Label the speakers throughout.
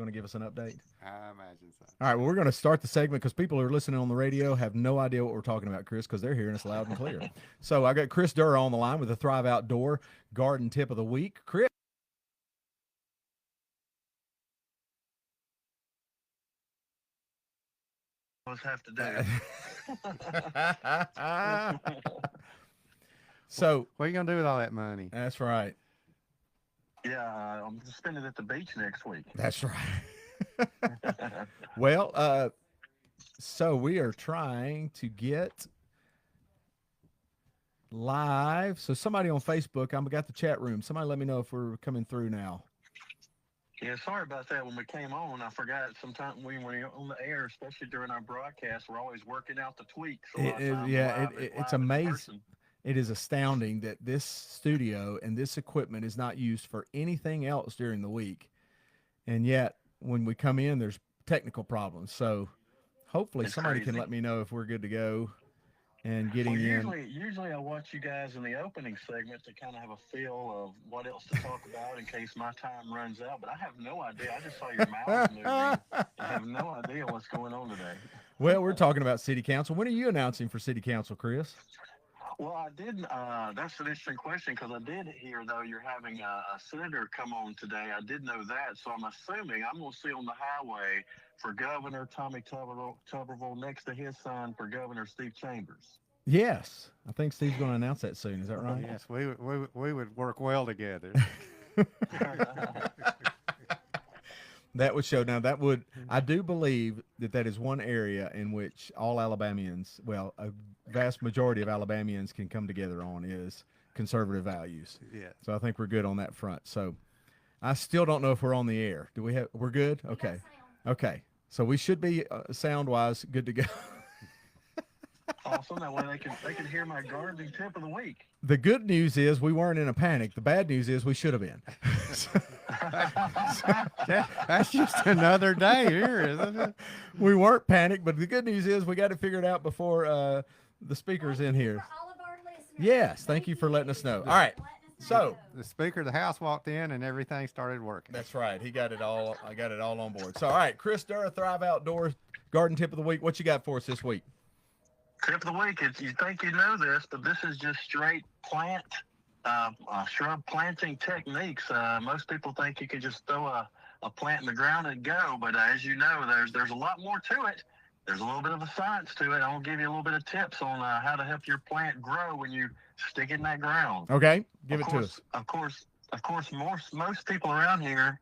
Speaker 1: going to give us an update?
Speaker 2: I imagine so.
Speaker 1: All right, well, we're going to start the segment because people who are listening on the radio have no idea what we're talking about, Chris, because they're hearing us loud and clear. So I got Chris Durr on the line with the Thrive Outdoor Garden Tip of the Week. Chris.
Speaker 3: Have to do.
Speaker 1: So
Speaker 2: what are you gonna do with all that money?
Speaker 1: That's right.
Speaker 3: Yeah, I'm just spending it at the beach next week.
Speaker 1: That's right. Well, so we are trying to get live. So somebody on Facebook, I've got the chat room. Somebody let me know if we're coming through now.
Speaker 3: Yeah, sorry about that. When we came on, I forgot. Sometimes when we're on the air, especially during our broadcast, we're always working out the tweaks.
Speaker 1: It's amazing. It is astounding that this studio and this equipment is not used for anything else during the week. And yet, when we come in, there's technical problems. So hopefully somebody can let me know if we're good to go and getting in.
Speaker 3: Usually I watch you guys in the opening segment to kind of have a feel of what else to talk about in case my time runs out. But I have no idea. I just saw your mouth moving. I have no idea what's going on today.
Speaker 1: Well, we're talking about city council. When are you announcing for city council, Chris?
Speaker 3: Well, I did. That's an interesting question because I did hear, though, you're having a senator come on today. I did know that. So I'm assuming I'm going to see on the highway for Governor Tommy Tuberville next to his son for Governor Steve Chambers.
Speaker 1: Yes. I think Steve's going to announce that soon. Is that right?
Speaker 2: Yes. We would work well together.
Speaker 1: That would show. Now, that would, I do believe that is one area in which all Alabamians, well, a vast majority of Alabamians can come together on is conservative values.
Speaker 2: Yeah.
Speaker 1: So I think we're good on that front. So I still don't know if we're on the air. We're good? Okay. Okay. So we should be sound-wise good to go.
Speaker 3: Awesome. That way they can hear my gardening tip of the week.
Speaker 1: The good news is we weren't in a panic. The bad news is we should have been.
Speaker 2: That's just another day here, isn't it?
Speaker 1: We weren't panicked, but the good news is we got it figured out before the speaker's in here.
Speaker 4: For all of our listeners.
Speaker 1: Yes, thank you for letting us know. All right, so
Speaker 2: the Speaker of the House walked in and everything started working.
Speaker 1: That's right. He got it all. I got it all on board. So, all right, Chris Durr, Thrive Outdoors Garden Tip of the Week. What you got for us this week?
Speaker 3: Tip of the week. You think you know this, but this is just straight shrub planting techniques. Most people think you can just throw a plant in the ground and go, but as you know, there's a lot more to it. There's a little bit of a science to it. I'll give you a little bit of tips on how to help your plant grow when you stick it in that ground.
Speaker 1: Okay, give it to us.
Speaker 3: Of course, most people around here,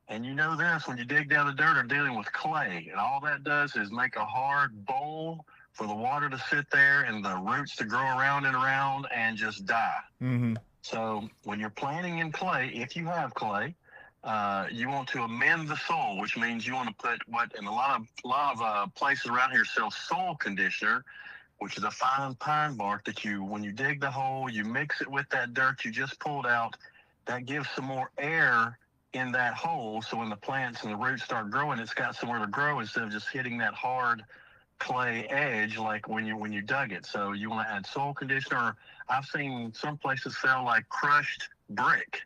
Speaker 3: and you know this, when you dig down the dirt, are dealing with clay, and all that does is make a hard bowl for the water to sit there and the roots to grow around and around and just die.
Speaker 1: Mm-hmm.
Speaker 3: So when you're planting in clay, if you have clay, you want to amend the soil, which means you want to put in a lot of places around here sell soil conditioner, which is a fine pine bark that when you dig the hole, you mix it with that dirt you just pulled out. That gives some more air in that hole. So when the plants and the roots start growing, it's got somewhere to grow instead of just hitting that hard clay edge like when you dug it. So you want to add soil conditioner. I've seen some places sell like crushed brick.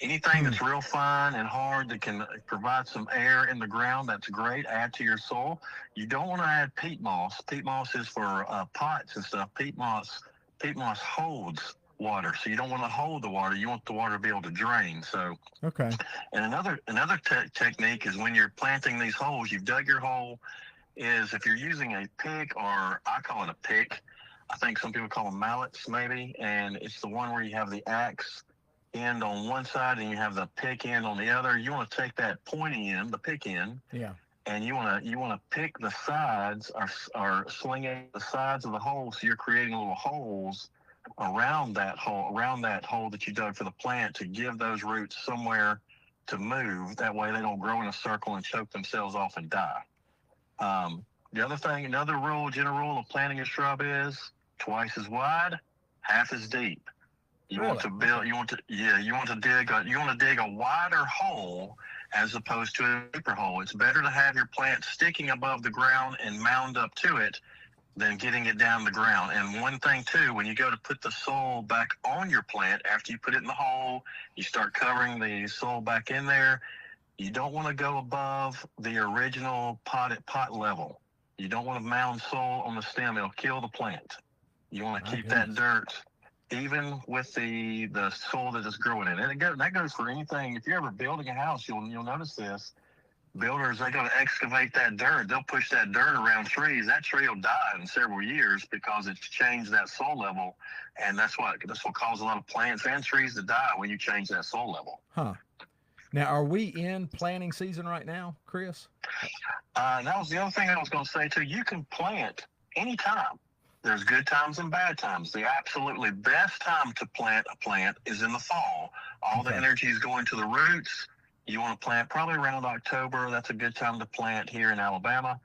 Speaker 3: Anything that's real fine and hard that can provide some air in the ground, that's great. Add to your soil. You don't want to add peat moss. Peat moss is for pots and stuff. Peat moss holds water, so you don't want to hold the water. You want the water to be able to drain. So
Speaker 1: okay.
Speaker 3: And another technique is when you're planting these holes, you've dug your hole. Is if you're using a pick, or I call it a pick, I think some people call them mallets maybe, and it's the one where you have the axe end on one side and you have the pick end on the other. You want to take that pointy end, the pick end, and you want to pick the sides or sling the sides of the hole, so you're creating little holes around that hole that you dug for the plant to give those roots somewhere to move. That way they don't grow in a circle and choke themselves off and die. The other thing, general rule of planting a shrub is twice as wide, half as deep. You want to dig a wider hole as opposed to a deeper hole. It's better to have your plant sticking above the ground and mound up to it than getting it down the ground. And one thing too, when you go to put the soil back on your plant after you put it in the hole, you start covering the soil back in there. You don't want to go above the original pot level. You don't want to mound soil on the stem. It'll kill the plant. You want to keep that dirt even with the soil that is growing in. And that goes for anything. If you're ever building a house, you'll notice this. Builders, they're going to excavate that dirt. They'll push that dirt around trees. That tree will die in several years because it's changed that soil level. And that's what causes a lot of plants and trees to die when you change that soil level.
Speaker 1: Huh. Now, are we in planting season right now, Chris?
Speaker 3: That was the other thing I was going to say, too. You can plant anytime. There's good times and bad times. The absolutely best time to plant a plant is in the fall. All the energy is going to the roots. You want to plant probably around October. That's a good time to plant here in Alabama.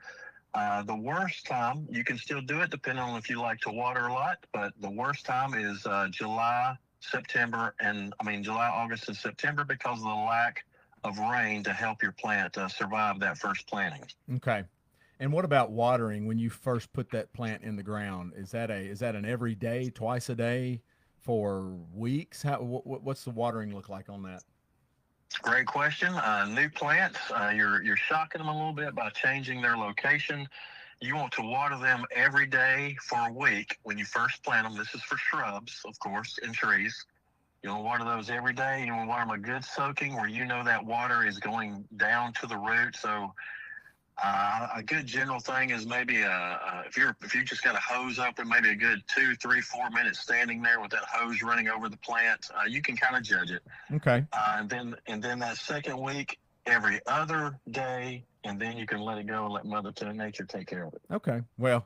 Speaker 3: The worst time, you can still do it depending on if you like to water a lot, but the worst time is July, August, and September because of the lack of rain to help your plant survive that first planting.
Speaker 1: Okay. And what about watering when you first put that plant in the ground? Is that an every day, twice a day for weeks? What's the watering look like on that?
Speaker 3: Great question. New plants, you're shocking them a little bit by changing their location. You want to water them every day for a week when you first plant them. This is for shrubs, of course, and trees. You want to water those every day. You want to water them a good soaking where you know that water is going down to the root. So a good general thing is maybe if you just got a hose open, maybe a good 2, 3, 4 minutes standing there with that hose running over the plant. You can kind of judge it.
Speaker 1: Okay.
Speaker 3: And then that second week, every other day, and then you can let it go and let Mother Nature take care of it.
Speaker 1: Okay. Well,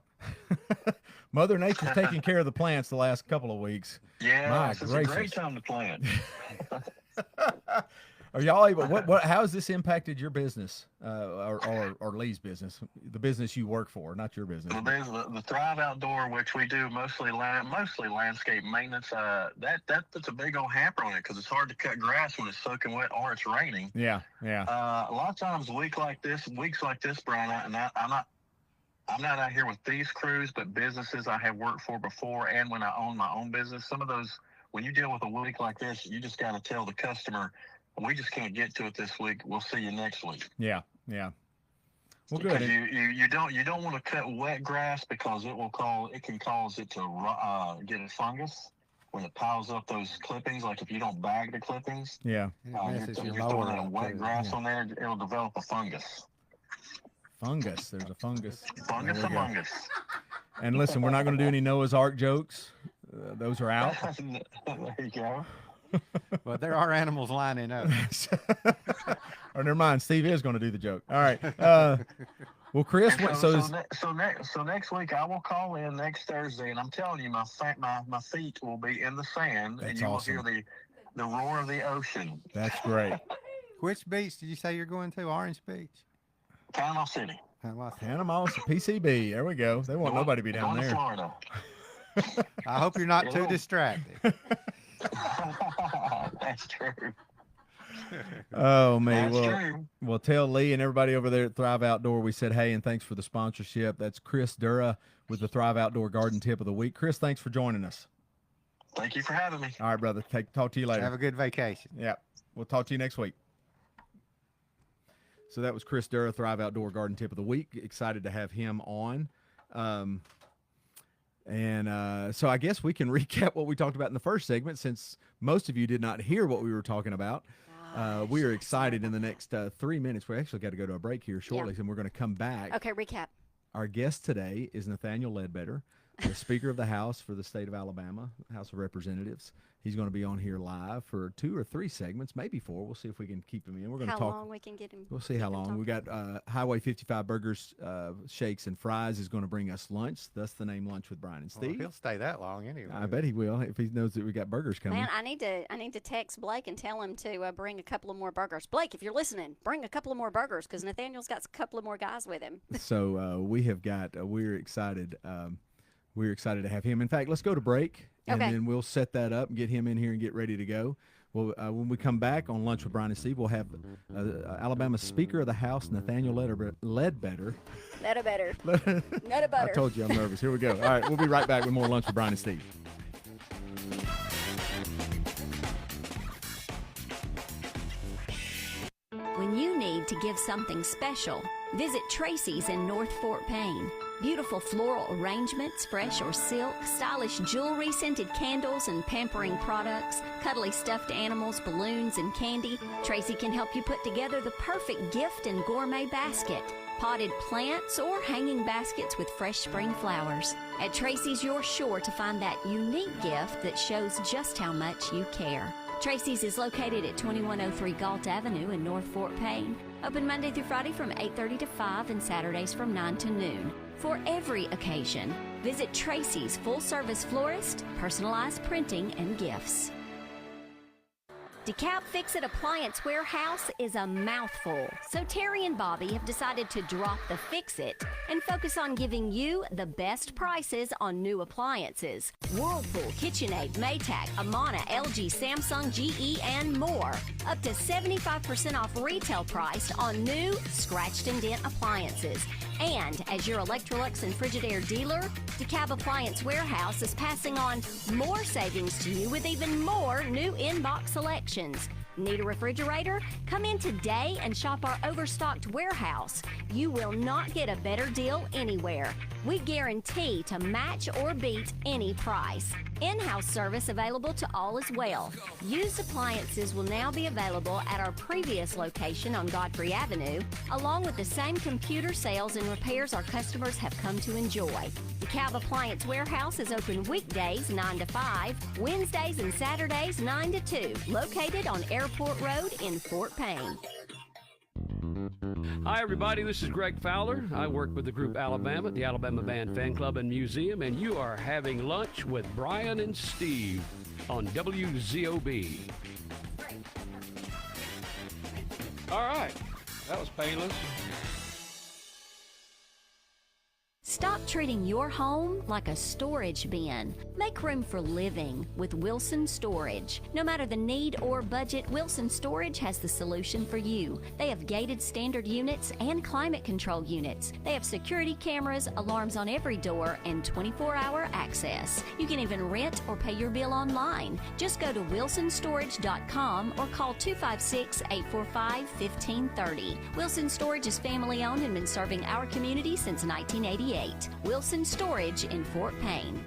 Speaker 1: Mother Nature's taking care of the plants the last couple of weeks.
Speaker 3: Yeah, it's a great time to plant.
Speaker 1: Are y'all able? How has this impacted your business, or Lee's business, the business you work for, not your business?
Speaker 3: Well, the Thrive Outdoor, which we do mostly landscape maintenance. That puts a big old hamper on it because it's hard to cut grass when it's soaking wet or it's raining.
Speaker 1: Yeah.
Speaker 3: A lot of times, weeks like this, Bryan, I'm not out here with these crews, but businesses I have worked for before, and when I own my own business, some of those, when you deal with a week like this, you just got to tell the customer, we just can't get to it this week. We'll see you next week.
Speaker 1: Yeah. Well,
Speaker 3: because
Speaker 1: good.
Speaker 3: You don't want to cut wet grass because it can cause it to get a fungus when it piles up those clippings. Like if you don't bag the clippings,
Speaker 1: yeah,
Speaker 3: you're throwing a wet grass on there, it'll develop a fungus.
Speaker 1: There's a fungus.
Speaker 3: Fungus.
Speaker 1: And listen, we're not going to do any Noah's Ark jokes. Those are out.
Speaker 3: There you go.
Speaker 2: Well, there are animals lining up.
Speaker 1: Oh, never mind. Steve is going to do the joke. All right. Well, Chris,
Speaker 3: so next week I will call in next Thursday, and I'm telling you, my feet will be in the sand, and you will hear the roar of the ocean.
Speaker 1: That's great.
Speaker 2: Which beach did you say you're going to? Orange Beach?
Speaker 3: Panama City.
Speaker 1: Panama, PCB. There we go. They want nobody to be down there.
Speaker 3: Florida.
Speaker 2: I hope you're not too distracted.
Speaker 3: That's true.
Speaker 1: Oh man,
Speaker 3: true.
Speaker 1: Well, tell Lee and everybody over there at Thrive Outdoor we said hey and thanks for the sponsorship. That's Chris Dura with the Thrive Outdoor Garden Tip of the Week. Chris, thanks for joining us.
Speaker 3: Thank you for having me.
Speaker 1: All right, brother. Talk to you later.
Speaker 2: Have a good vacation.
Speaker 1: Yeah, we'll talk to you next week. So that was Chris Dura, Thrive Outdoor Garden Tip of the Week. Excited to have him on. So I guess we can recap what we talked about in the first segment since most of you did not hear what we were talking about. We are excited in the next 3 minutes. We actually got to go to a break here shortly, and we're going to come back.
Speaker 4: Okay, recap.
Speaker 1: Our guest today is Nathaniel Ledbetter, the Speaker of the House for the state of Alabama, House of Representatives. He's going to be on here live for 2 or 3 segments, maybe 4. We'll see if we can keep him in. We're going to talk.
Speaker 4: How long we can get him?
Speaker 1: We'll see how long. We got Highway 55 Burgers, Shakes, and Fries is going to bring us lunch. Thus the name Lunch with Bryan and Steve.
Speaker 2: Well, he'll stay that long anyway.
Speaker 1: I bet he will if he knows that we got burgers coming.
Speaker 4: Man, I need to text Blake and tell him to bring a couple of more burgers. Blake, if you're listening, bring a couple of more burgers because Nathaniel's got a couple of more guys with him.
Speaker 1: So we have got. We're excited. We're excited to have him. In fact, let's go to break, and then we'll set that up and get him in here and get ready to go. Well, when we come back on Lunch with Bryan and Steve, we'll have Alabama Speaker of the House, Nathaniel Ledbetter. I told you I'm nervous. Here we go. All right, we'll be right back with more Lunch with Bryan and Steve.
Speaker 5: When you need to give something special, visit Tracy's in North Fort Payne. Beautiful floral arrangements, fresh or silk, stylish jewelry, scented candles and pampering products, cuddly stuffed animals, balloons, and candy. Tracy can help you put together the perfect gift and gourmet basket. Potted plants or hanging baskets with fresh spring flowers. At Tracy's, you're sure to find that unique gift that shows just how much you care. Tracy's is located at 2103 Galt Avenue in North Fort Payne. Open Monday through Friday from 8:30 to 5 and Saturdays from 9 to noon. For every occasion, visit Tracy's full-service florist, personalized printing, and gifts. DeKalb Fix-It Appliance Warehouse is a mouthful, so Terry and Bobby have decided to drop the Fix-It and focus on giving you the best prices on new appliances. Whirlpool, KitchenAid, Maytag, Amana, LG, Samsung, GE, and more. Up to 75% off retail price on new, scratched and dent appliances. And as your Electrolux and Frigidaire dealer, DeKalb Appliance Warehouse is passing on more savings to you with even more new in-box selections. Need a refrigerator? Come in today and shop our overstocked warehouse. You will not get a better deal anywhere. We guarantee to match or beat any price. In-house service available to all as well. Used appliances will now be available at our previous location on Godfrey Avenue, along with the same computer sales and repairs our customers have come to enjoy. The DeKalb Appliance Warehouse is open weekdays 9 to 5, Wednesdays and Saturdays 9 to 2, located on Airport Road in Fort Payne.
Speaker 6: Hi, everybody. This is Greg Fowler. I work with the group Alabama at the Alabama Band Fan Club and Museum, and you are having lunch with Bryan and Steve on WZOB. All right. That was painless.
Speaker 5: Stop treating your home like a storage bin. Make room for living with Wilson Storage. No matter the need or budget, Wilson Storage has the solution for you. They have gated standard units and climate control units. They have security cameras, alarms on every door, and 24-hour access. You can even rent or pay your bill online. Just go to wilsonstorage.com or call 256-845-1530. Wilson Storage is family owned and been serving our community since 1988. Wilson Storage in Fort Payne.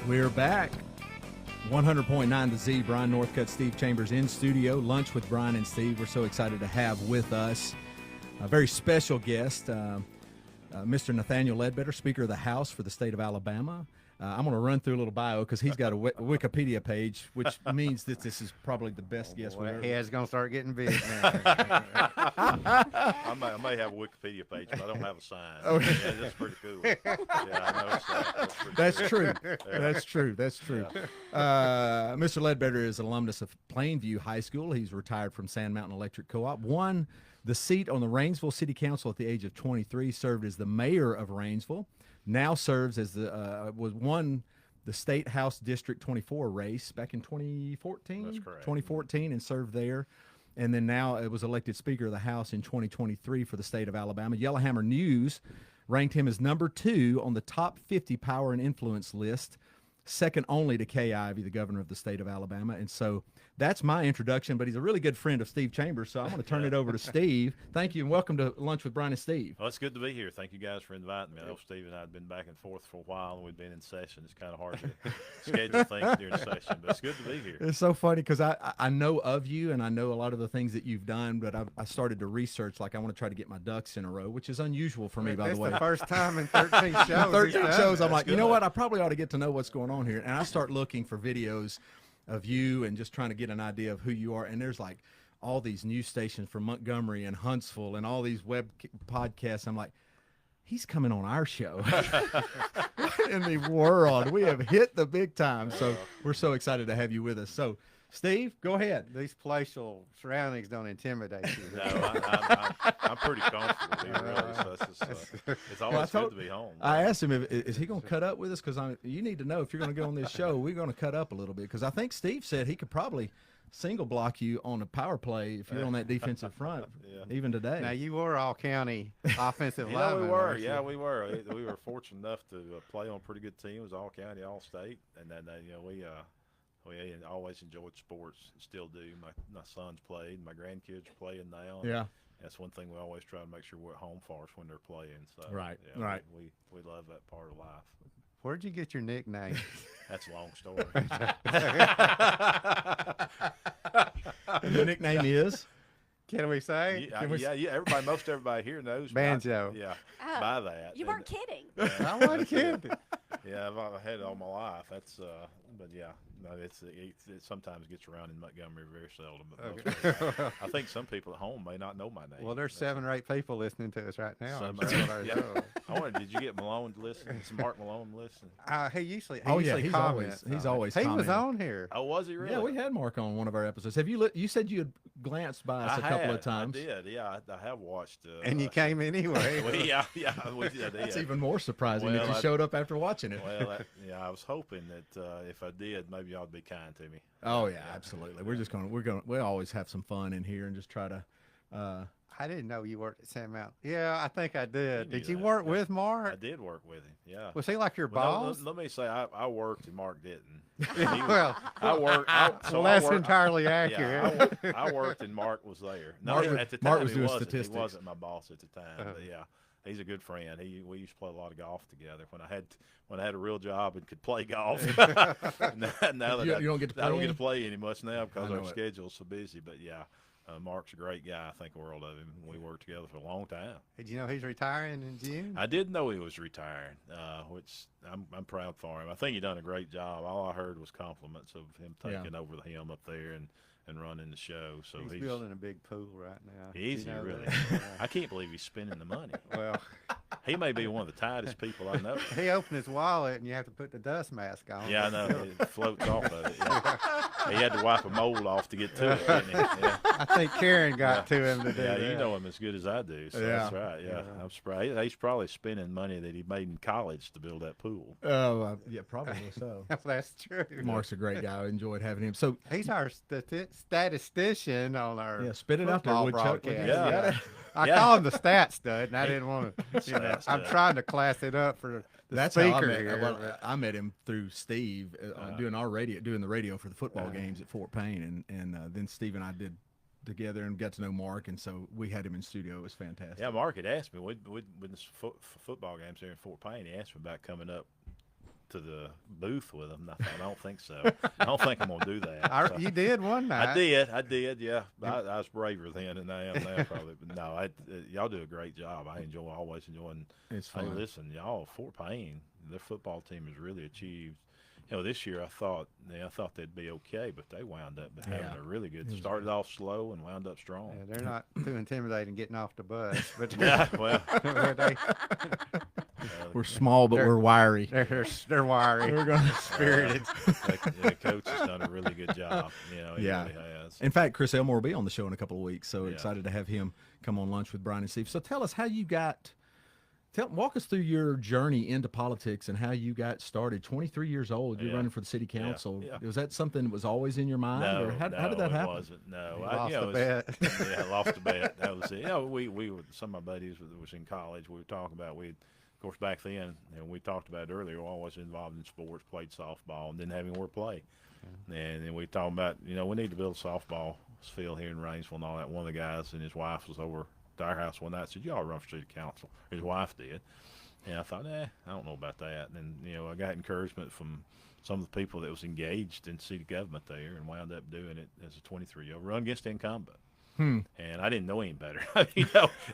Speaker 1: We're back. 100.9 The Z, Brian Northcutt, Steve Chambers in studio. Lunch with Bryan and Steve. We're so excited to have with us a very special guest, Mr. Nathaniel Ledbetter, Speaker of the House for the state of Alabama. I'm going to run through a little bio because he's got a Wikipedia page, which means that this is probably the best guest we've ever.
Speaker 2: Head's going to start getting big now.
Speaker 7: I may have a Wikipedia page, but I don't have a sign.
Speaker 1: Oh.
Speaker 7: Yeah, that's pretty cool. Yeah, I noticed that.
Speaker 1: That's true. That's true. That's true. Mr. Ledbetter is an alumnus of Plainview High School. He's retired from Sand Mountain Electric Co-op. Won the seat on the Rainsville City Council at the age of 23. Served as the mayor of Rainsville. Now serves as won the State House District 24 race back in 2014.
Speaker 7: That's correct.
Speaker 1: 2014, and served there. And then now it was elected Speaker of the House in 2023 for the state of Alabama. Yellowhammer News ranked him as number 2 on the top 50 power and influence list, second only to Kay Ivey, the governor of the state of Alabama. And so that's my introduction, but he's a really good friend of Steve Chambers, so I'm going to turn it over to Steve. Thank you, and welcome to Lunch with Bryan and Steve.
Speaker 7: Well, it's good to be here. Thank you guys for inviting me. I know Steve and I had been back and forth for a while, and we've been in session. It's kind of hard to schedule things during session, but it's good to be here.
Speaker 1: It's so funny because I know of you, and I know a lot of the things that you've done, but I started to research, like I want to try to get my ducks in a row, which is unusual for me, by the way.
Speaker 2: It's the first time in 13 shows.
Speaker 1: 13 shows, I'm like, you know
Speaker 7: good.
Speaker 1: what? I probably ought to get to know what's going on here. And I start looking for videos of you and just trying to get an idea of who you are. And there's like all these news stations from Montgomery and Huntsville and all these web podcasts. I'm like, he's coming on our show. What in the world? We have hit the big time. So we're so excited to have you with us. So Steve, go ahead.
Speaker 2: These palatial surroundings don't intimidate you.
Speaker 7: No, I'm pretty comfortable here, really. So it's always good to be home.
Speaker 1: I asked him, is he going to cut up with us? Because you need to know if you're going to go on this show, we're going to cut up a little bit. Because I think Steve said he could probably single block you on a power play if you're on that defensive front, even today.
Speaker 2: Now you were all county offensive
Speaker 7: Yeah,
Speaker 2: lineman.
Speaker 7: we were.
Speaker 2: weren't you?
Speaker 7: Yeah, we were. We were fortunate enough to play on a pretty good team. It was all county, all state, and then we always enjoyed sports and still do. My sons played, my grandkids are playing now.
Speaker 1: Yeah.
Speaker 7: That's one thing we always try to make sure we're at home for us when they're playing. So
Speaker 1: Right,
Speaker 7: yeah,
Speaker 1: right.
Speaker 7: We love that part of life.
Speaker 2: Where'd you get your nickname?
Speaker 7: That's a long story.
Speaker 1: And the nickname is?
Speaker 2: Can we say?
Speaker 7: Yeah. Most everybody here knows
Speaker 2: Banjo.
Speaker 7: By that.
Speaker 4: You weren't kidding.
Speaker 2: I wasn't kidding.
Speaker 7: Yeah, I've had it all my life. That's, but yeah, no, it sometimes gets around in Montgomery, very seldom. But I think some people at home may not know my name.
Speaker 2: Well, there's 7 or 8 people listening to us right now.
Speaker 7: I wonder, did you get Malone to listen? Is Mark Malone listen?
Speaker 2: He usually
Speaker 1: he's
Speaker 2: comments.
Speaker 1: always
Speaker 2: He was
Speaker 1: commenting.
Speaker 2: on here.
Speaker 7: Oh, was he really?
Speaker 1: Yeah, we had Mark on one of our episodes. Have you? You said you had glanced by us a couple of times.
Speaker 7: I did. Yeah, I have watched.
Speaker 2: And you came anyway.
Speaker 7: We did.
Speaker 1: That's even more surprising that
Speaker 7: Well,
Speaker 1: you showed up after watching it.
Speaker 7: Well, I was hoping that if I did, maybe y'all would be kind to me.
Speaker 1: Oh yeah, absolutely. We always have some fun in here and just try to.
Speaker 2: I didn't know you worked at Sand Mountain. Yeah, I think I did. Did you
Speaker 7: that.
Speaker 2: work with Mark?
Speaker 7: I did work with him. Yeah.
Speaker 2: Was he like your boss?
Speaker 7: Let me say, I worked and Mark didn't.
Speaker 2: Well,
Speaker 7: I worked.
Speaker 2: that's entirely accurate.
Speaker 7: Yeah, I worked and Mark was there. No,
Speaker 1: Mark
Speaker 7: at the time
Speaker 1: Mark was
Speaker 7: he
Speaker 1: doing
Speaker 7: wasn't.
Speaker 1: statistics.
Speaker 7: He wasn't my boss at the time. But yeah, he's a good friend. We used to play a lot of golf together when I had a real job and could play golf. now that
Speaker 1: you don't get to play
Speaker 7: I don't
Speaker 1: any?
Speaker 7: get to play any much now because
Speaker 1: I know
Speaker 7: our
Speaker 1: it.
Speaker 7: schedule's so busy. But yeah. Mark's a great guy. I think the world of him. We worked together for a long time.
Speaker 2: Did you know he's retiring in June?
Speaker 7: I did know he was retiring, which I'm proud for him. I think he done a great job. All I heard was compliments of him taking over the helm up there and running the show. So
Speaker 2: he's building a big pool right now.
Speaker 7: Is he really? I can't believe he's spending the money.
Speaker 2: Well,
Speaker 7: he may be one of the tightest people I know.
Speaker 2: he opened his wallet and you have to put the dust mask on.
Speaker 7: Yeah, I know. It floats off of it. Yeah. He had to wipe a mold off to get to it, didn't he? Yeah.
Speaker 2: I think Karen got to him to do that.
Speaker 7: You know him as good as I do. So that's right. Yeah. I'm surprised. He's probably spending money that he made in college to build that pool.
Speaker 1: Oh, yeah, probably so.
Speaker 2: That's true.
Speaker 1: Mark's a great guy. I enjoyed having him. So
Speaker 2: he's our statistician on our
Speaker 1: spit it out there, Woodchuck.
Speaker 2: broadcast.
Speaker 7: Yeah.
Speaker 2: I call him the stat stud, and I didn't want to. I'm trying to class it up for the
Speaker 1: That's
Speaker 2: speaker
Speaker 1: how I met,
Speaker 2: here.
Speaker 1: well, I met him through Steve doing the radio for the football games at Fort Payne, and then Steve and I did together and got to know Mark, and so we had him in studio. It was fantastic.
Speaker 7: Yeah, Mark had asked me when the football games there in Fort Payne. He asked me about coming up to the booth with him. I thought, I don't think so. I don't think I'm gonna do that. So.
Speaker 2: You did one night.
Speaker 7: I did. Yeah, I was braver then than I am now, probably. But no, y'all do a great job. I always enjoying.
Speaker 1: It's fun.
Speaker 7: Hey, listen, y'all, Fort Payne, their football team has really achieved. This year I thought they'd be okay, but they wound up having a really good. Started off slow and wound up strong.
Speaker 2: Yeah, they're not too intimidating getting off the bus, but
Speaker 7: well,
Speaker 1: we're small, but we're wiry.
Speaker 2: They're wiry.
Speaker 1: We're going
Speaker 2: spirited.
Speaker 7: The coach has done a really good job. He really has.
Speaker 1: In fact, Chris Elmore will be on the show in a couple of weeks, so excited to have him come on Lunch with Bryan and Steve. So tell us how you got. Walk us through your journey into politics and how you got started. 23 years old, you're running for the city council.
Speaker 7: Yeah.
Speaker 1: Was that something that was always in your mind?
Speaker 7: No,
Speaker 1: or how did that happen?
Speaker 2: You
Speaker 7: wasn't. No,
Speaker 2: lost the bet.
Speaker 7: Yeah, lost the bet. That was it. We were, some of my buddies that was in college. We were talking about of course, back then, we talked about it earlier. I was involved in sports, played softball, and didn't have anywhere to play. And then we talked about, we need to build a softball field here in Rainsville and all that. One of the guys and his wife was over to our house one night. Said, "Y'all run for city council." His wife did. And I thought, I don't know about that. And then, I got encouragement from some of the people that was engaged in city government there and wound up doing it as a 23-year-old, run against the incumbent. And I didn't know any better.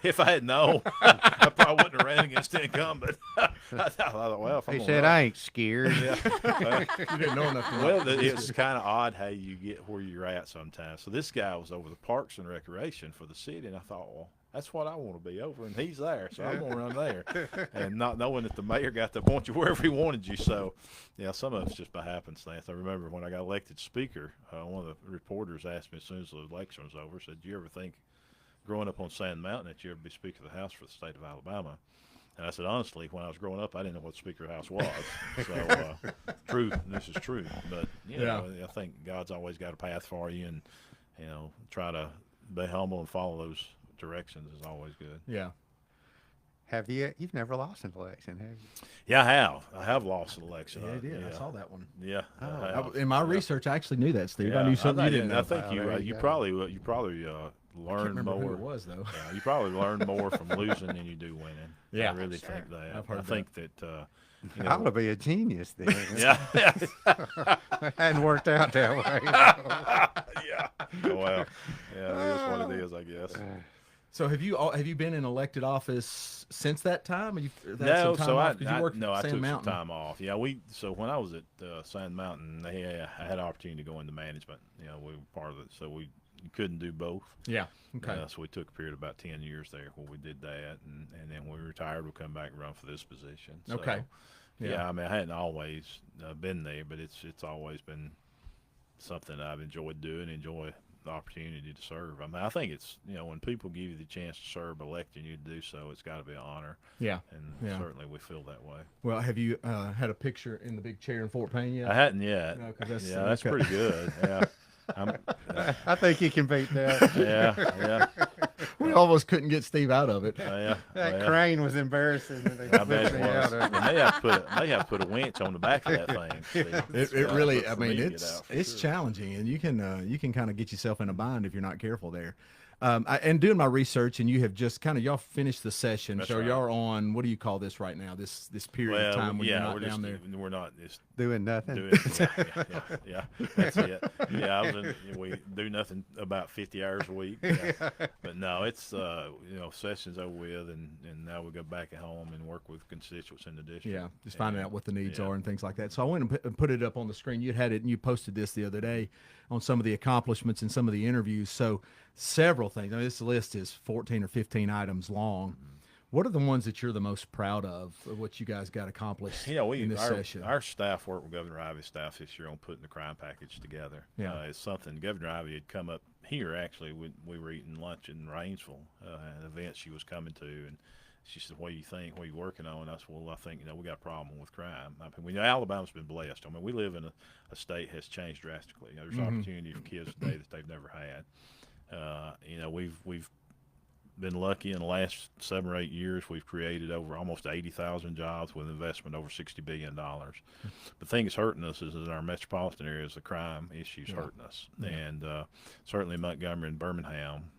Speaker 7: If I had known, I probably wouldn't have ran against the incumbent. I thought, well, if I'm
Speaker 2: He said,
Speaker 7: run,
Speaker 2: I ain't scared.
Speaker 1: You didn't know enough.
Speaker 7: well, it's kind of odd how you get where you're at sometimes. So this guy was over the Parks and Recreation for the city, and I thought, well, that's what I want to be over, and he's there, so I'm going to run there. And not knowing that the mayor got to appoint you wherever he wanted you. So, some of it's just by happenstance. I remember when I got elected speaker, one of the reporters asked me as soon as the election was over, said, "Do you ever think, growing up on Sand Mountain, that you ever be Speaker of the House for the state of Alabama?" And I said, honestly, when I was growing up, I didn't know what Speaker House was. So, this is true. But, you know, I think God's always got a path for you, and, you know, try to be humble and follow those directions is always good.
Speaker 1: Yeah.
Speaker 2: Have you've never lost an election, have you?
Speaker 7: Yeah, I have lost an election.
Speaker 1: Yeah, you did. I saw that one.
Speaker 7: Yeah.
Speaker 1: In my research, I actually knew that, Steve.
Speaker 7: Yeah,
Speaker 1: I knew something you didn't know.
Speaker 7: I think you probably learned more.
Speaker 1: Who it was, though.
Speaker 7: You probably learned more from losing than you do winning.
Speaker 1: Yeah.
Speaker 7: I really think that.
Speaker 1: I've heard
Speaker 7: I think that. You know,
Speaker 2: I ought to be a genius then.
Speaker 7: yeah.
Speaker 2: It hadn't worked out that way.
Speaker 7: Yeah. Well, yeah, it is what it is, I guess.
Speaker 1: So have you been in elected office since that time?
Speaker 7: No, so I
Speaker 1: took
Speaker 7: some time off. Yeah, so when I was at Sand Mountain, I had an opportunity to go into management. You know, we were part of it, so we couldn't do both.
Speaker 1: Yeah. Okay.
Speaker 7: So we took a period of about 10 years there where we did that, and then when we retired, we come back and run for this position. So,
Speaker 1: okay.
Speaker 7: Yeah, I mean, I hadn't always been there, but it's always been something I've enjoyed doing, enjoy the opportunity to serve. I mean, I think it's, you know, when people give you the chance to serve, electing you to do so, it's got to be an honor.
Speaker 1: Yeah.
Speaker 7: And certainly we feel that way.
Speaker 1: Well, have you had a picture in the big chair in Fort Payne yet?
Speaker 7: I hadn't yet.
Speaker 1: No, that's,
Speaker 7: that's pretty good. Yeah.
Speaker 2: I think you can beat that.
Speaker 7: Yeah.
Speaker 1: We almost couldn't get Steve out of it.
Speaker 2: That crane was embarrassing.
Speaker 7: I bet it was. They have to put a winch on the back of that thing.
Speaker 1: It really, I mean, it's challenging, and you can kind of get yourself in a bind if you're not careful there. And doing my research, and you have just y'all finished the session,
Speaker 7: That's
Speaker 1: so
Speaker 7: right.
Speaker 1: y'all are on, what do you call this right now? This period of time when you're not down there.
Speaker 7: We're not just
Speaker 2: doing nothing.
Speaker 7: Yeah, that's it. Yeah, we do nothing about 50 hours a week. Yeah. But no, it's sessions over with, and now we go back at home and work with constituents in the district.
Speaker 1: Yeah, just finding out what the needs are and things like that. So I went and put it up on the screen. You had it, and you posted this the other day on some of the accomplishments and some of the interviews. So several things. I mean, this list is 14 or 15 items long. Mm-hmm. What are the ones that you're the most proud of what you guys got accomplished in this session?
Speaker 7: Our staff worked with Governor Ivey's staff this year on putting the crime package together.
Speaker 1: Yeah.
Speaker 7: It's something Governor Ivey had come up here, actually, when we were eating lunch in Rainsville, an event she was coming to, and she said, "What do you think? What are you working on?" I said, "Well, I think, we got a problem with crime." I mean, Alabama's been blessed. I mean, we live in a state has changed drastically. There's opportunity for kids today that they've never had. We've been lucky in the last 7 or 8 years. We've created over almost 80,000 jobs with investment over $60 billion. The thing that's hurting us is in our metropolitan areas, the crime issues hurting us. Yeah. And certainly Montgomery and Birmingham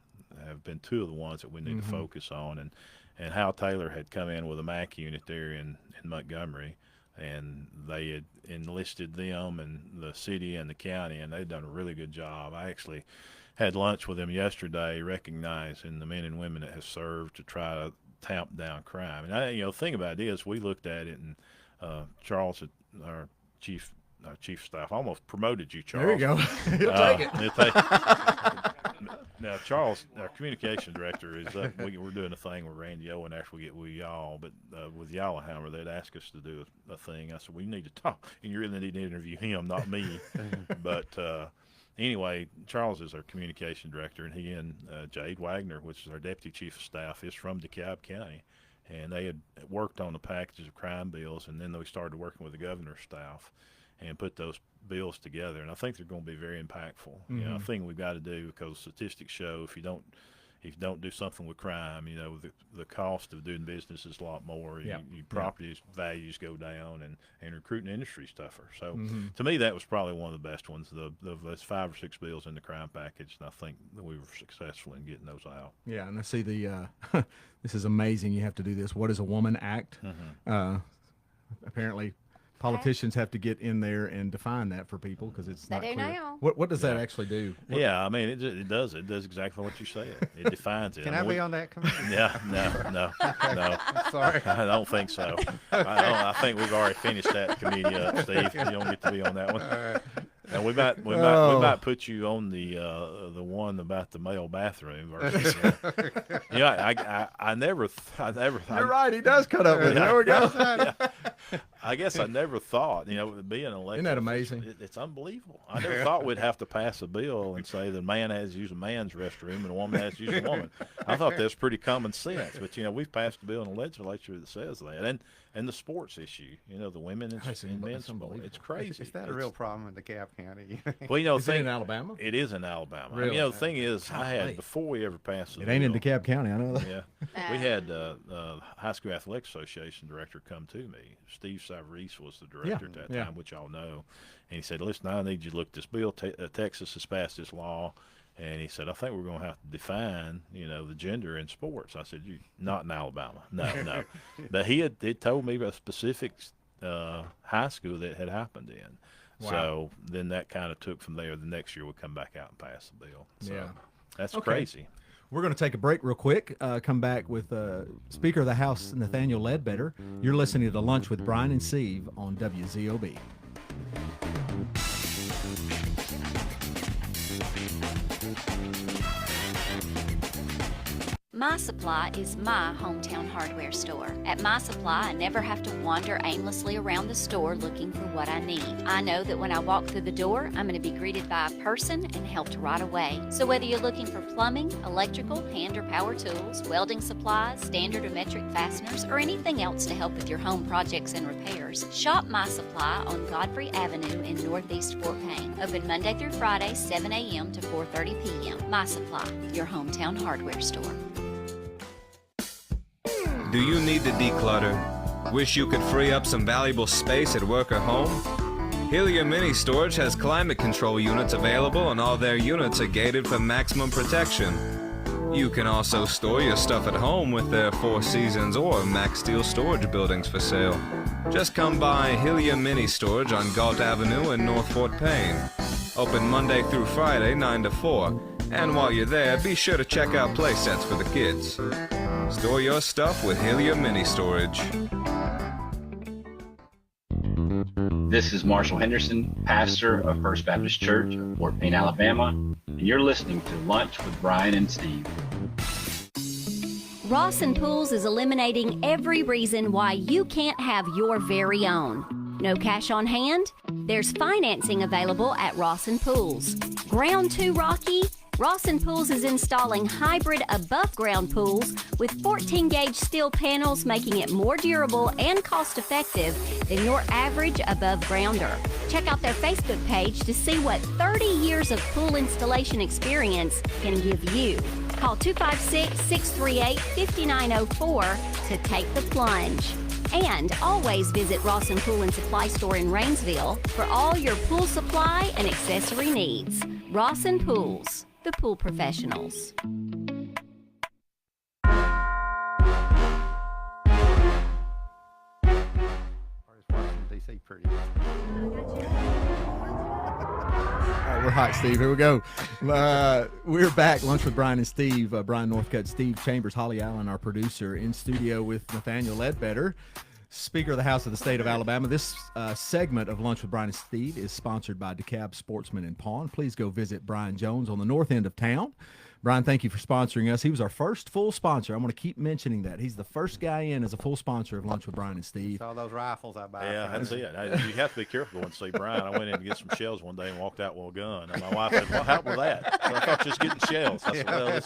Speaker 7: have been two of the ones that we need to focus on. And Hal Taylor had come in with a MAC unit there in Montgomery, and they had enlisted them and the city and the county, and they'd done a really good job. I actually had lunch with them yesterday, recognizing the men and women that have served to try to tamp down crime. And the thing about it is, we looked at it, and Charles, our chief staff, almost promoted you, Charles.
Speaker 1: There you go. He'll take it.
Speaker 7: He'll take it. Now, Charles, our communication director, is up. We're doing a thing with Randy Owen after we get with y'all, but with Yellowhammer, they'd ask us to do a thing. I said, we need to talk, and you really need to interview him, not me. But anyway, Charles is our communication director, and he and Jade Wagner, which is our deputy chief of staff, is from DeKalb County, and they had worked on the packages of crime bills, and then they started working with the governor's staff and put those bills together, and I think they're going to be very impactful. I think we've got to do, because statistics show if you don't do something with crime, the cost of doing business is a lot more. Your property values go down, and recruiting industry is tougher. So to me, that was probably one of the best ones. There's 5 or 6 bills in the crime package, and I think that we were successful in getting those out.
Speaker 1: Yeah, and I see this is amazing. You have to do this. What is a Woman Act? Apparently, politicians have to get in there and define that for people because it's not clear.
Speaker 4: Now.
Speaker 1: What does that actually do?
Speaker 7: Yeah, I mean, it does exactly what you said. It defines it.
Speaker 2: Can I be on that committee?
Speaker 7: Yeah, no.
Speaker 2: Sorry.
Speaker 7: I don't think so. I think we've already finished that committee up, Steve. You don't get to be on that one. And we might put you on the one about the male bathroom. Versus, I never.
Speaker 1: You're right. He does cut up with it. There we go.
Speaker 7: I guess I never thought, being an elected
Speaker 1: Isn't that
Speaker 7: official,
Speaker 1: amazing?
Speaker 7: it's unbelievable. I never thought we'd have to pass a bill and say the man has to use a man's restroom and the woman has to use a woman. I thought that's pretty common sense. But, we've passed a bill in the legislature that says that. And the sports issue, the women and men's sport. It's crazy.
Speaker 2: Is that a real problem in DeKalb County?
Speaker 7: Well,
Speaker 1: Is it in Alabama?
Speaker 7: It is in Alabama.
Speaker 1: Really?
Speaker 7: The thing is, before we ever passed the
Speaker 1: It ain't in
Speaker 7: bill,
Speaker 1: DeKalb County. I know that.
Speaker 7: Yeah, we had High School Athletic Association director come to me. Steve Savarese was the director at that time, which y'all know. And he said, listen, I need you to look at this bill. Texas has passed this law. And he said, I think we're going to have to define, the gender in sports. I said, not in Alabama. No. But he had told me about a specific high school that had happened in.
Speaker 1: Wow.
Speaker 7: So then that kind of took from there. The next year we'll come back out and pass the bill. So that's
Speaker 1: Okay.
Speaker 7: crazy.
Speaker 1: We're going to take a break real quick, come back with Speaker of the House, Nathaniel Ledbetter. You're listening to Lunch with Bryan and Steve on WZOB.
Speaker 5: My Supply is my hometown hardware store. At My Supply, I never have to wander aimlessly around the store looking for what I need. I know that when I walk through the door, I'm going to be greeted by a person and helped right away. So whether you're looking for plumbing, electrical, hand or power tools, welding supplies, standard or metric fasteners, or anything else to help with your home projects and repairs, shop My Supply on Godfrey Avenue in Northeast Fort Payne. Open Monday through Friday, 7 a.m. to 4:30 p.m. My Supply, your hometown hardware store.
Speaker 8: Do you need to declutter? Wish you could free up some valuable space at work or home? Helium Mini Storage has climate control units available, and all their units are gated for maximum protection. You can also store your stuff at home with their Four Seasons or Max Steel storage buildings for sale. Just come by Helium Mini Storage on Galt Avenue in North Fort Payne. Open Monday through Friday, 9 to 4. And while you're there, be sure to check out play sets for the kids. Store your stuff with Helium Mini Storage.
Speaker 9: This is Marshall Henderson, pastor of First Baptist Church of Fort Payne, Alabama, and you're listening to Lunch with Bryan and Steve.
Speaker 5: Rawson Pools is eliminating every reason why you can't have your very own. No cash on hand? There's financing available at Rawson Pools. Ground too rocky? Rawson Pools is installing hybrid above-ground pools with 14-gauge steel panels, making it more durable and cost-effective than your average above-grounder. Check out their Facebook page to see what 30 years of pool installation experience can give you. Call 256-638-5904 to take the plunge. And always visit Rawson Pool and Supply Store in Rainsville for all your pool supply and accessory needs. Rawson Pools, the pool professionals.
Speaker 2: Washington, D.C. pretty.
Speaker 1: All right, we're hot, Steve. Here we go. We're back. Lunch with Bryan and Steve. Brian Northcutt, Steve Chambers, Holly Allen, our producer, in studio with Nathaniel Ledbetter, Speaker of the House of the State of Alabama. This segment of Lunch with Bryan and Steve is sponsored by DeKalb Sportsman and Pawn. Please go visit Brian Jones on the north end of town. Brian, thank you for sponsoring us. He was our first full sponsor. I'm going to keep mentioning that. He's the first guy in as a full sponsor of Lunch with Bryan and Steve.
Speaker 2: All those rifles I buy.
Speaker 7: Yeah, that's it. You have to be careful going to see Brian. I went in to get some shells one day and walked out with a gun. And my wife said, what happened with that? So I thought just getting shells. I said, well,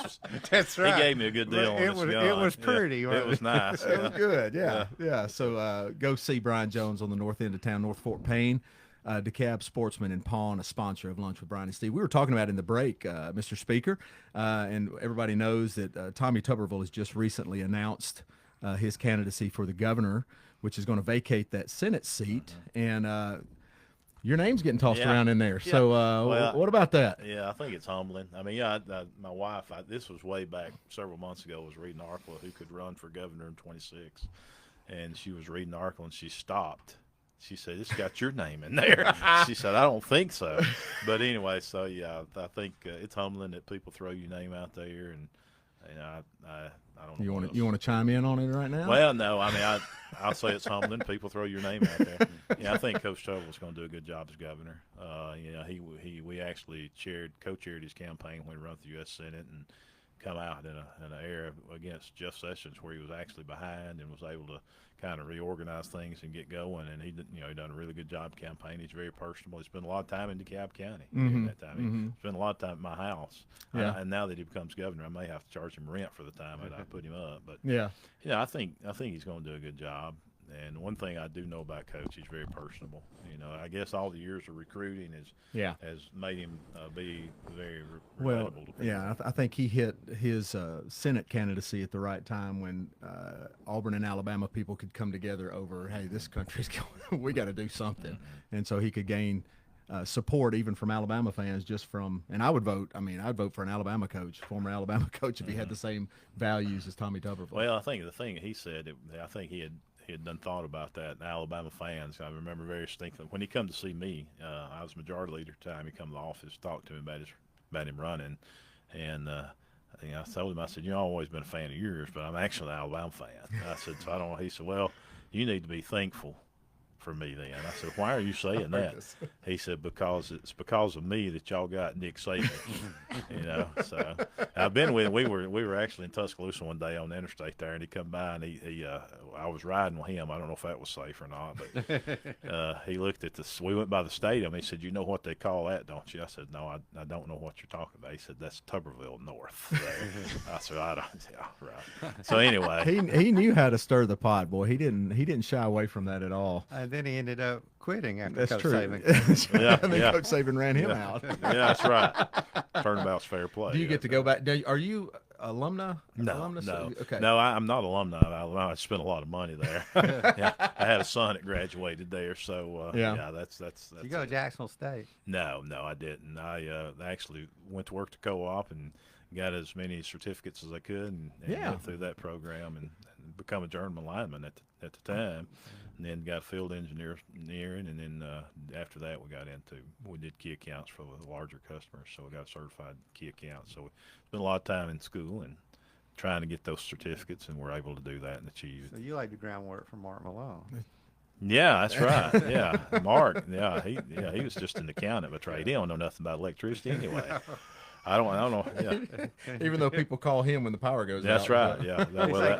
Speaker 2: that's right.
Speaker 7: He gave me a good deal on this gun.
Speaker 2: It was pretty.
Speaker 7: Yeah, it was nice.
Speaker 1: It was good, yeah. So go see Brian Jones on the north end of town, North Fort Payne. DeKalb Sportsman and Pawn, a sponsor of Lunch with Bryan and Steve. We were talking about in the break, Mr. Speaker, and everybody knows that Tommy Tuberville has just recently announced his candidacy for the governor, which is going to vacate that Senate seat. And your name's getting tossed around in there.
Speaker 7: Yeah.
Speaker 1: So
Speaker 7: Well,
Speaker 1: what about that?
Speaker 7: Yeah, I think it's humbling. I mean, my wife, this was way back several months ago, was reading an article who could run for governor in 26. And she was reading the article and she stopped. She said, it's got your name in there. She said, I don't think so. But anyway, so yeah, I think it's humbling that people throw your name out there. And I don't know.
Speaker 1: You want to chime in on it right now?
Speaker 7: Well, no, I mean, I'll say it's humbling. People throw your name out there. Yeah, I think Coach Tuberville's going to do a good job as governor. We actually co-chaired his campaign when he ran for the U.S. Senate, and come out in an era against Jeff Sessions where he was actually behind and was able to kind of reorganize things and get going. And he done a really good job campaigning. He's very personable. He spent a lot of time in DeKalb County during that time. He spent a lot of time at my house.
Speaker 1: Yeah.
Speaker 7: And now that he becomes governor, I may have to charge him rent for the time that I put him up. But I think he's going to do a good job. And one thing I do know about Coach, he's very personable. I guess all the years of recruiting has made him be very relatable to people.
Speaker 1: I think he hit his Senate candidacy at the right time when Auburn and Alabama people could come together over, hey, this country's going, we got to do something. And so he could gain support even from Alabama fans and I would vote. I'd vote for an Alabama coach, former Alabama coach, if he had the same values as Tommy Tuberville.
Speaker 7: Well, I think the thing he said, I think he had done thought about that. And Alabama fans, I remember very distinctly when he come to see me. I was majority leader at the time. He come to the office, talked to me about him running, and I told him, I said, I've always been a fan of yours, but I'm actually an Alabama fan. I said, so I don't. He said, well, you need to be thankful for me then. I said, why are you saying that? He said, because it's because of me that y'all got Nick Saban. So I've been with him. We were actually in Tuscaloosa one day on the interstate there, and he come by, and I was riding with him. I don't know if that was safe or not, but he looked at this. We went by the stadium. He said, you know what they call that, don't you? I said, no, I don't know what you're talking about. He said, that's Tuberville North. I said, I don't. Yeah, right. So anyway,
Speaker 1: he knew how to stir the pot, boy. He didn't shy away from that at all.
Speaker 2: And then he ended up quitting after
Speaker 1: That's
Speaker 2: Coach
Speaker 1: true.
Speaker 2: Saban.
Speaker 1: And then Coach Saban ran him out.
Speaker 7: Yeah, that's right. Turnabout's fair play.
Speaker 1: Do you get to go back? Are you alumni?
Speaker 7: No.
Speaker 1: Okay.
Speaker 7: No, I'm not alumni of Alabama. I spent a lot of money there. I had a son that graduated there, so that's
Speaker 2: You go to Jacksonville State?
Speaker 7: No, I didn't. I actually went to work to co-op and got as many certificates as I could, and went through that program and become a journeyman lineman at the time, and then got field engineering, and then after that we did key accounts for the larger customers, so we got certified key accounts. So we spent a lot of time in school and trying to get those certificates, and we're able to do that and achieve it.
Speaker 2: So you laid the groundwork for Mark Malone.
Speaker 7: Yeah, that's right. Yeah, Mark. Yeah, he was just an accountant by trade. He don't know nothing about electricity anyway. I don't know. Yeah.
Speaker 1: Even though people call him when the power goes out.
Speaker 7: That's right. Yeah.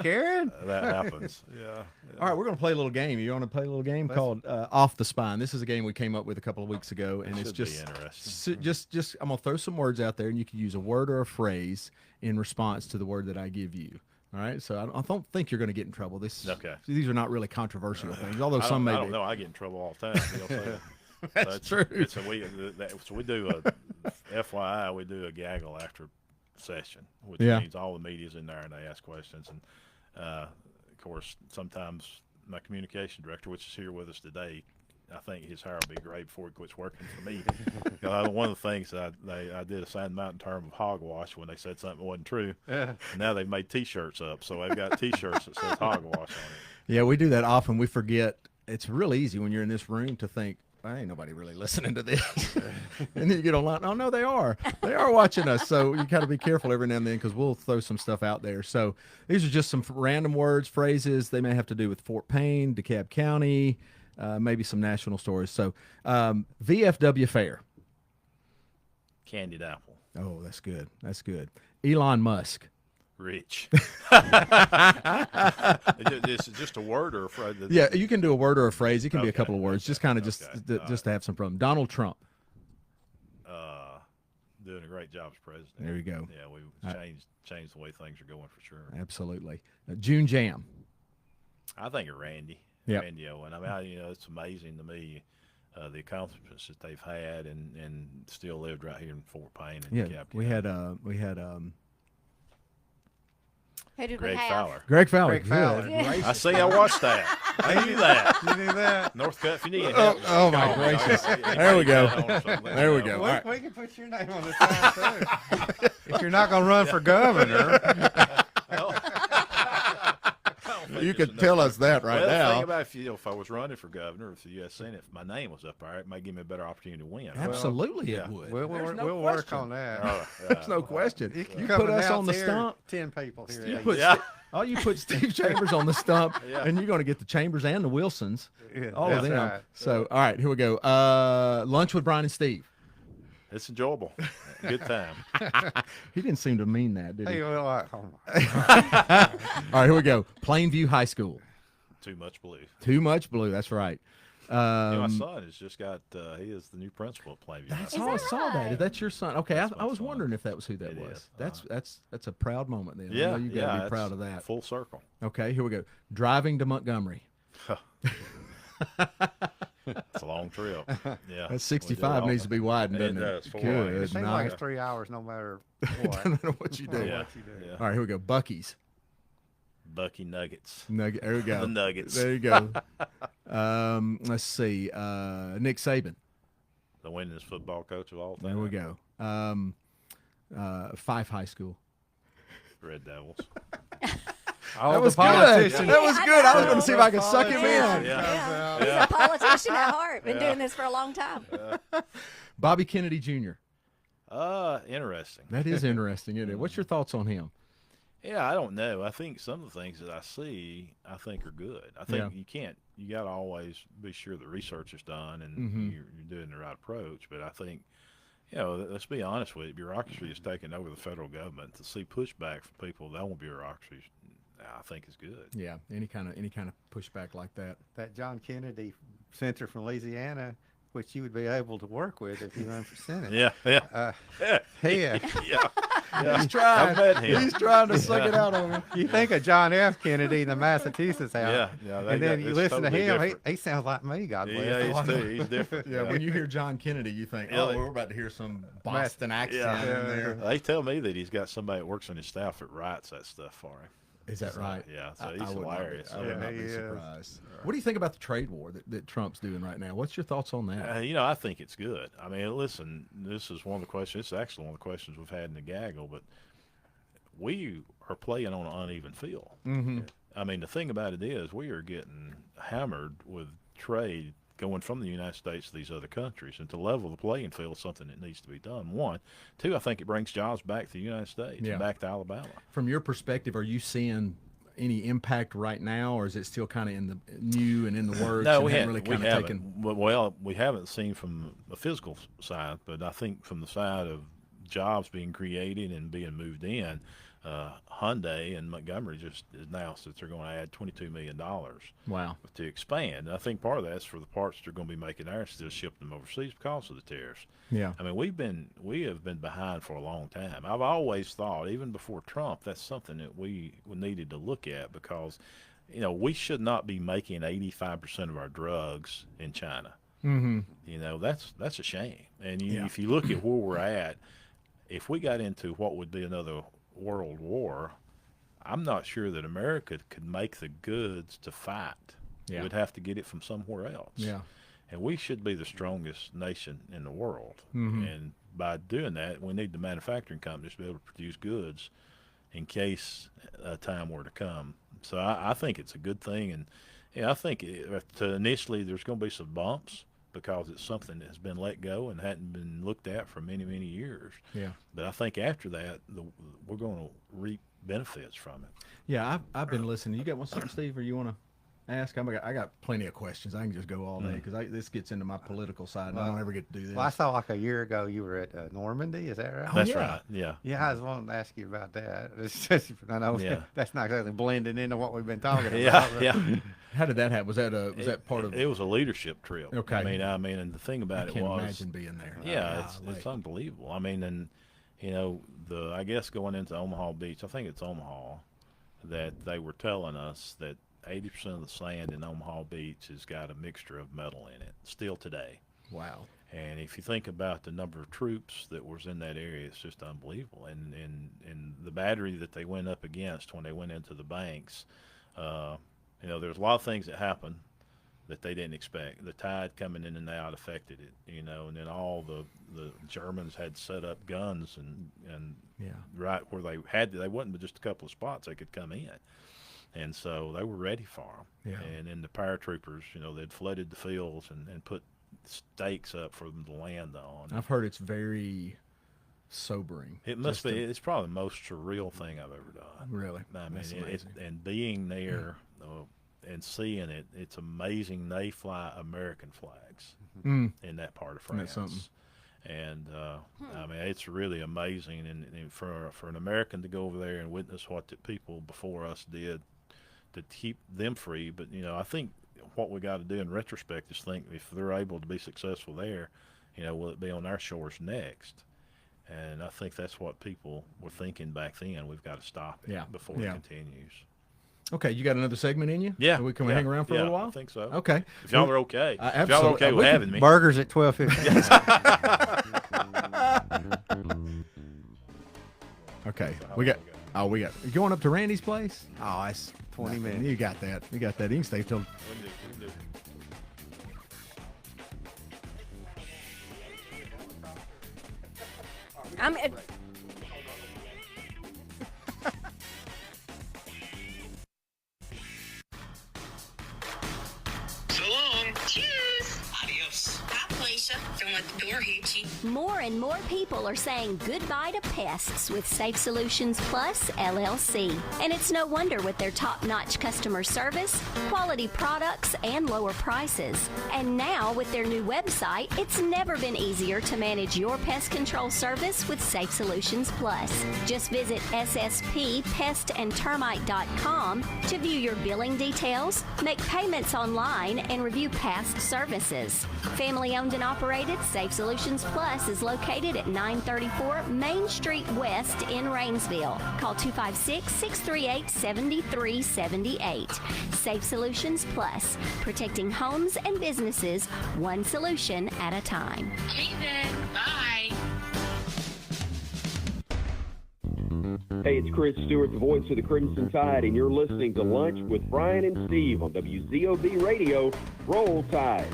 Speaker 2: Karen?
Speaker 7: That happens. Yeah.
Speaker 1: All right, we're going to play a little game. You want to play a little game called Off the Spine? This is a game we came up with a couple of weeks ago, and it's just
Speaker 7: interesting.
Speaker 1: Just I'm going to throw some words out there, and you can use a word or a phrase in response to the word that I give you. All right, so I don't think you're going to get in trouble. These are not really controversial things, although some may be.
Speaker 7: I don't know. I get in trouble all the time.
Speaker 1: That's true.
Speaker 7: So we do a FYI. We do a gaggle after session, which means all the media's in there and they ask questions. And of course, sometimes my communication director, which is here with us today, I think his hair will be gray before he quits working for me. One of the things I did assign them out in terms of hogwash when they said something wasn't true. And now they've made T-shirts up, so they've got T-shirts that says hogwash on it.
Speaker 1: Yeah, we do that often. We forget. It's real easy when you're in this room to think, ain't nobody really listening to this. And then you get online. Oh, no, they are. They are watching us. So you got to be careful every now and then because we'll throw some stuff out there. So these are just some random words, phrases. They may have to do with Fort Payne, DeKalb County, maybe some national stories. So VFW Fair.
Speaker 7: Candied apple.
Speaker 1: Oh, that's good. That's good. Elon Musk.
Speaker 7: Rich. This is just a word or a phrase?
Speaker 1: Yeah, you can do a word or a phrase. It can be a couple of words. Just kind of just to have some problem. Donald Trump.
Speaker 7: Doing a great job as president.
Speaker 1: There you go.
Speaker 7: Yeah, we've changed the way things are going for sure.
Speaker 1: Absolutely. June Jam.
Speaker 7: I think of Randy.
Speaker 1: Yep.
Speaker 7: Randy Owen. It's amazing to me the accomplishments that they've had and still lived right here in Fort Payne. And
Speaker 1: we had
Speaker 4: Who did
Speaker 7: Greg
Speaker 4: we have?
Speaker 7: Fowler.
Speaker 1: Greg Fowler.
Speaker 4: Yeah.
Speaker 7: I see. I watched that. I knew that.
Speaker 2: You knew that?
Speaker 7: Northcutt, if you need
Speaker 1: Oh my gracious. There we go. There we go. All right.
Speaker 2: We can put your name on the sign, too. If you're not going to run for governor.
Speaker 1: You could tell us that right now.
Speaker 7: The thing about if I was running for governor, if the U.S. Senate, if my name was up there, it might give me a better opportunity to win.
Speaker 1: Absolutely, it would.
Speaker 2: We'll work on that.
Speaker 1: There's no question. You
Speaker 2: come
Speaker 1: put us on the
Speaker 2: here,
Speaker 1: stump.
Speaker 2: 10 people here.
Speaker 1: You put Steve Chambers on the stump, and you're going to get the Chambers and the Wilsons, all of them.
Speaker 2: Right.
Speaker 1: So, all right, here we go. Lunch with Bryan and Steve.
Speaker 7: It's enjoyable. Good time.
Speaker 1: He didn't seem to mean that, did he?
Speaker 2: Hey, well, oh my.
Speaker 1: All right, here we go. Plainview High School.
Speaker 7: Too much blue.
Speaker 1: Too much blue. That's right.
Speaker 7: My son has just got. He is the new principal at Plainview.
Speaker 1: That's
Speaker 7: High
Speaker 1: all I
Speaker 7: School.
Speaker 1: saw that. That's your son. Okay,
Speaker 7: That's
Speaker 1: I
Speaker 7: my
Speaker 1: was
Speaker 7: son.
Speaker 1: wondering if that was who that
Speaker 7: It
Speaker 1: was.
Speaker 7: is.
Speaker 1: That's a proud moment then. I
Speaker 7: Yeah,
Speaker 1: know you got to be
Speaker 7: it's
Speaker 1: proud of that.
Speaker 7: Full circle.
Speaker 1: Okay, here we go. Driving to Montgomery.
Speaker 7: It's a long trip. Yeah,
Speaker 1: That 65 needs to be widened, doesn't it?
Speaker 7: does. 4
Speaker 1: Good
Speaker 2: It
Speaker 7: lanes.
Speaker 2: seems
Speaker 1: night.
Speaker 2: like it's 3 hours no matter what.
Speaker 1: No matter what you do.
Speaker 7: Yeah.
Speaker 2: Yeah.
Speaker 1: All right, here we go. Bucky's.
Speaker 7: Bucky Nuggets.
Speaker 1: Nugget. There we go.
Speaker 7: The Nuggets.
Speaker 1: There you go. Let's see. Nick Saban.
Speaker 7: The winningest football coach of all time.
Speaker 1: There we go. Fife High School.
Speaker 7: Red Devils.
Speaker 2: All
Speaker 1: That was
Speaker 2: the
Speaker 1: good.
Speaker 2: politicians.
Speaker 1: That was good. I was going
Speaker 2: Yeah.
Speaker 1: to see if I could suck him
Speaker 4: Yeah.
Speaker 1: in.
Speaker 7: Yeah.
Speaker 4: He's a politician at heart. Been doing this for a long time.
Speaker 1: Bobby Kennedy Jr.
Speaker 7: Interesting.
Speaker 1: That is interesting, isn't it? What's your thoughts on him?
Speaker 7: Yeah, I don't know. I think some of the things that I see, I think are good. I think you got to always be sure the research is done and you're doing the right approach. But I think, let's be honest with you, bureaucracy has taken over the federal government. To see pushback from people that want bureaucracy, I think is good.
Speaker 1: Yeah, any kind of pushback like that.
Speaker 2: That John Kennedy senator from Louisiana, which you would be able to work with if you run for Senate.
Speaker 7: Yeah.
Speaker 2: Yeah.
Speaker 1: He's trying.
Speaker 7: I've met him.
Speaker 1: He's trying to suck it out on him.
Speaker 2: You think of John F. Kennedy in the Massachusetts House.
Speaker 7: Yeah,
Speaker 2: And then you
Speaker 7: it's
Speaker 2: listen to
Speaker 7: totally
Speaker 2: him,
Speaker 7: different.
Speaker 2: he sounds like me, God bless
Speaker 7: Yeah,
Speaker 2: him.
Speaker 7: he's different.
Speaker 1: Yeah, when you hear John Kennedy, you think,
Speaker 7: Yeah,
Speaker 1: oh, we're about to hear some Boston accent
Speaker 7: Yeah.
Speaker 1: in there.
Speaker 7: They tell me that he's got somebody that works on his staff that writes that stuff for him.
Speaker 1: Is that right?
Speaker 7: Yeah, so
Speaker 1: I
Speaker 7: he's
Speaker 1: would not be-
Speaker 7: hilarious.
Speaker 1: I would not
Speaker 2: he
Speaker 1: be
Speaker 2: is.
Speaker 1: surprised. What do you think about the trade war that Trump's doing right now? What's your thoughts on that?
Speaker 7: I think it's good. I mean, listen, this is one of the questions. It's actually one of the questions we've had in the gaggle, but we are playing on an uneven field.
Speaker 1: Mm-hmm.
Speaker 7: I mean, the thing about it is we are getting hammered with trade going from the United States to these other countries, and to level the playing field is something that needs to be done. One. Two, I think it brings jobs back to the United States and back to Alabama.
Speaker 1: From your perspective, are you seeing any impact right now, or is it still kind of in the new and in the works?
Speaker 7: No,
Speaker 1: and
Speaker 7: we
Speaker 1: haven't
Speaker 7: haven't.
Speaker 1: really
Speaker 7: We
Speaker 1: kind of
Speaker 7: haven't.
Speaker 1: taken.
Speaker 7: Well, we haven't seen from the physical side, but I think from the side of jobs being created and being moved in, Hyundai and Montgomery just announced that they're going to add $22 million
Speaker 1: Wow.
Speaker 7: to expand. And I think part of that's for the parts they're going to be making there, still ship them overseas because of the tariffs.
Speaker 1: Yeah.
Speaker 7: I mean, we have been behind for a long time. I've always thought, even before Trump, that's something that we needed to look at, because, we should not be making 85% of our drugs in China.
Speaker 1: Mm-hmm.
Speaker 7: That's a shame. And
Speaker 1: Yeah.
Speaker 7: if you look at where we're at, if we got into what would be another world war, I'm not sure that America could make the goods to fight.
Speaker 1: Yeah.
Speaker 7: We'd have to get it from somewhere else.
Speaker 1: Yeah.
Speaker 7: And we should be the strongest nation in the world.
Speaker 1: Mm-hmm.
Speaker 7: And by doing that, we need the manufacturing companies to be able to produce goods in case a time were to come. So I think it's a good thing. And I think initially there's going to be some bumps, because it's something that has been let go and hadn't been looked at for many, many years.
Speaker 1: Yeah.
Speaker 7: But I think after that, we're going to reap benefits from it.
Speaker 1: Yeah, I've been listening. You got something, Steve, or you want to ask? I got plenty of questions. I can just go all day because this gets into my political side, and I don't ever get to do this.
Speaker 2: Well, I saw like a year ago you were at Normandy. Is that right?
Speaker 7: That's
Speaker 1: yeah.
Speaker 7: right. Yeah.
Speaker 2: Yeah, I was wanting to ask you about that. It's just, I know that's not exactly blending into what we've been talking about.
Speaker 7: Yeah.
Speaker 2: but-
Speaker 7: Yeah.
Speaker 1: How did that happen? Was that part of?
Speaker 7: It was a leadership trip.
Speaker 1: Okay.
Speaker 7: I mean, and the thing about
Speaker 1: I
Speaker 7: it
Speaker 1: can't
Speaker 7: was,
Speaker 1: imagine being there.
Speaker 7: yeah, it's unbelievable. I mean, and I guess going into Omaha Beach, I think it's Omaha, that they were telling us that 80% of the sand in Omaha Beach has got a mixture of metal in it still today.
Speaker 1: Wow.
Speaker 7: And if you think about the number of troops that was in that area, it's just unbelievable. And the battery that they went up against when they went into the banks, there's a lot of things that happened that they didn't expect. The tide coming in and out affected it, and then all the Germans had set up guns and right where they wasn't but just a couple of spots they could come in. And so they were ready for them.
Speaker 1: Yeah.
Speaker 7: And then the paratroopers, they'd flooded the fields and put stakes up for them to land on.
Speaker 1: I've heard it's very sobering.
Speaker 7: It must be. It's probably the most surreal thing I've ever done.
Speaker 1: Really?
Speaker 7: I mean,
Speaker 1: That's amazing.
Speaker 7: and being there and seeing it, it's amazing. They fly American flags in that part of France.
Speaker 1: Isn't that something?
Speaker 7: And I mean, it's really amazing, and for an American to go over there and witness what the people before us did to keep them free. But I think what we got to do in retrospect is think if they're able to be successful there, will it be on our shores next? And I think that's what people were thinking back then. We've got to stop it before it continues.
Speaker 1: Okay, you got another segment in you?
Speaker 7: Yeah.
Speaker 1: Can we hang around for a little while?
Speaker 7: I think so.
Speaker 1: Okay.
Speaker 7: If y'all are okay.
Speaker 1: Absolutely.
Speaker 7: If y'all are okay with having me.
Speaker 2: Burgers at 12:50.
Speaker 1: Okay. We got you going up to Randy's place?
Speaker 2: Oh, that's 20 minutes.
Speaker 1: You got that. You can stay till.
Speaker 4: I'm.
Speaker 10: So long. Cheers. Adios. Bye, Felicia. Don't let the door hit you.
Speaker 5: More and more people are saying goodbye to pests with Safe Solutions Plus LLC. And it's no wonder with their top-notch customer service, quality products, and lower prices. And now with their new website, it's never been easier to manage your pest control service with Safe Solutions Plus. Just visit sspestandtermite.com to view your billing details, make payments online, and review past services. Family owned and operated, Safe Solutions Plus is located at 934 Main Street West in Rainsville. Call 256-638-7378. Safe Solutions Plus, protecting homes and businesses one solution at a time.
Speaker 10: Okay then. Bye.
Speaker 11: Hey, it's Chris Stewart, the voice of the Crimson Tide, and you're listening to Lunch with Bryan and Steve on WZOB Radio. Roll Tide.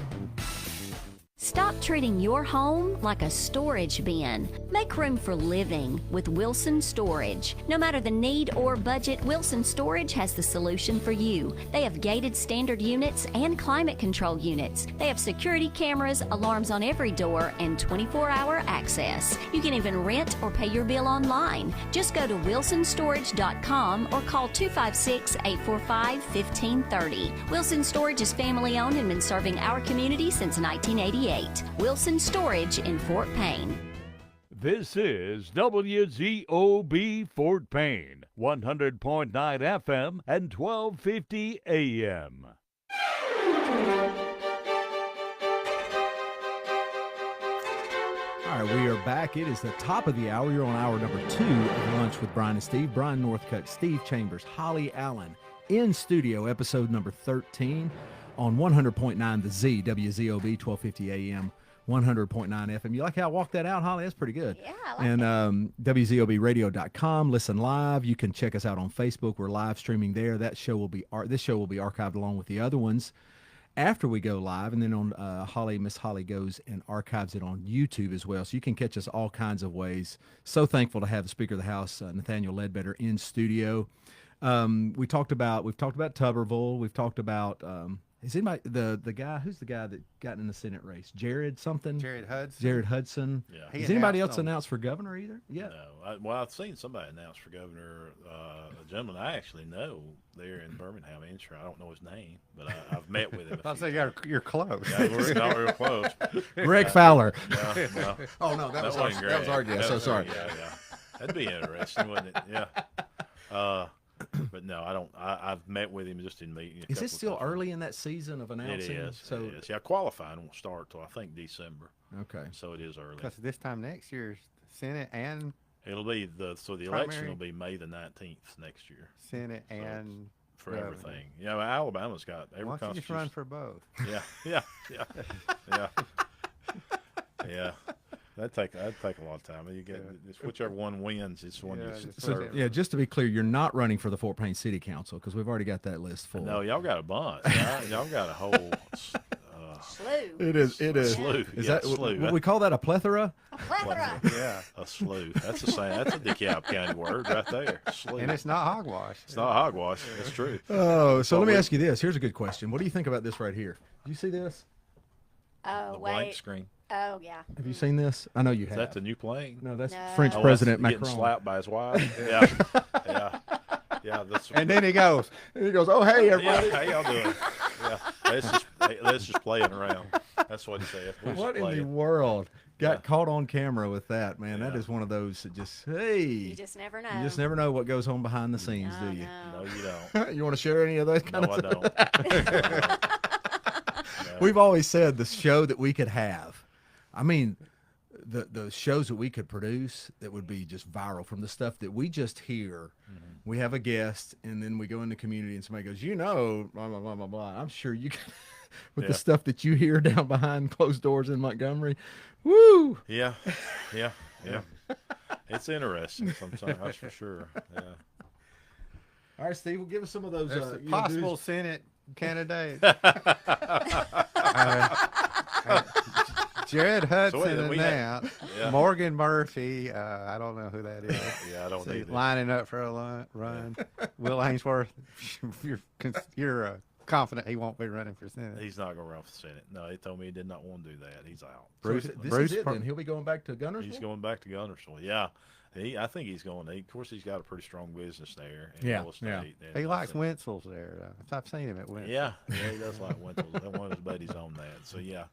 Speaker 5: Stop treating your home like a storage bin. Make room for living with Wilson Storage. No matter the need or budget, Wilson Storage has the solution for you. They have gated standard units and climate control units. They have security cameras, alarms on every door, and 24-hour access. You can even rent or pay your bill online. Just go to wilsonstorage.com or call 256-845-1530. Wilson Storage is family owned and been serving our community since 1988. Wilson Storage in Fort Payne.
Speaker 12: This is WZOB Fort Payne, 100.9 FM and 1250 AM.
Speaker 1: All right, we are back. It is the top of the hour. You're on hour number 2 of Lunch with Bryan and Steve. Brian Northcutt, Steve Chambers, Holly Allen in studio, episode number 13 on 100.9 The Z, WZOB, 1250 AM, 100.9 FM. You like how I walked that out, Holly? That's pretty good.
Speaker 4: Yeah, I like
Speaker 1: and WZOBradio.com. Listen live. You can check us out on Facebook. We're live streaming there. This show will be archived along with the other ones after we go live, and then on Miss Holly goes and archives it on YouTube as well. So you can catch us all kinds of ways. So thankful to have the Speaker of the House, Nathaniel Ledbetter, in studio. We've talked about Tuberville. We've talked about is anybody the guy who's the guy that got in the Senate race? Jared Hudson.
Speaker 7: Yeah.
Speaker 1: Has anybody else announced for governor either? Yeah.
Speaker 7: No. I've seen somebody announce for governor. A gentleman I actually know there in Birmingham, I don't know his name, but I've met with him.
Speaker 2: I'll say you're close.
Speaker 7: Yeah, we're not real close.
Speaker 1: Greg Fowler.
Speaker 7: No.
Speaker 1: Oh no, that was our guess. So sorry.
Speaker 7: Yeah. That'd be interesting, wouldn't it? Yeah. But no, I don't. I've met with him just in meeting.
Speaker 1: Is it still early in that season of announcing?
Speaker 7: It is. Yeah, qualifying won't start till I think December.
Speaker 1: Okay.
Speaker 7: So it is early.
Speaker 2: Because this time next year, Senate and
Speaker 7: it'll be the election will be May the 19th next year.
Speaker 2: Senate and
Speaker 7: for everything. Alabama's got every.
Speaker 2: Why don't you just run for both?
Speaker 7: Yeah. That'd take a lot of time. You get it's whichever one wins. It's one you serve.
Speaker 1: So just to be clear, you're not running for the Fort Payne City Council because we've already got that list full.
Speaker 7: No, y'all got a bunch. Y'all got a whole
Speaker 4: slew.
Speaker 1: It is.
Speaker 7: Slew.
Speaker 1: Is that slew? Would we call that a plethora?
Speaker 4: A plethora.
Speaker 7: Yeah, a slew. That's the same. That's a DeKalb County word right there. Slew.
Speaker 2: And it's not hogwash.
Speaker 7: It's not hogwash. That's true.
Speaker 1: Oh, so let me ask you this. Here's a good question. What do you think about this right here? Do you see this?
Speaker 4: Oh,
Speaker 7: the
Speaker 4: wait.
Speaker 7: blank screen.
Speaker 4: Oh, yeah.
Speaker 1: Have you seen this? I know you have.
Speaker 7: Is that the new plane?
Speaker 1: No, that's French President Macron.
Speaker 7: Getting slapped by his wife. Yeah.
Speaker 2: And then he goes.
Speaker 1: Oh, hey, everybody.
Speaker 7: Yeah, how y'all doing? Yeah. Let's just playing around. That's what he said. We just
Speaker 1: What in
Speaker 7: play
Speaker 1: the
Speaker 7: it.
Speaker 1: world? Got
Speaker 7: Yeah.
Speaker 1: caught on camera with that, man. That
Speaker 7: Yeah.
Speaker 1: is one of those that just, hey.
Speaker 4: You just never know.
Speaker 1: You just never know what goes on behind the scenes,
Speaker 4: Oh,
Speaker 1: do you?
Speaker 4: no.
Speaker 7: No, you don't.
Speaker 1: You want to share any of those kind
Speaker 7: No,
Speaker 1: of
Speaker 7: I don't. No.
Speaker 1: We've always said the show that we could have. I mean, the shows that we could produce that would be just viral from the stuff that we just hear. We have a guest, and then we go in the community, and somebody goes, blah, blah, blah, blah, blah. I'm sure you can, with the
Speaker 7: Yeah.
Speaker 1: stuff that you hear down behind closed doors in Montgomery. Woo!
Speaker 7: Yeah. It's interesting sometimes, that's for sure. Yeah.
Speaker 1: All right, Steve, well, give us some of those.
Speaker 2: There's a
Speaker 1: you know,
Speaker 2: possible Senate candidate. Jared Hudson announced.
Speaker 7: Yeah.
Speaker 2: Morgan Murphy, I don't know who that is.
Speaker 7: Yeah, I don't either.
Speaker 2: Lining up for a run. Will Ainsworth, you're confident he won't be running for Senate.
Speaker 7: He's not going to run for Senate. No, he told me he did not want to do that. He's out.
Speaker 1: So this is it, then. He'll be going back to Gunnersville?
Speaker 7: He's going back to Gunnersville. Yeah. I think he's going. Of course, he's got a pretty strong business there in real estate. And
Speaker 2: he likes Wenzel's there. I've seen him at Wenzel.
Speaker 7: Yeah, he does like Wenzel's. One of his buddies on that. So, yeah,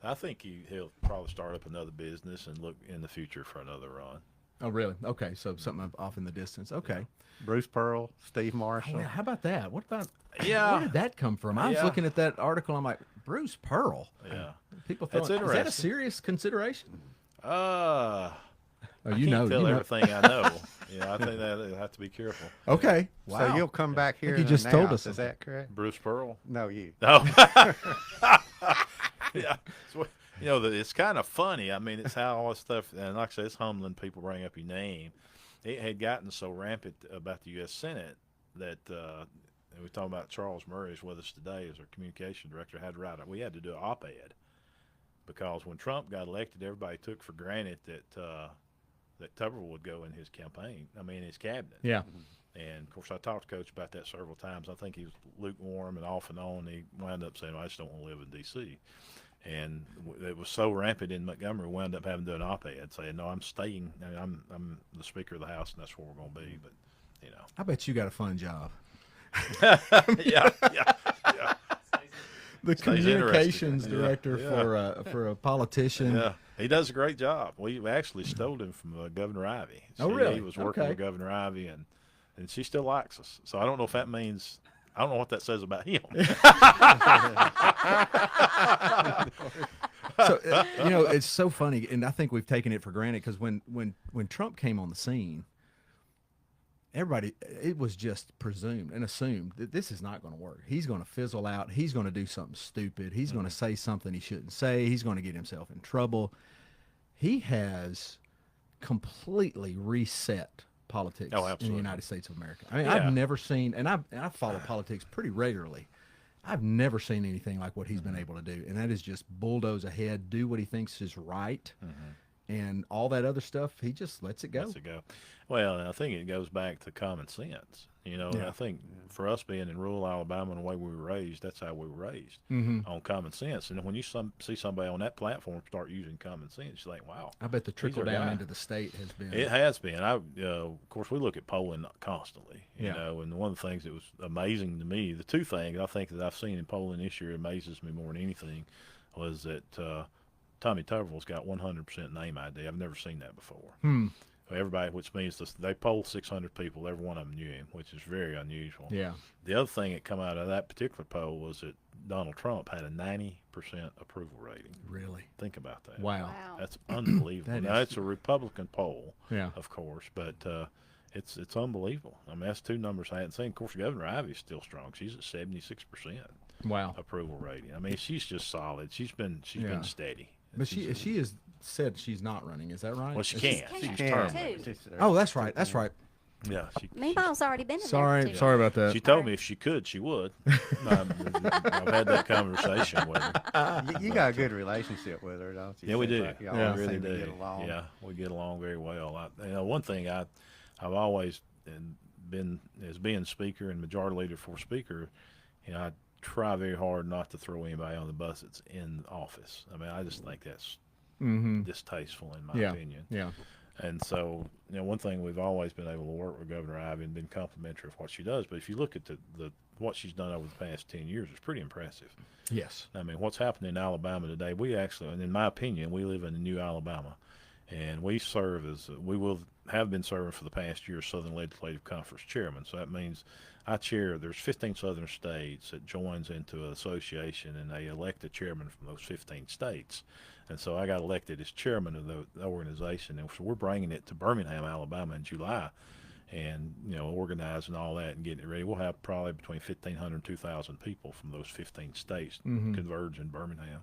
Speaker 7: I think he'll probably start up another business and look in the future for another run.
Speaker 1: Oh, really? Okay, so something off in the distance. Okay.
Speaker 2: Bruce Pearl, Steve Marshall.
Speaker 1: Oh, yeah, how about that? What about?
Speaker 7: Yeah.
Speaker 1: Where did that come from? I was
Speaker 7: Yeah.
Speaker 1: looking at that article. I'm like, Bruce Pearl.
Speaker 7: Yeah.
Speaker 1: People
Speaker 7: That's
Speaker 1: thought, is that a
Speaker 7: interesting.
Speaker 1: serious consideration?
Speaker 7: I
Speaker 1: you
Speaker 7: can't
Speaker 1: know,
Speaker 7: tell
Speaker 1: you know.
Speaker 7: everything I know. Yeah, I think that I have to be careful.
Speaker 1: Okay.
Speaker 2: So you'll come back here
Speaker 1: I think
Speaker 2: and
Speaker 1: you just told
Speaker 2: announce,
Speaker 1: us
Speaker 2: is that correct?
Speaker 7: Bruce Pearl?
Speaker 2: No, you.
Speaker 7: No. Yeah. So, you know, it's kind of funny. I mean, it's how all this stuff, and like I said, it's humbling people bring up your name. It had gotten so rampant about the U.S. Senate that and we're talking about Charles Murray is with us today as our communication director. We had to do an op-ed because when Trump got elected, everybody took for granted that that Tuberville would go in his campaign. I mean, his cabinet.
Speaker 1: Yeah.
Speaker 7: And of course, I talked to Coach about that several times. I think he was lukewarm and off and on. He wound up saying, "I just don't want to live in D.C." And it was so rampant in Montgomery, we wound up having to do an op-ed saying, "No, I'm staying. I mean, I'm the Speaker of the House, and that's where we're going to be." But you know,
Speaker 1: I bet you got a fun job.
Speaker 7: yeah.
Speaker 1: The
Speaker 7: Stays
Speaker 1: communications
Speaker 7: interesting.
Speaker 1: director
Speaker 7: Yeah.
Speaker 1: for a politician.
Speaker 7: Yeah, he does a great job. We actually stole him from Governor Ivey.
Speaker 1: Oh, really?
Speaker 7: He was working
Speaker 1: Okay.
Speaker 7: with Governor Ivey, and she still likes us. So I don't know if that means. I don't know what that says about him.
Speaker 1: So you know, it's so funny, and I think we've taken it for granted because when Trump came on the scene, everybody, it was just presumed and assumed that this is not going to work. He's going to fizzle out. He's going to do something stupid. He's going to say something he shouldn't say. He's going to get himself in trouble. He has completely reset politics in the
Speaker 7: absolutely.
Speaker 1: United States of America. I mean,
Speaker 7: Yeah.
Speaker 1: I've never seen, and I follow politics pretty regularly. I've never seen anything like what he's been able to do, and that is just bulldoze ahead, do what he thinks is right, and all that other stuff, he just lets it go.
Speaker 7: Lets it go. Well, and I think it goes back to common sense. You know, and
Speaker 1: Yeah.
Speaker 7: I think for us being in rural Alabama and the way we were raised, that's how we were raised, on common sense. And when you see somebody on that platform start using common sense, you think, wow.
Speaker 1: I bet the
Speaker 7: he's
Speaker 1: trickle
Speaker 7: our
Speaker 1: down
Speaker 7: guy.
Speaker 1: into the state has been.
Speaker 7: It has been. Of course, we look at polling constantly, you
Speaker 1: Yeah.
Speaker 7: know, and one of the things that was amazing to me, the two things I think that I've seen in polling this year amazes me more than anything, was that Tommy Tuberville's got 100% name ID. I've never seen that before. Everybody, which means they polled 600 people, every one of them knew him, which is very unusual.
Speaker 1: Yeah.
Speaker 7: The other thing that come out of that particular poll was that Donald Trump had a 90% approval rating.
Speaker 1: Really?
Speaker 7: Think about that.
Speaker 1: Wow.
Speaker 7: That's unbelievable.
Speaker 1: That
Speaker 7: Now,
Speaker 1: is-
Speaker 7: it's a Republican poll,
Speaker 1: Yeah.
Speaker 7: of course, but it's unbelievable. I mean, that's two numbers I hadn't seen. Of course, Governor Ivey's still strong. She's at 76%
Speaker 1: Wow.
Speaker 7: approval rating. I mean, she's just solid. She's been
Speaker 1: Yeah.
Speaker 7: steady.
Speaker 1: But she has said she's not running. Is that right?
Speaker 7: Well, she
Speaker 1: Is
Speaker 7: can't.
Speaker 4: She
Speaker 7: She's
Speaker 4: can,
Speaker 7: terminated.
Speaker 4: too.
Speaker 1: Oh, that's right. That's right.
Speaker 7: Yeah, she.
Speaker 4: Meanwhile's already been in
Speaker 1: Sorry,
Speaker 4: there. too.
Speaker 1: sorry about that.
Speaker 7: She told me if she could, she would. I've had that conversation with her.
Speaker 2: You got a good relationship with her, don't you?
Speaker 7: Yeah, we
Speaker 2: Seems
Speaker 7: do.
Speaker 2: like y'all
Speaker 1: Yeah.
Speaker 7: We really
Speaker 2: seem to
Speaker 7: do.
Speaker 2: get along.
Speaker 7: Yeah, we get along very well. One thing I've always been as being speaker and majority leader for speaker, you know, I try very hard not to throw anybody on the bus that's in office. I mean, I just think that's distasteful in my opinion.
Speaker 1: Yeah.
Speaker 7: And so, you know, one thing we've always been able to work with Governor Ivey and been complimentary of what she does. But if you look at the what she's done over the past 10 years is pretty impressive.
Speaker 1: Yes.
Speaker 7: I mean, what's happening in Alabama today, we actually, and in my opinion, we live in a new Alabama, and we serve as, we will have been serving for the past year as Southern Legislative Conference Chairman. So that means I chair, there's 15 Southern states that joins into an association, and they elect a chairman from those 15 states. And so I got elected as chairman of the organization, and so we're bringing it to Birmingham, Alabama in July, and, you know, organizing all that and getting it ready. We'll have probably between 1,500 and 2,000 people from those 15 states converge in Birmingham.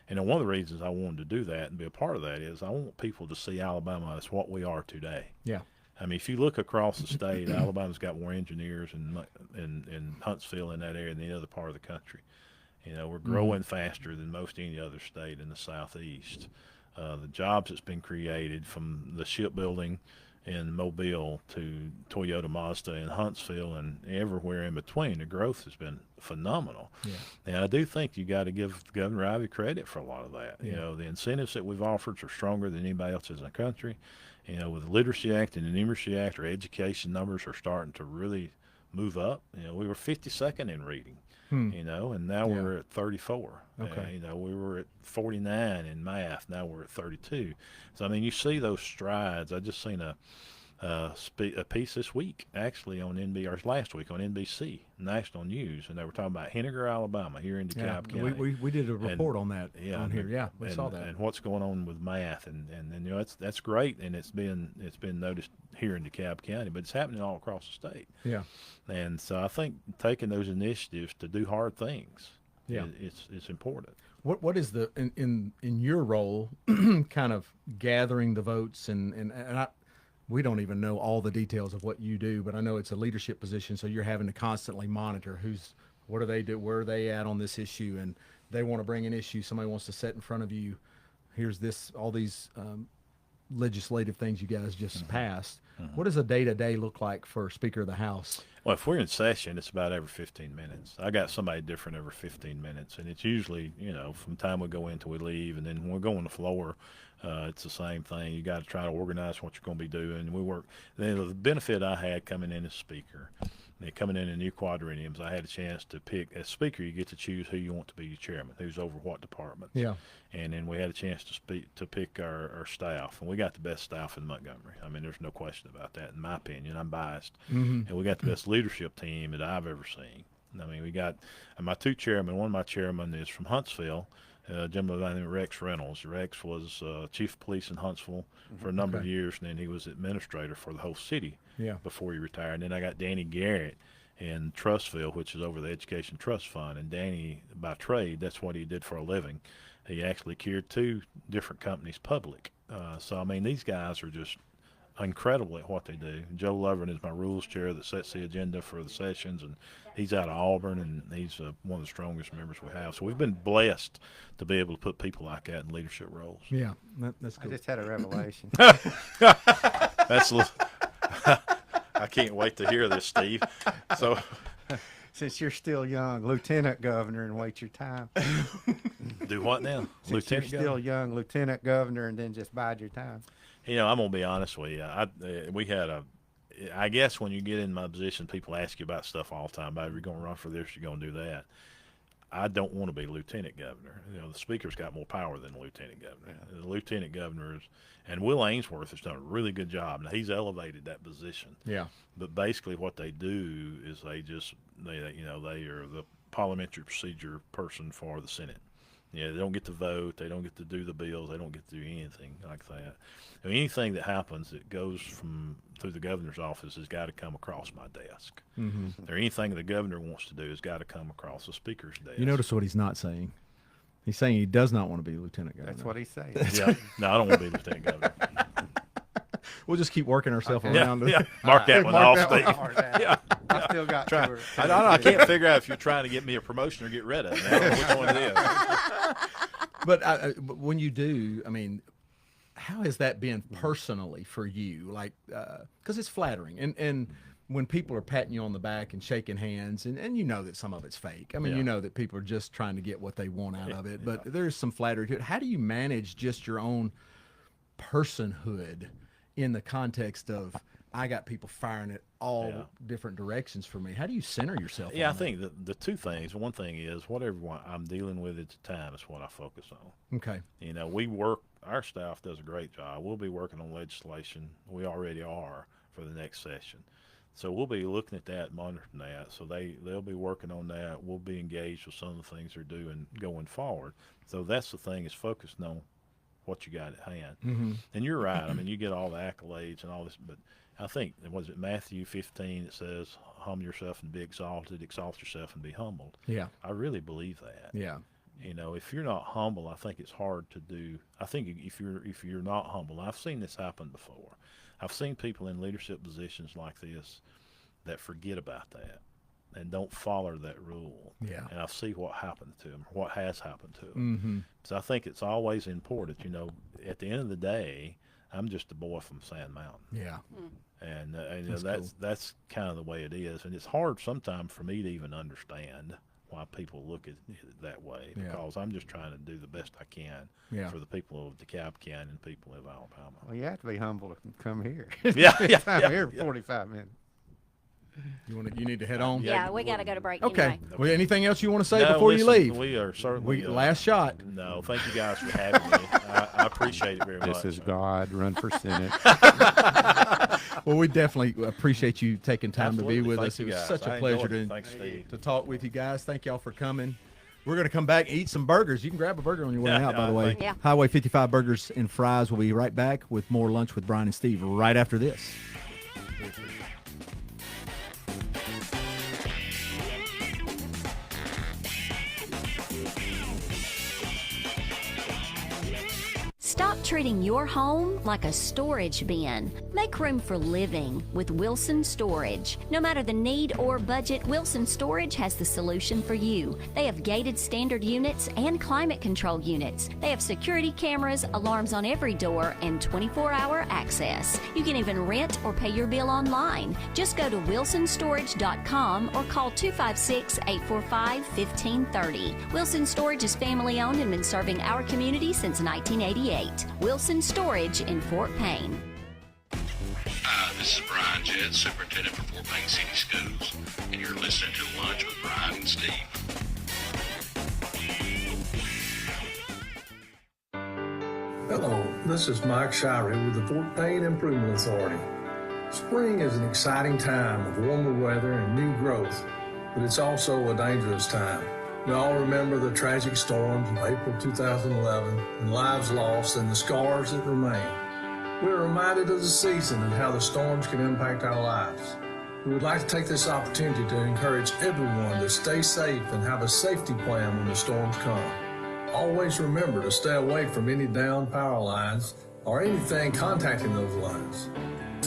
Speaker 7: And one of the reasons I wanted to do that and be a part of that is I want people to see Alabama as what we are today.
Speaker 1: Yeah.
Speaker 7: I mean, if you look across the state, Alabama's got more engineers in Huntsville in that area than any other part of the country. You know, we're growing faster than most any other state in the southeast. The jobs that's been created from the shipbuilding in Mobile to Toyota Mazda in Huntsville and everywhere in between, the growth has been phenomenal. Yeah. And I do think you got to give Governor Ivey credit for a lot of that. Yeah. You know, the incentives that we've offered are stronger than anybody else in the country. You know, with the Literacy Act and the Numeracy Act, our education numbers are starting to really move up. You know, we were 52nd in reading. You know, and now we're at 34.
Speaker 1: Okay.
Speaker 7: You know, we were at 49 in math. Now we're at 32. So, I mean, you see those strides. I just seen a piece this week, actually, on last week on NBC National News, and they were talking about Henniger, Alabama, here in DeKalb County.
Speaker 1: We did a report on that on here. Yeah, we
Speaker 7: and,
Speaker 1: saw that.
Speaker 7: And what's going on with math, and you know, that's great, and it's been noticed here in DeKalb County, but it's happening all across the state.
Speaker 1: Yeah.
Speaker 7: And so I think taking those initiatives to do hard things, it's important.
Speaker 1: What is the in your role, kind of gathering the votes and we don't even know all the details of what you do, but I know it's a leadership position, so you're having to constantly monitor what do they do, where are they at on this issue, and they want to bring an issue, somebody wants to set in front of you, here's all these legislative things you guys just passed. What does a day-to-day look like for Speaker of the House?
Speaker 7: Well, if we're in session, it's about every 15 minutes. I got somebody different every 15 minutes, and it's usually, you know, from the time we go in till we leave, and then when we go on the floor, it's the same thing. You got to try to organize what you're going to be doing. We work. The benefit I had coming in as Speaker, coming in new quadrenniums, I had a chance to pick. As Speaker, you get to choose who you want to be your chairman, who's over what departments. Yeah. And then we had a chance to pick our staff, and we got the best staff in Montgomery. I mean, there's no question about that. In my opinion, I'm biased, and we got the best leadership team that I've ever seen. I mean, we got my two chairmen. One of my chairmen is from Huntsville. A gentleman by the name of Rex Reynolds. Rex was chief of police in Huntsville for a number of years, and then he was administrator for the whole city before he retired. And then I got Danny Garrett in Trustville, which is over the Education Trust Fund. And Danny, by trade, that's what he did for a living. He actually carried two different companies public. So, I mean, these guys are just incredible at what they do. Joe Lovren is my rules chair that sets the agenda for the sessions, and he's out of Auburn, and he's one of the strongest members we have. So we've been blessed to be able to put people like that in leadership roles.
Speaker 1: Yeah, that's cool.
Speaker 2: I just had a revelation.
Speaker 7: That's I can't wait to hear this, Steve. So,
Speaker 2: since you're still young, Lieutenant Governor, and wait your time.
Speaker 7: Do what now?
Speaker 2: Since Lieutenant you're still young, Lieutenant Governor, and then just bide your time.
Speaker 7: You know, I'm gonna be honest with you. I guess when you get in my position, people ask you about stuff all the time. About, you're gonna run for this, you're gonna do that. I don't want to be lieutenant governor. You know, the speaker's got more power than the lieutenant governor. The lieutenant governor and Will Ainsworth has done a really good job. Now, he's elevated that position. Yeah. But basically, what they do is they are the parliamentary procedure person for the Senate. Yeah, they don't get to vote. They don't get to do the bills. They don't get to do anything like that. I mean, anything that happens that goes through the governor's office has got to come across my desk. Or anything the governor wants to do has got to come across the speaker's desk.
Speaker 1: You notice what he's not saying? He's saying he does not want to be lieutenant governor.
Speaker 2: That's what he's saying.
Speaker 7: Yeah. No, I don't want to be lieutenant governor.
Speaker 1: We'll just keep working ourselves around.
Speaker 7: Yeah. Mark that one off, Steve.
Speaker 2: Yeah. I still got
Speaker 7: I can't figure out if you're trying to get me a promotion or get rid of me. I don't know which one it is.
Speaker 1: But when you do, I mean, how has that been personally for you? Like, because it's flattering. And when people are patting you on the back and shaking hands, and you know that some of it's fake. I mean, you know that people are just trying to get what they want out of it. But there's some flattery to it. How do you manage just your own personhood in the context of I got people firing at all different directions for me. How do you center yourself?
Speaker 7: Yeah, I think the two things. One thing is whatever I'm dealing with at the time is what I focus on.
Speaker 1: Okay.
Speaker 7: You know, our staff does a great job. We'll be working on legislation. We already are for the next session. So we'll be looking at that, monitoring that. So they'll be working on that. We'll be engaged with some of the things they're doing going forward. So that's the thing, is focusing on what you got at hand.
Speaker 1: Mm-hmm.
Speaker 7: And you're right. I mean, you get all the accolades and all this, but I think, was it Matthew 15 that says, humble yourself and be exalted, exalt yourself and be humbled.
Speaker 1: Yeah.
Speaker 7: I really believe that.
Speaker 1: Yeah.
Speaker 7: You know, if you're not humble, I think it's hard to do. I think if you're not humble, I've seen this happen before. I've seen people in leadership positions like this that forget about that and don't follow that rule.
Speaker 1: Yeah.
Speaker 7: And I see what happened to them, what has happened to them.
Speaker 1: Mm-hmm.
Speaker 7: So I think it's always important, you know, at the end of the day, I'm just a boy from Sand Mountain.
Speaker 1: Yeah.
Speaker 7: And you know, that's kind of the way it is. And it's hard sometimes for me to even understand why people look at it that way, because I'm just trying to do the best I can for the people of DeKalb County and people of Alabama.
Speaker 2: Well, you have to be humble to come here.
Speaker 7: I'm
Speaker 2: here for 45 minutes.
Speaker 1: You need to head on?
Speaker 4: Yeah, we got to go to break.
Speaker 1: Okay.
Speaker 4: Anyway.
Speaker 1: Well, anything else you want to say
Speaker 7: No,
Speaker 1: before
Speaker 7: listen,
Speaker 1: you leave?
Speaker 7: We are certainly
Speaker 1: last shot.
Speaker 7: No, thank you guys for having me. I appreciate it very much.
Speaker 2: This is God. Run for Senate.
Speaker 1: Well, we definitely appreciate you taking time
Speaker 7: Absolutely.
Speaker 1: to be with
Speaker 7: Thank
Speaker 1: us. It
Speaker 7: you
Speaker 1: was
Speaker 7: guys.
Speaker 1: such a
Speaker 7: I
Speaker 1: pleasure
Speaker 7: enjoyed it. Thanks, Steve.
Speaker 1: to talk with you guys. Thank y'all for coming. We're going to come back and eat some burgers. You can grab a burger on your way out, by the way.
Speaker 4: Yeah.
Speaker 1: Highway 55 Burgers and Fries. We'll be right back with more Lunch with Bryan and Steve right after this.
Speaker 5: Stop treating your home like a storage bin. Make room for living with Wilson Storage. No matter the need or budget, Wilson Storage has the solution for you. They have gated standard units and climate control units. They have security cameras, alarms on every door, and 24-hour access. You can even rent or pay your bill online. Just go to wilsonstorage.com or call 256-845-1530. Wilson Storage is family owned and been serving our community since 1988. Wilson Storage in Fort Payne.
Speaker 13: Hi, this is Brian Jett, Superintendent for Fort Payne City Schools, and you're listening to Lunch with Bryan and Steve.
Speaker 14: Hello, this is Mike Shirey with the Fort Payne Improvement Authority. Spring is an exciting time of warmer weather and new growth, but it's also a dangerous time. We all remember the tragic storms of April 2011 and lives lost and the scars that remain. We are reminded of the season and how the storms can impact our lives. We would like to take this opportunity to encourage everyone to stay safe and have a safety plan when the storms come. Always remember to stay away from any downed power lines or anything contacting those lines.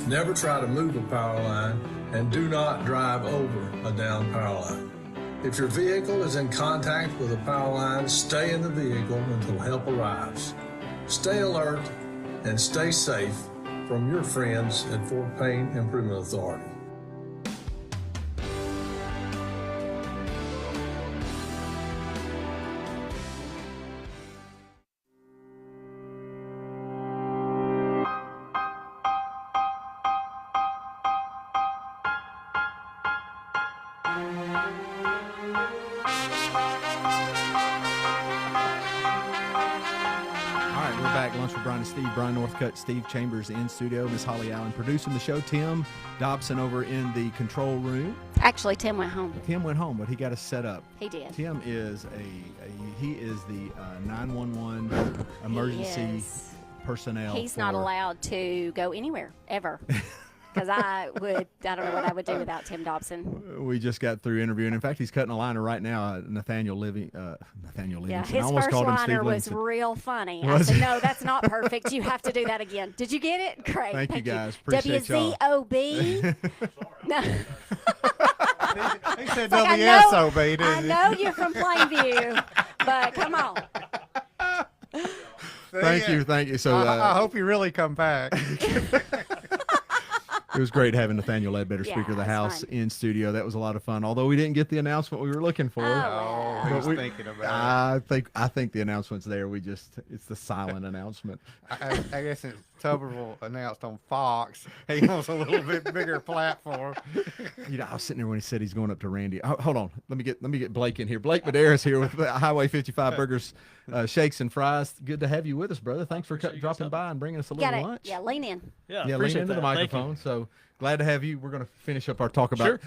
Speaker 14: Never try to move a power line and do not drive over a downed power line. If your vehicle is in contact with a power line, stay in the vehicle until help arrives. Stay alert and stay safe from your friends at Fort Payne Improvement Authority.
Speaker 1: Bryan and Steve, Brian Northcutt, Steve Chambers in studio, Miss Holly Allen producing the show, Tim Dobson over in the control room.
Speaker 4: Actually, Tim went home.
Speaker 1: Tim went home, but he got us set up.
Speaker 4: He did.
Speaker 1: Tim is the 911 emergency personnel.
Speaker 4: He's not allowed to go anywhere ever. Because I don't know what I would do without Tim Dobson.
Speaker 1: We just got through interviewing. In fact, he's cutting a liner right now. Nathaniel Livingston.
Speaker 4: Yeah, his first liner was real funny. I said, no, that's not perfect. You have to do that again. Did you get it? Great.
Speaker 1: Thank you, guys. Appreciate y'all.
Speaker 4: WZOB. No.
Speaker 2: He said WSOB, didn't he?
Speaker 4: I know you're from Plainview, but come on.
Speaker 1: Thank you. So
Speaker 2: I hope you really come back.
Speaker 1: It was great having Nathaniel Ledbetter, Speaker of the House, in studio. That was a lot of fun. Although we didn't get the announcement we were looking for.
Speaker 4: Oh,
Speaker 2: what he's thinking about.
Speaker 1: I think the announcement's there. It's the silent announcement.
Speaker 2: I guess since Tuberville announced on Fox, he wants a little bit bigger platform.
Speaker 1: I was sitting there when he said he's going up to Randy. Hold on, let me get Blake in here. Blake Medeiros here with Highway 55 Burgers, Shakes and Fries. Good to have you with us, brother. Thanks for dropping by and bringing us a little lunch.
Speaker 4: Yeah, lean in.
Speaker 1: Yeah, lean into the microphone. So glad to have you. We're going to finish up our talk about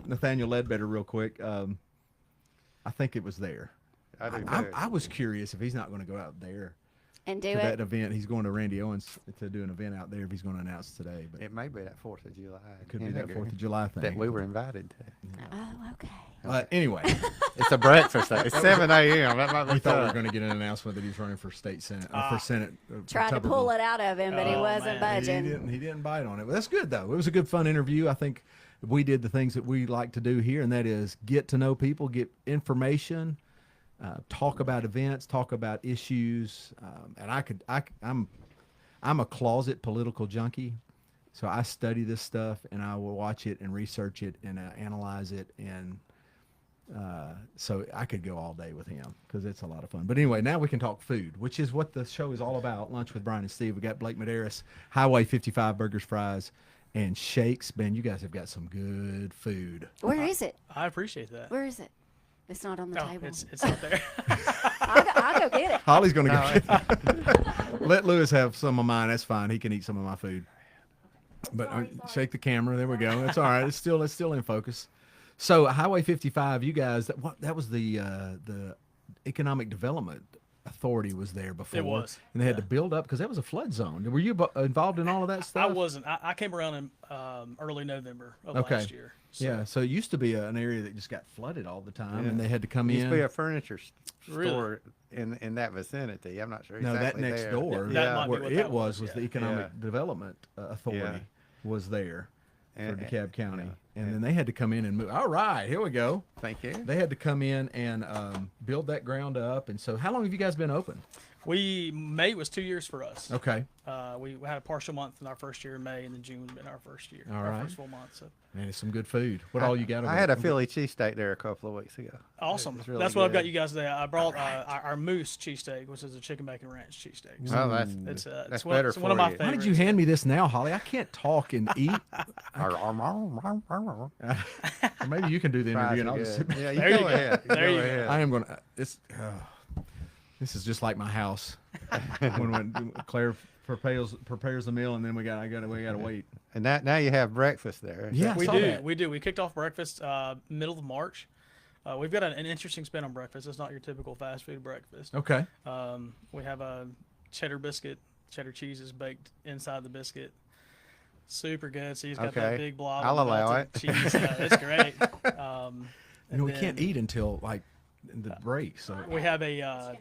Speaker 1: Nathaniel Ledbetter real quick. I think it was there. I was curious if he's not going to go out there
Speaker 4: and do
Speaker 1: that event. He's going to Randy Owens to do an event out there if he's going to announce today. But
Speaker 2: it may be that 4th of July.
Speaker 1: It could be that 4th of July thing
Speaker 2: that we were invited to.
Speaker 4: Oh, okay.
Speaker 1: Anyway,
Speaker 2: it's a breakfast. It's 7 a.m. That might be
Speaker 1: we thought we were going to get an announcement that he's running for state senate for Senate.
Speaker 4: Tried to pull it out of him, but he wasn't budging.
Speaker 1: He didn't bite on it. But that's good though. It was a good, fun interview. I think we did the things that we like to do here, and that is get to know people, get information, talk about events, talk about issues. And I'm a closet political junkie, so I study this stuff and I will watch it and research it and analyze it, and so I could go all day with him because it's a lot of fun. But anyway, now we can talk food, which is what the show is all about. Lunch with Bryan and Steve. We got Blake Medeiros, Highway 55 Burgers, Fries, and Shakes. Man, you guys have got some good food.
Speaker 4: Where is it?
Speaker 15: I appreciate that.
Speaker 4: Where is it? It's not on the table.
Speaker 15: It's not there.
Speaker 4: I'll go get it.
Speaker 1: Holly's going to go get it. Let Lewis have some of mine. That's fine. He can eat some of my food. But shake the camera. There we go. That's all right. It's still in focus. So Highway 55, you guys, that was the Economic Development Authority was there before.
Speaker 15: It was.
Speaker 1: And they had to build up because that was a flood zone. Were you involved in all of that stuff?
Speaker 15: I wasn't. I came around in early November of last year.
Speaker 1: So. Yeah, so it used to be an area that just got flooded all the time, and they had to come in.
Speaker 2: It used to be a furniture store in that vicinity. I'm not sure exactly.
Speaker 1: No, that next
Speaker 2: there.
Speaker 1: door, where it was the Economic Development Authority was there for DeKalb County. And then they had to come in and move. All right, here we go.
Speaker 2: Thank you.
Speaker 1: They had to come in and build that ground up. And so how long have you guys been open?
Speaker 15: May was 2 years for us.
Speaker 1: Okay.
Speaker 15: We had a partial month in our first year in May, and then June been our first year.
Speaker 1: All
Speaker 15: our
Speaker 1: right.
Speaker 15: First full month. So.
Speaker 1: Man, it's some good food. What all you got?
Speaker 2: I had a Philly cheesesteak there a couple of weeks ago.
Speaker 15: Awesome.
Speaker 2: Really
Speaker 15: that's
Speaker 2: good.
Speaker 15: what I've got you guys today. I brought our moose cheesesteak, which is a chicken bacon ranch cheesesteak.
Speaker 2: So
Speaker 15: that's
Speaker 2: better
Speaker 15: it's one of my favorites.
Speaker 1: Why did you hand me this now, Holly? I can't talk and eat. Maybe you can do the interview. And I'll just sit back.
Speaker 2: Yeah, you go ahead.
Speaker 15: There you go.
Speaker 1: I am going to. This is just like my house. when Claire prepares the meal, and then we got to wait.
Speaker 2: And now you have breakfast there.
Speaker 1: Yeah,
Speaker 15: we do. We kicked off breakfast middle of March. We've got an interesting spin on breakfast. It's not your typical fast food breakfast.
Speaker 1: Okay.
Speaker 15: We have a cheddar biscuit. Cheddar cheese is baked inside the biscuit. Super good. So he's got that big blob.
Speaker 2: I'll allow it.
Speaker 15: Cheese. It's great.
Speaker 1: We can't eat until like the break. So
Speaker 15: we have a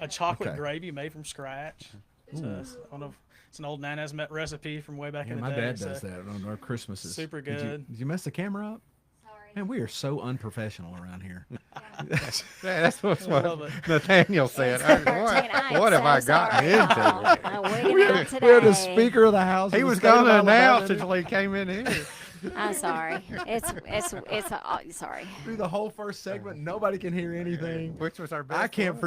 Speaker 15: chocolate gravy made from scratch. It's an old Nana's recipe from way back in the day.
Speaker 1: My dad does that on our Christmases.
Speaker 15: Super good.
Speaker 1: Did you mess the camera up? Man, we are so unprofessional around here.
Speaker 2: That's what Nathaniel said. What have I gotten into?
Speaker 1: We're the Speaker of the House.
Speaker 2: He was going to announce until he came in here.
Speaker 4: I'm sorry. It's sorry.
Speaker 1: Through the whole first segment, nobody can hear anything.
Speaker 2: Which was our best.
Speaker 1: I can't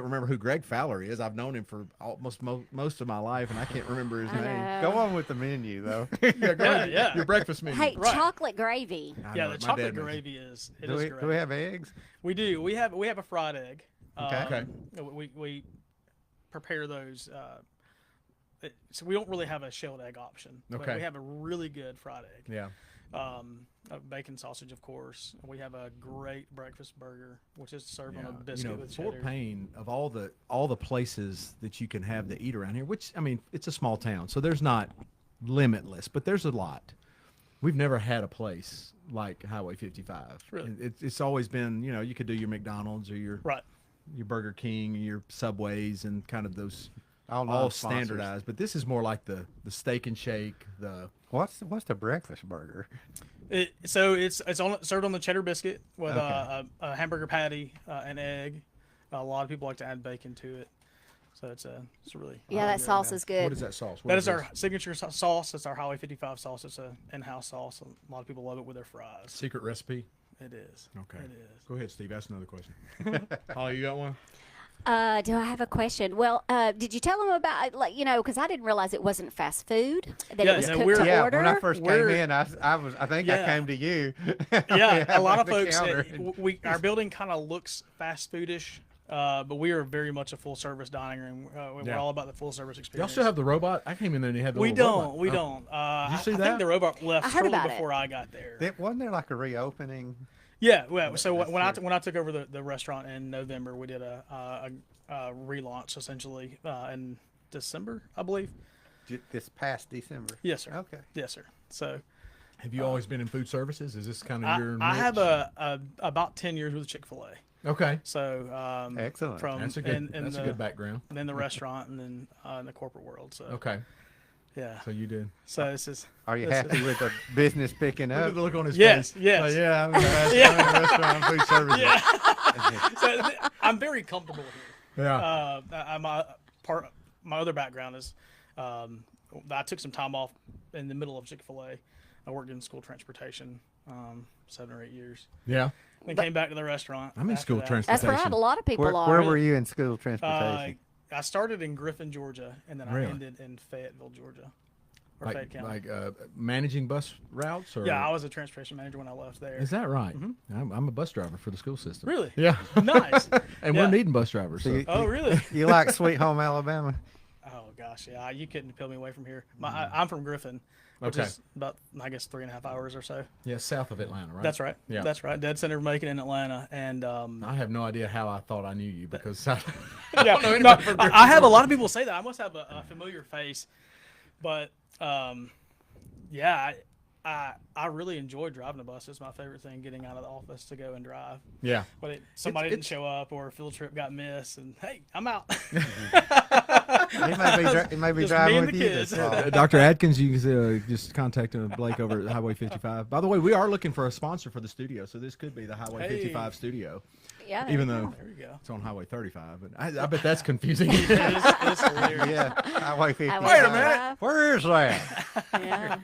Speaker 1: remember who Greg Fowler is. I've known him for almost most of my life, and I can't remember his name.
Speaker 2: Go on with the menu, though.
Speaker 15: Yeah.
Speaker 1: Your breakfast menu.
Speaker 4: Hey, chocolate gravy.
Speaker 15: Yeah, the chocolate gravy is great.
Speaker 2: Do we have eggs?
Speaker 15: We do. We have a fried egg.
Speaker 1: Okay.
Speaker 15: We prepare those. So we don't really have a shelled egg option.
Speaker 1: Okay.
Speaker 15: We have a really good fried egg.
Speaker 1: Yeah.
Speaker 15: Bacon sausage, of course. We have a great breakfast burger, which is served on a biscuit with cheddar.
Speaker 1: Fort Payne, of all the places that you can have to eat around here, which I mean, it's a small town, so there's not limitless, but there's a lot. We've never had a place like Highway 55.
Speaker 15: Really?
Speaker 1: It's always been, you could do your McDonald's or your Burger King, your Subways, and kind of those. All standardized, but this is more like the Steak and Shake.
Speaker 2: What's the breakfast burger?
Speaker 15: So it's served on the cheddar biscuit with a hamburger patty, an egg. A lot of people like to add bacon to it, so it's really
Speaker 4: that sauce is good.
Speaker 1: What is that sauce?
Speaker 15: That is our signature sauce. It's our Highway 55 sauce. It's an in-house sauce. A lot of people love it with their fries.
Speaker 1: Secret recipe.
Speaker 15: It is.
Speaker 1: Okay.
Speaker 15: It is.
Speaker 1: Go ahead, Steve. Ask another question. Holly, you got one?
Speaker 4: Do I have a question? Well, did you tell them about, like, because I didn't realize it wasn't fast food, that it was cooked to order?
Speaker 2: When I first came in, I think I came to you.
Speaker 15: Yeah, a lot of folks, our building kind of looks fast foodish. But we are very much a full-service dining room. We're all about the full-service experience.
Speaker 1: Y'all still have the robot? I came in there and you had the
Speaker 15: We
Speaker 1: little
Speaker 15: don't.
Speaker 1: robot.
Speaker 15: We don't.
Speaker 1: Did you see that?
Speaker 15: I think the robot left shortly
Speaker 4: about
Speaker 15: before I got there.
Speaker 2: Wasn't there like a reopening?
Speaker 15: Yeah. Well, so when I took over the restaurant in November, we did a relaunch essentially in December, I believe.
Speaker 2: This past December.
Speaker 15: Yes, sir.
Speaker 2: Okay.
Speaker 15: Yes, sir. So.
Speaker 1: Have you always been in food services? Is this kind of your niche?
Speaker 15: I have about 10 years with Chick-fil-A.
Speaker 1: Okay.
Speaker 2: So excellent.
Speaker 1: That's a good background.
Speaker 15: And then the restaurant, and then in the corporate world. So
Speaker 1: okay.
Speaker 15: Yeah.
Speaker 1: So you did.
Speaker 15: So this is.
Speaker 2: Are you happy with the business picking up?
Speaker 1: Look at the look on his
Speaker 15: face.
Speaker 1: Yes. Yeah. I'm in the restaurant, food services.
Speaker 15: Yeah. So I'm very comfortable here.
Speaker 1: Yeah.
Speaker 15: My other background is, I took some time off in the middle of Chick-fil-A. I worked in school transportation, 7 or 8 years.
Speaker 1: Yeah.
Speaker 15: Then came back to the restaurant.
Speaker 1: I'm in school transportation.
Speaker 4: That's right. A lot of people are.
Speaker 2: Where were you in school transportation?
Speaker 15: I started in Griffin, Georgia, and then I ended in Fayetteville, Georgia. Or Fayette County.
Speaker 1: Like managing bus routes? Or?
Speaker 15: Yeah, I was a transportation manager when I left there.
Speaker 1: Is that right? Mm-hmm. I'm a bus driver for the school system.
Speaker 15: Really?
Speaker 1: Yeah.
Speaker 15: Nice.
Speaker 1: And we're needing bus drivers. So.
Speaker 15: Oh, really?
Speaker 2: You like Sweet Home Alabama?
Speaker 15: Oh, gosh, yeah. You couldn't peel me away from here. I'm from Griffin, which is about, I guess, 3.5 hours or so.
Speaker 1: Yeah, south of Atlanta, right?
Speaker 15: That's right.
Speaker 1: Yeah.
Speaker 15: That's right. Dead center of Macon in Atlanta. And
Speaker 1: I have no idea how I thought I knew you because I
Speaker 15: don't know anybody from Griffin. I have a lot of people say that. I must have a familiar face. But, yeah, I really enjoy driving the bus. It's my favorite thing, getting out of the office to go and drive.
Speaker 1: Yeah.
Speaker 15: But somebody didn't show up or a field trip got missed, and hey, I'm out.
Speaker 2: He may be driving with you.
Speaker 1: Dr. Adkins, you can just contact Blake over at Highway 55. By the way, we are looking for a sponsor for the studio, so this could be the Highway 55 studio.
Speaker 4: Yeah.
Speaker 1: Even though it's on Highway 35, but I bet that's confusing.
Speaker 15: It's hilarious.
Speaker 2: Yeah, Highway 55.
Speaker 1: Wait a minute,
Speaker 2: where is that?
Speaker 4: Yeah.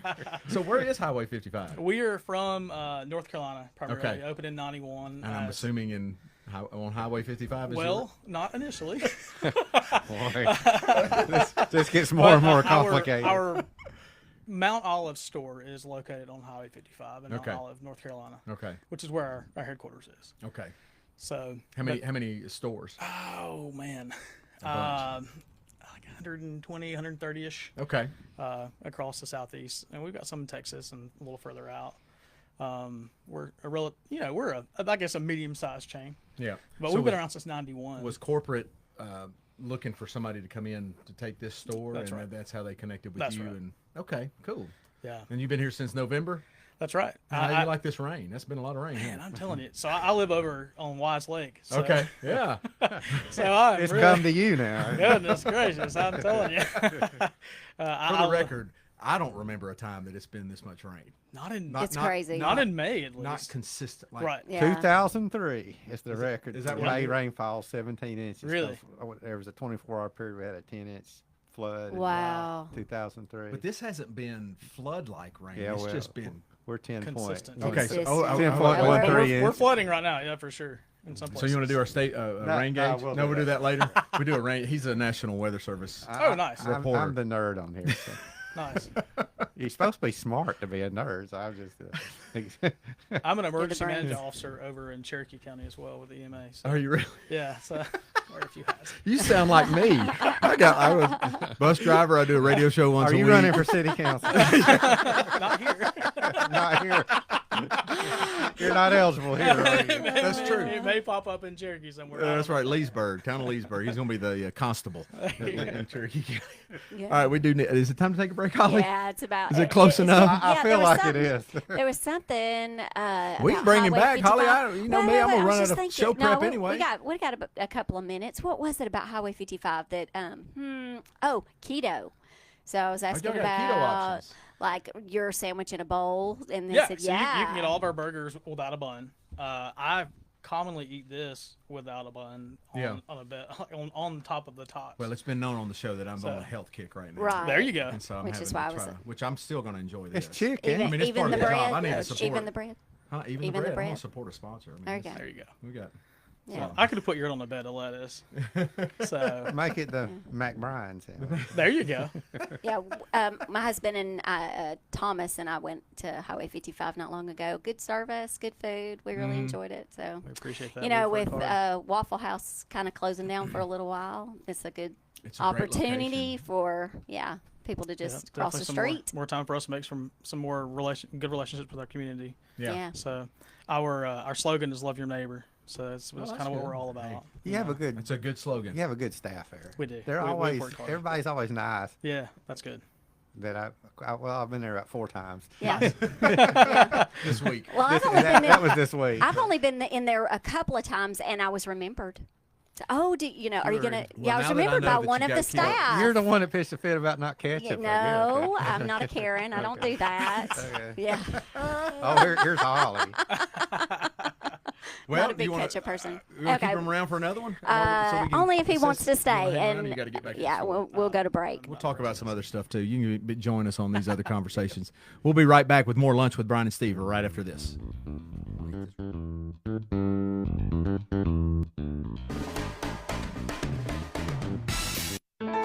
Speaker 1: So where is Highway 55?
Speaker 15: We are from North Carolina, primarily.
Speaker 1: Okay.
Speaker 15: Opened in '91.
Speaker 1: And I'm assuming on Highway 55 is
Speaker 15: not initially.
Speaker 2: Boy, this gets more and more complicated.
Speaker 15: Our Mount Olive store is located on Highway 55 in Mount Olive, North Carolina.
Speaker 1: Okay.
Speaker 15: Which is where our headquarters is.
Speaker 1: Okay.
Speaker 15: So
Speaker 1: how many stores?
Speaker 15: Oh man, like 120, 130ish.
Speaker 1: Okay.
Speaker 15: Across the southeast, and we've got some in Texas and a little further out. We're I guess a medium-sized chain.
Speaker 1: Yeah.
Speaker 15: But we've been around since '91.
Speaker 1: Was corporate looking for somebody to come in to take this store,
Speaker 15: That's
Speaker 1: and
Speaker 15: right.
Speaker 1: that's how they connected with
Speaker 15: That's
Speaker 1: you?
Speaker 15: right.
Speaker 1: And okay, cool.
Speaker 15: Yeah.
Speaker 1: And you've been here since November?
Speaker 15: That's right.
Speaker 1: How do you like this rain? That's been a lot of rain.
Speaker 15: Man, I'm telling you. So I live over on Wise Lake. So.
Speaker 1: Okay. Yeah.
Speaker 15: So
Speaker 2: it's come to you now.
Speaker 15: Goodness gracious, I'm telling you.
Speaker 1: For the record, I don't remember a time that it's been this much rain.
Speaker 4: It's crazy.
Speaker 15: Not in May, at least.
Speaker 1: Not consistent.
Speaker 15: Right.
Speaker 4: Yeah.
Speaker 2: 2003 is the record.
Speaker 1: Is that
Speaker 2: May rainfall 17 inches.
Speaker 15: Really?
Speaker 2: There was a 24-hour period. We had a 10-inch flood.
Speaker 4: Wow.
Speaker 2: In 2003.
Speaker 1: But this hasn't been flood-like rain.
Speaker 2: Yeah,
Speaker 1: it's just been.
Speaker 2: We're 10
Speaker 15: consistent.
Speaker 2: point.
Speaker 1: Okay. So
Speaker 2: 10.13
Speaker 15: We're flooding right now. Yeah, for sure. In some places.
Speaker 1: So you want to do our state rain gauge?
Speaker 2: We'll
Speaker 1: do that later. We do a rain. He's a National Weather Service.
Speaker 15: Nice.
Speaker 1: Reporter.
Speaker 2: I'm the nerd on here. So.
Speaker 15: Nice.
Speaker 2: You're supposed to be smart to be a nerd. So I'm just.
Speaker 15: I'm an emergency management officer over in Cherokee County as well with the EMA. So.
Speaker 1: Are you really?
Speaker 15: Yeah. So wear a few hats.
Speaker 1: You sound like me. I was a bus driver. I do a radio show once a week.
Speaker 2: Are you running for city council?
Speaker 15: Not here.
Speaker 2: Not here. You're not eligible here. Are you?
Speaker 1: That's true.
Speaker 15: It may pop up in Cherokee somewhere.
Speaker 1: That's right, Leesburg, town of Leesburg. He's going to be the constable in Cherokee County.
Speaker 4: Yeah.
Speaker 1: All right, we do. Is it time to take a break, Holly?
Speaker 4: Yeah, it's about.
Speaker 1: Is it close enough?
Speaker 2: I feel like it is.
Speaker 4: There was something.
Speaker 1: We can bring him back, Holly. You know me. I'm gonna run out of show prep
Speaker 4: we,
Speaker 1: anyway.
Speaker 4: We got a couple of minutes. What was it about Highway 55 that? Keto. So I was asking
Speaker 1: keto
Speaker 4: about
Speaker 1: options.
Speaker 4: like your sandwich in a bowl, and they said,
Speaker 15: so you can get all of our burgers without a bun. I commonly eat this without a bun on top of the tops.
Speaker 1: Well, it's been known on the show that I'm on a health kick right now.
Speaker 4: Right.
Speaker 15: There you go.
Speaker 1: And so I'm
Speaker 4: Which
Speaker 1: having
Speaker 4: is why
Speaker 1: to try, which I'm still going to enjoy this.
Speaker 2: It's chicken.
Speaker 4: Even,
Speaker 1: I mean, it's
Speaker 4: even
Speaker 1: part
Speaker 4: the
Speaker 1: of the
Speaker 4: bread.
Speaker 1: job. I need to support.
Speaker 4: Even the bread.
Speaker 1: Even the bread. I want to support a sponsor. I mean,
Speaker 15: There you go.
Speaker 1: We got.
Speaker 4: Yeah.
Speaker 15: I could have put yours on the bed of lettuce. So
Speaker 2: make it the McBride sandwich.
Speaker 15: There you go.
Speaker 4: Yeah, my husband and Thomas and I went to Highway 55 not long ago. Good service, good food. We really enjoyed it. So
Speaker 15: we appreciate that.
Speaker 4: You know, with Waffle House kind of closing down for a little while, it's a good opportunity for people to just cross the street.
Speaker 15: More time for us to make some more good relationships with our community.
Speaker 4: Yeah.
Speaker 15: So our slogan is "Love Your Neighbor." So that's kind of what we're all about.
Speaker 2: Hey, you have a good.
Speaker 1: It's a good slogan.
Speaker 2: You have a good staff there.
Speaker 15: We do.
Speaker 2: They're always. Everybody's always nice.
Speaker 15: Yeah, that's good.
Speaker 2: That I've been there about 4 times.
Speaker 4: Yeah.
Speaker 1: This week.
Speaker 4: Well,
Speaker 2: that was this week.
Speaker 4: I've only been in there a couple of times, and I was remembered. So, are you gonna? I was remembered by one of the staff.
Speaker 2: You're the one that pitched a fit about not ketchup.
Speaker 4: No, I'm not a Karen. I don't do that.
Speaker 2: Okay.
Speaker 4: Yeah.
Speaker 2: Oh, here's Holly.
Speaker 1: Well,
Speaker 4: not a big ketchup person.
Speaker 1: You want to keep him around for another one?
Speaker 4: Only if he wants to stay. And
Speaker 1: you got to get back.
Speaker 4: We'll go to break.
Speaker 1: We'll talk about some other stuff too. You can join us on these other conversations. We'll be right back with more Lunch with Bryan and Steve right after this.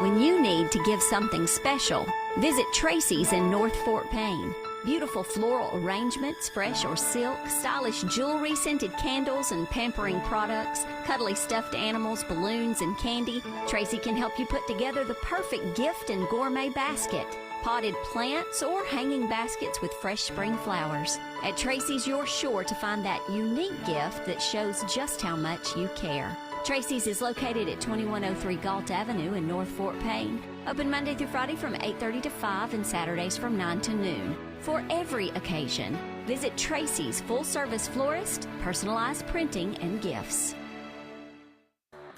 Speaker 5: When you need to give something special, visit Tracy's in North Fort Payne. Beautiful floral arrangements, fresh or silk, stylish jewelry, scented candles and pampering products, cuddly stuffed animals, balloons, and candy. Tracy can help you put together the perfect gift and gourmet basket. Potted plants or hanging baskets with fresh spring flowers. At Tracy's, you're sure to find that unique gift that shows just how much you care. Tracy's is located at 2103 Galt Avenue in North Fort Payne. Open Monday through Friday from 8:30 to 5 and Saturdays from 9 to noon. For every occasion, visit Tracy's full-service florist, personalized printing, and gifts.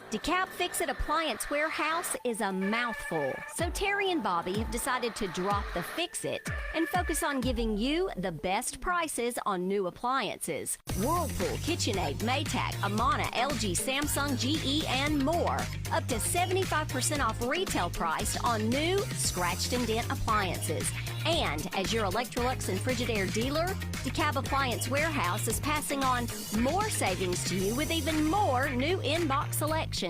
Speaker 5: DeKalb Fix-It Appliance Warehouse is a mouthful, so Terry and Bobby have decided to drop the Fix-It and focus on giving you the best prices on new appliances. Whirlpool, KitchenAid, Maytag, Amana, LG, Samsung, GE, and more. Up to 75% off retail price on new scratched and dent appliances. And as your Electrolux and Frigidaire dealer, DeKalb Appliance Warehouse is passing on more savings to you with even more new in-box selections.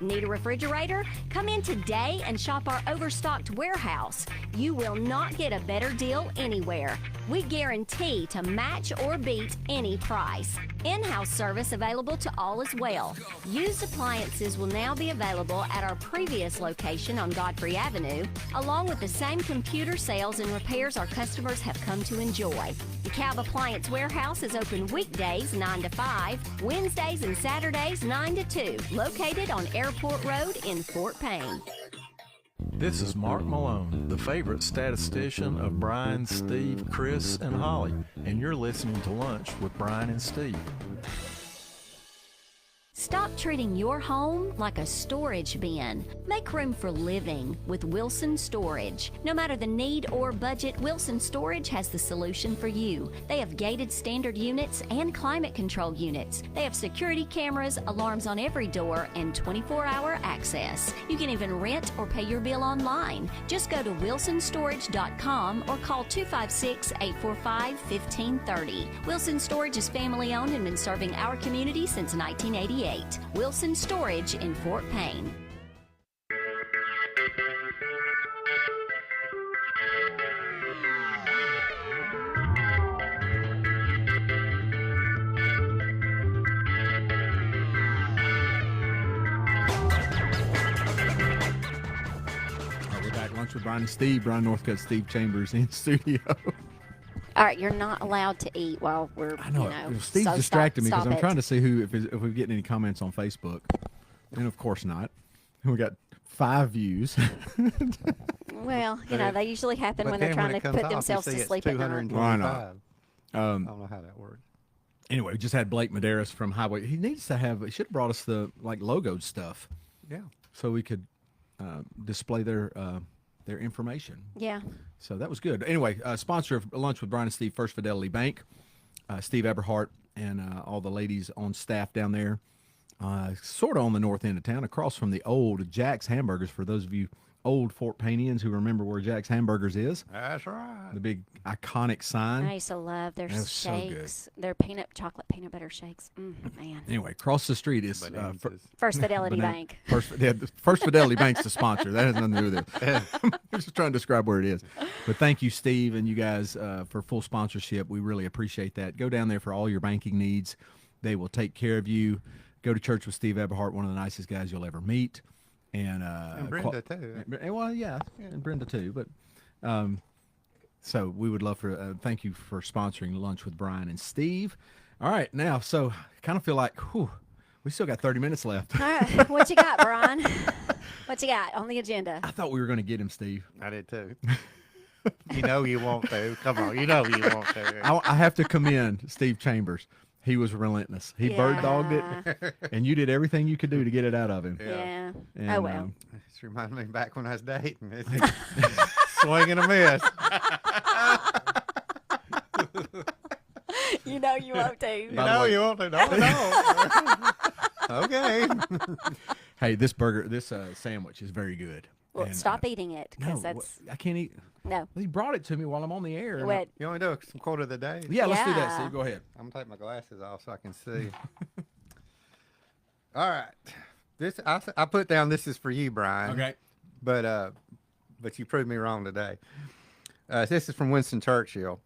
Speaker 5: Need a refrigerator? Come in today and shop our overstocked warehouse. You will not get a better deal anywhere. We guarantee to match or beat any price. In-house service available to all as well. Used appliances will now be available at our previous location on Godfrey Avenue, along with the same computer sales and repairs our customers have come to enjoy. The DeKalb Appliance Warehouse is open weekdays 9 to 5, Wednesdays and Saturdays 9 to 2, located on Airport Road in Fort Payne.
Speaker 16: This is Mark Malone, the favorite statistician of Bryan, Steve, Chris, and Holly, and you're listening to Lunch with Bryan and Steve.
Speaker 5: Stop treating your home like a storage bin. Make room for living with Wilson Storage. No matter the need or budget, Wilson Storage has the solution for you. They have gated standard units and climate control units. They have security cameras, alarms on every door, and 24-hour access. You can even rent or pay your bill online. Just go to wilsonstorage.com or call 256-845-1530. Wilson Storage is family owned and been serving our community since 1988. Wilson Storage in Fort Payne.
Speaker 1: We're back. Lunch with Bryan and Steve. Bryan Northcutt, Steve Chambers in studio.
Speaker 4: All right, you're not allowed to eat while we're.
Speaker 1: I know. Steve's
Speaker 4: so
Speaker 1: distracting me because
Speaker 4: stop
Speaker 1: I'm
Speaker 4: it.
Speaker 1: trying to see if we're getting any comments on Facebook, and of course not. And we got 5 views.
Speaker 4: Well, they usually happen when they're trying to put themselves to sleep at night.
Speaker 1: Why not?
Speaker 2: I don't know how that works.
Speaker 1: Anyway, we just had Blake Medeiros from Highway. He needs to have. He should have brought us the logoed stuff.
Speaker 2: Yeah.
Speaker 1: So we could display their information.
Speaker 4: Yeah.
Speaker 1: So that was good. Anyway, sponsor of Lunch with Bryan and Steve, First Fidelity Bank, Steve Eberhardt, and all the ladies on staff down there. sort of on the north end of town, across from the old Jack's Hamburgers. For those of you old Fort Paynians who remember where Jack's Hamburgers is.
Speaker 2: That's right.
Speaker 1: The big iconic sign.
Speaker 4: I used to love their
Speaker 1: That was so
Speaker 4: shakes.
Speaker 1: good.
Speaker 4: Their chocolate peanut butter shakes. Man.
Speaker 1: Anyway, across the street is
Speaker 4: First Fidelity Bank.
Speaker 1: First Fidelity Bank's the sponsor. That has nothing to do with it. I'm just trying to describe where it is. But thank you, Steve, and you guys for full sponsorship. We really appreciate that. Go down there for all your banking needs. They will take care of you. Go to church with Steve Eberhardt, one of the nicest guys you'll ever meet. And
Speaker 2: Brenda too.
Speaker 1: Well, yeah, and Brenda too. But so we would love for thank you for sponsoring Lunch with Bryan and Steve. All right, now so I kind of feel like we still got 30 minutes left.
Speaker 4: All right, what you got, Brian? What you got on the agenda?
Speaker 1: I thought we were going to get him, Steve.
Speaker 2: I did too. You know you want to. Come on, you know you want to.
Speaker 1: I have to commend Steve Chambers. He was relentless. He bird dogged it, and you did everything you could do to get it out of him.
Speaker 4: Yeah.
Speaker 1: And,
Speaker 4: oh well.
Speaker 2: This reminds me back when I was dating. Swing and a miss.
Speaker 4: You know you won't to.
Speaker 2: You know you won't to. No. Okay.
Speaker 1: Hey, this sandwich is very good.
Speaker 4: Well,
Speaker 1: and,
Speaker 4: stop eating it because that's.
Speaker 1: I can't eat.
Speaker 4: No.
Speaker 1: He brought it to me while I'm on the air.
Speaker 2: You want to do some quote of the day?
Speaker 1: Yeah, let's do that, Steve. Go ahead.
Speaker 2: I'm going to take my glasses off so I can see. All right. This I put down this is for you, Brian.
Speaker 1: Okay.
Speaker 2: But you proved me wrong today. This is from Winston Churchill.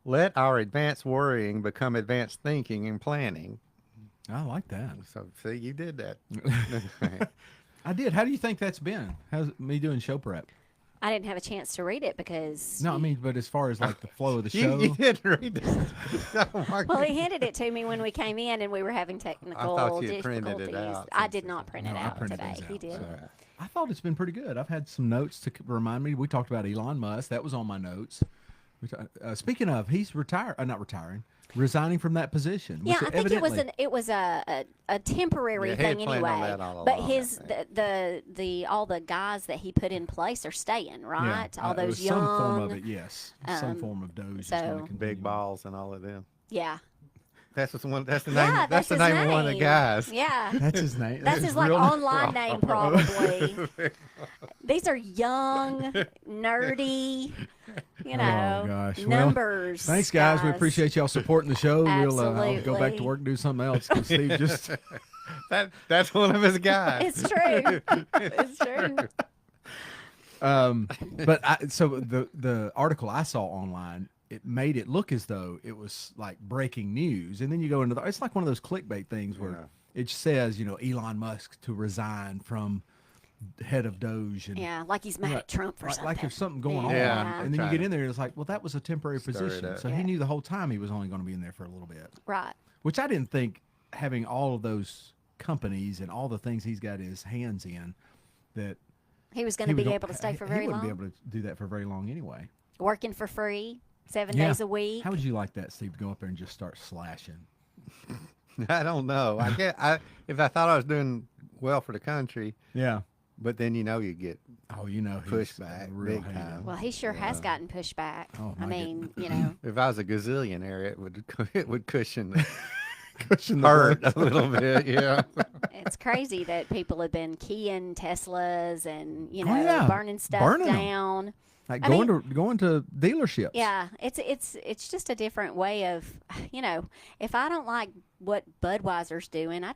Speaker 2: Let our advanced worrying become advanced thinking and planning.
Speaker 1: I like that.
Speaker 2: So, see, you did that.
Speaker 1: I did. How do you think that's been? How's me doing show prep?
Speaker 4: I didn't have a chance to read it because.
Speaker 1: No, I mean, but as far as like the flow of the show.
Speaker 2: You didn't read this.
Speaker 4: Well, he handed it to me when we came in and we were having technical
Speaker 2: I thought you
Speaker 4: difficulties.
Speaker 2: printed it out.
Speaker 4: I did not print it
Speaker 1: I
Speaker 4: out
Speaker 1: printed
Speaker 4: today.
Speaker 1: those out,
Speaker 4: He did.
Speaker 1: so. I thought it's been pretty good. I've had some notes to remind me. We talked about Elon Musk. That was on my notes. Speaking of, he's not retiring. Resigning from that position.
Speaker 4: Yeah, I think it was a temporary thing anyway. But all the guys that he put in place are staying, right?
Speaker 1: Yeah,
Speaker 4: all those young.
Speaker 1: Some form of it, yes. Some form of Doge.
Speaker 4: So,
Speaker 2: big balls and all of them.
Speaker 4: Yeah.
Speaker 2: That's the name. That's the name of one of the guys.
Speaker 4: Yeah,
Speaker 1: that's his name.
Speaker 4: That's his like online name, probably. These are young, nerdy, numbers.
Speaker 1: Well, thanks, guys. We appreciate y'all supporting the show.
Speaker 4: Absolutely.
Speaker 1: We'll go back to work and do something else. Steve just
Speaker 2: that's one of his guys.
Speaker 4: It's true. It's true.
Speaker 1: But so the article I saw online, it made it look as though it was like breaking news, and then you go into it's like one of those clickbait things where it says Elon Musk to resign from head of Doge, and
Speaker 4: like he's mad at Trump for something.
Speaker 1: Like there's something going on, and then you get in there and it's like, well, that was a temporary position, so he knew the whole time he was only going to be in there for a little bit,
Speaker 4: right?
Speaker 1: Which I didn't think, having all of those companies and all the things he's got his hands in, that
Speaker 4: he was going to be able to stay for very long.
Speaker 1: He wouldn't be able to do that for very long anyway.
Speaker 4: Working for free. 7 days a week.
Speaker 1: How would you like that, Steve, to go up there and just start slashing?
Speaker 2: I don't know. If I thought I was doing well for the country.
Speaker 1: Yeah.
Speaker 2: But then you get pushback
Speaker 1: big
Speaker 2: time.
Speaker 4: Well, he sure has gotten pushback.
Speaker 1: Oh,
Speaker 4: I mean,
Speaker 2: if I was a gazillionaire, it would cushion the
Speaker 1: hurt
Speaker 2: a little bit. Yeah.
Speaker 4: It's crazy that people have been keying Teslas and burning stuff down.
Speaker 1: Like going to dealerships.
Speaker 4: Yeah, it's just a different way of, if I don't like what Budweiser's doing, I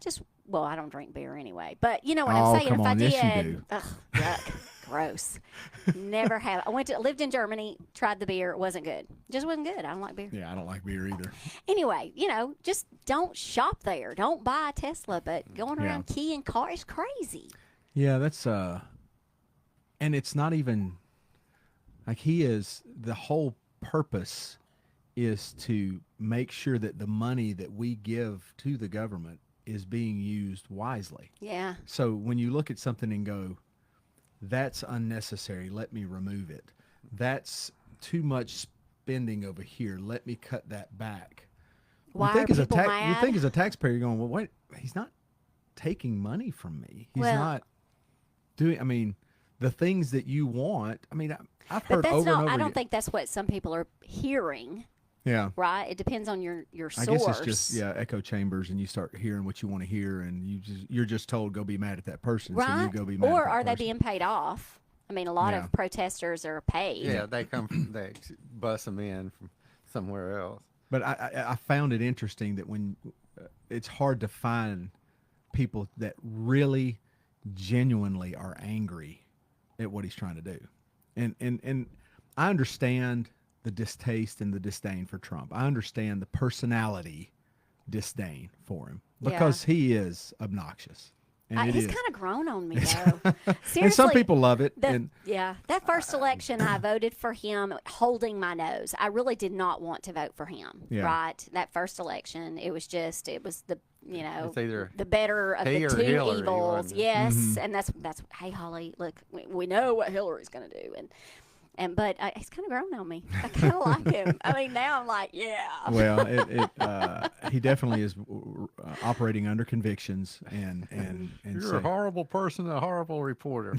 Speaker 4: don't drink beer anyway. But you know what I'm saying? If I did, yuck, gross. Never have. Lived in Germany, tried the beer, it wasn't good. Just wasn't good. I don't like beer.
Speaker 1: Yeah, I don't like beer either.
Speaker 4: Anyway, just don't shop there. Don't buy a Tesla, but going around keying cars is crazy.
Speaker 1: Yeah, that's and it's not even. Like the whole purpose is to make sure that the money that we give to the government is being used wisely.
Speaker 4: Yeah.
Speaker 1: So when you look at something and go, that's unnecessary, let me remove it. That's too much spending over here, let me cut that back.
Speaker 4: Why are people mad?
Speaker 1: You think as a taxpayer, you're going, well, wait, he's not taking money from me. He's not doing, the things that you want, I've heard over and over
Speaker 4: I don't think that's what some people are hearing.
Speaker 1: Yeah.
Speaker 4: Right. It depends on your source.
Speaker 1: I guess it's just echo chambers, and you start hearing what you want to hear, and you're just told go be mad at that person,
Speaker 4: right.
Speaker 1: so you go be mad.
Speaker 4: Or
Speaker 1: at that
Speaker 4: are they
Speaker 1: person.
Speaker 4: being paid off? I mean, a lot of protesters are paid.
Speaker 2: Yeah, they bus them in from somewhere else.
Speaker 1: But I found it interesting that when it's hard to find people that really genuinely are angry at what he's trying to do. And I understand the distaste and the disdain for Trump. I understand the personality disdain for him because he is obnoxious. And
Speaker 4: he's kind of grown on me, though. Seriously,
Speaker 1: and some people love it.
Speaker 4: That first election, I voted for him holding my nose. I really did not want to vote for him, right? That first election, it was the the better of the two
Speaker 2: Hillary,
Speaker 4: evils. Yes, and that's hey, Holly, look, we know what Hillary's going to do, but he's kind of grown on me. I kind of like him. I mean, now I'm like, yeah.
Speaker 1: Well, he definitely is operating under convictions, and
Speaker 2: you're a horrible person, a horrible reporter.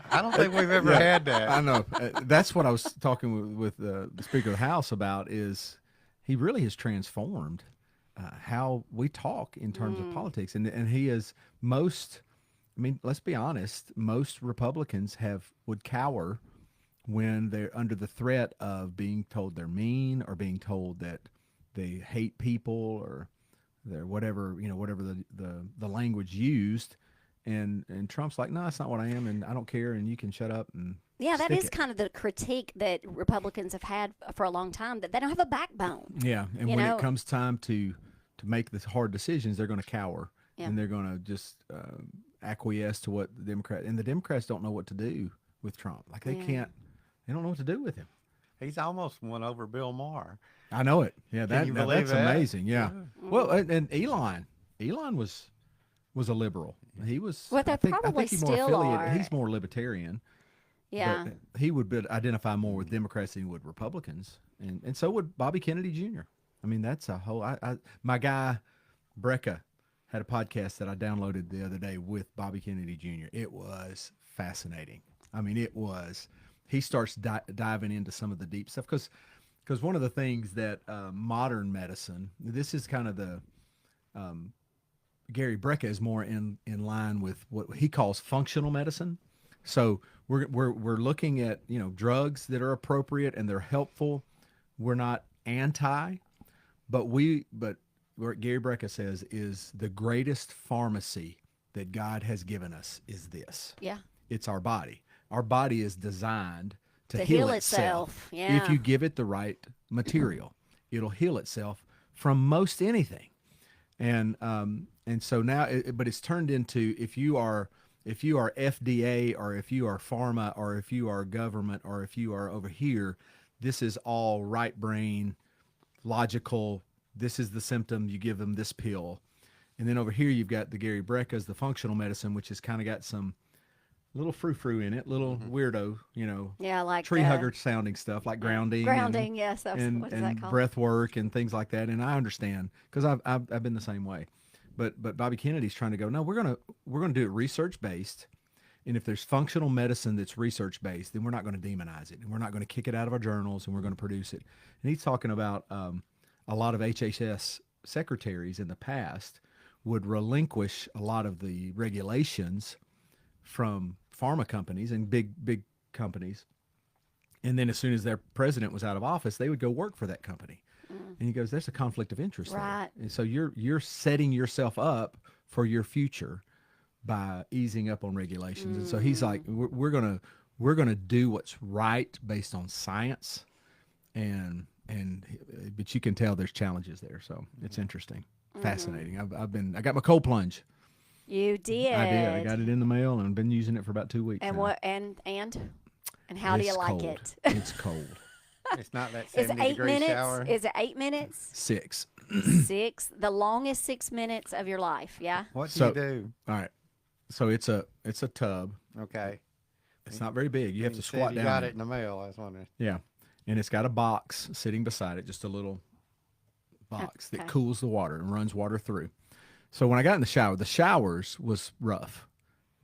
Speaker 2: I don't think we've ever had that.
Speaker 1: I know. That's what I was talking with the Speaker of the House about. Is he really has transformed how we talk in terms of politics, and he is most. I mean, let's be honest. Most Republicans would cower when they're under the threat of being told they're mean or being told that they hate people or they're whatever the language used. And Trump's like, no, that's not what I am, and I don't care, and you can shut up. And
Speaker 4: that is kind of the critique that Republicans have had for a long time, that they don't have a backbone.
Speaker 1: Yeah, and when it comes time to make the hard decisions, they're going to cower, and they're going to just acquiesce to what the Democrats don't know what to do with Trump. Like they don't know what to do with him.
Speaker 2: He's almost won over Bill Maher.
Speaker 1: I know it. Yeah, that's
Speaker 2: that?
Speaker 1: amazing. Yeah. Well, and Elon was a liberal. He was.
Speaker 4: Well,
Speaker 1: I think he's more
Speaker 4: still are.
Speaker 1: He's more libertarian.
Speaker 4: Yeah.
Speaker 1: But he would identify more with Democrats than he would Republicans, and so would Bobby Kennedy Jr. I mean, that's a whole. My guy, Brecca, had a podcast that I downloaded the other day with Bobby Kennedy Jr. It was fascinating. I mean, it was. He starts diving into some of the deep stuff because one of the things that modern medicine, this is kind of the Gary Brecka is more in line with what he calls functional medicine. So we're looking at drugs that are appropriate and they're helpful. We're not anti, but what Gary Brecka says is the greatest pharmacy that God has given us is this.
Speaker 4: Yeah.
Speaker 1: It's our body. Our body is designed to heal itself.
Speaker 4: Yeah.
Speaker 1: If you give it the right material, it'll heal itself from most anything. And so now, but it's turned into if you are FDA or if you are pharma or if you are government or if you are over here, this is all right brain, logical. This is the symptom. You give them this pill. And then over here, you've got the Gary Brecka's, the functional medicine, which has kind of got some little frou-frou in it, little weirdo,
Speaker 4: like
Speaker 1: tree hugger sounding stuff like grounding.
Speaker 4: Grounding, yes. What is that
Speaker 1: and
Speaker 4: called?
Speaker 1: Breath work and things like that. And I understand because I've been the same way. But Bobby Kennedy's trying to go, no, we're gonna do it research-based. And if there's functional medicine that's research-based, then we're not going to demonize it. And we're not going to kick it out of our journals, and we're going to produce it. And he's talking about a lot of HHS secretaries in the past would relinquish a lot of the regulations from pharma companies and big companies. And then as soon as their president was out of office, they would go work for that company. And he goes, there's a conflict of interest
Speaker 4: right
Speaker 1: there. And so you're setting yourself up for your future by easing up on regulations. And so he's like, we're gonna do what's right based on science, but you can tell there's challenges there. So it's interesting, fascinating. I got my cold plunge.
Speaker 4: You did.
Speaker 1: I did. I got it in the mail and I've been using it for about 2 weeks.
Speaker 4: And
Speaker 1: now.
Speaker 4: what? And how do you like
Speaker 1: cold.
Speaker 4: it?
Speaker 1: It's cold.
Speaker 2: It's not that
Speaker 4: Is it 8 minutes?
Speaker 2: shower.
Speaker 4: Is it 8 minutes?
Speaker 1: 6.
Speaker 4: 6. The longest 6 minutes of your life. Yeah.
Speaker 2: What do you do?
Speaker 1: All right. So it's a tub.
Speaker 2: Okay.
Speaker 1: It's not very big. You have to squat down.
Speaker 2: You got it in the mail. I was wondering.
Speaker 1: Yeah, and it's got a box sitting beside it, just a little box that cools the water and runs water through. So when I got in the showers was rough,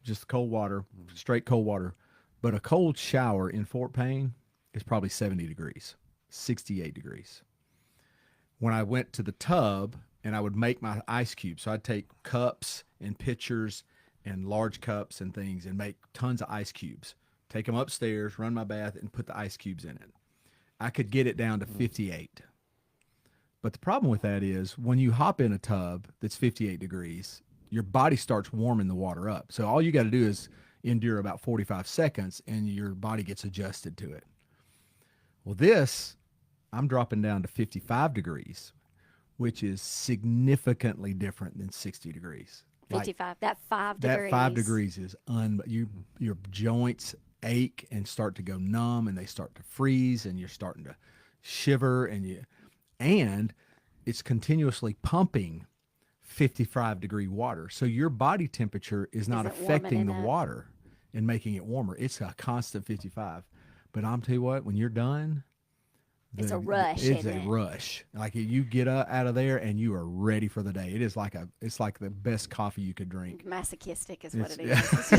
Speaker 1: just cold water, straight cold water. But a cold shower in Fort Payne is probably 70 degrees. 68 degrees. When I went to the tub and I would make my ice cubes, so I'd take cups and pitchers and large cups and things and make tons of ice cubes, take them upstairs, run my bath, and put the ice cubes in it. I could get it down to 58. But the problem with that is when you hop in a tub that's 58 degrees, your body starts warming the water up. So all you got to do is endure about 45 seconds and your body gets adjusted to it. Well, this, I'm dropping down to 55 degrees, which is significantly different than 60 degrees.
Speaker 4: 55, that 5 degrees.
Speaker 1: That 5 degrees is your joints ache and start to go numb, and they start to freeze, and you're starting to shiver, and it's continuously pumping 55-degree water. So your body temperature is not affecting the water and making it warmer. It's a constant 55. But I'm tell you what, when you're done,
Speaker 4: it's a rush.
Speaker 1: It's a rush. Like you get out of there and you are ready for the day. It is like it's like the best coffee you could drink.
Speaker 4: Masochistic is what it is.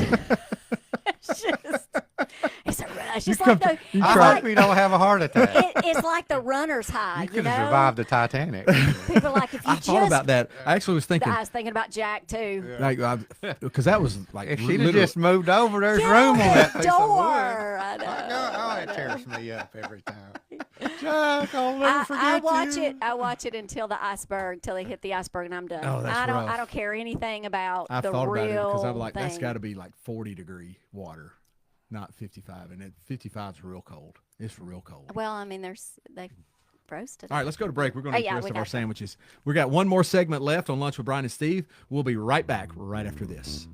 Speaker 4: It's a rush. It's
Speaker 2: I hope we don't have a heart attack.
Speaker 4: It's like the runner's high.
Speaker 2: You could have survived the Titanic.
Speaker 4: People are like, if you
Speaker 1: I thought about that. I actually was thinking.
Speaker 4: I was thinking about Jack too.
Speaker 1: Like, because that was like.
Speaker 2: If she'd have just moved over, there's room on that piece
Speaker 4: door.
Speaker 2: of wood.
Speaker 4: I know.
Speaker 2: Oh, it tears me up every time. Jack, I'll never forget you.
Speaker 4: I watch it until they hit the iceberg, and I'm done.
Speaker 1: Oh, that's rough.
Speaker 4: I don't care anything about
Speaker 1: I
Speaker 4: the
Speaker 1: thought
Speaker 4: real
Speaker 1: about it because I'm like,
Speaker 4: thing.
Speaker 1: that's got to be like 40-degree water, not 55, and 55 is real cold. It's real cold.
Speaker 4: Well, I mean, they roasted.
Speaker 1: All right, let's go to break. We're going to eat the rest of our
Speaker 4: to.
Speaker 1: sandwiches. We got one more segment left on Lunch with Bryan and Steve. We'll be right back right after this.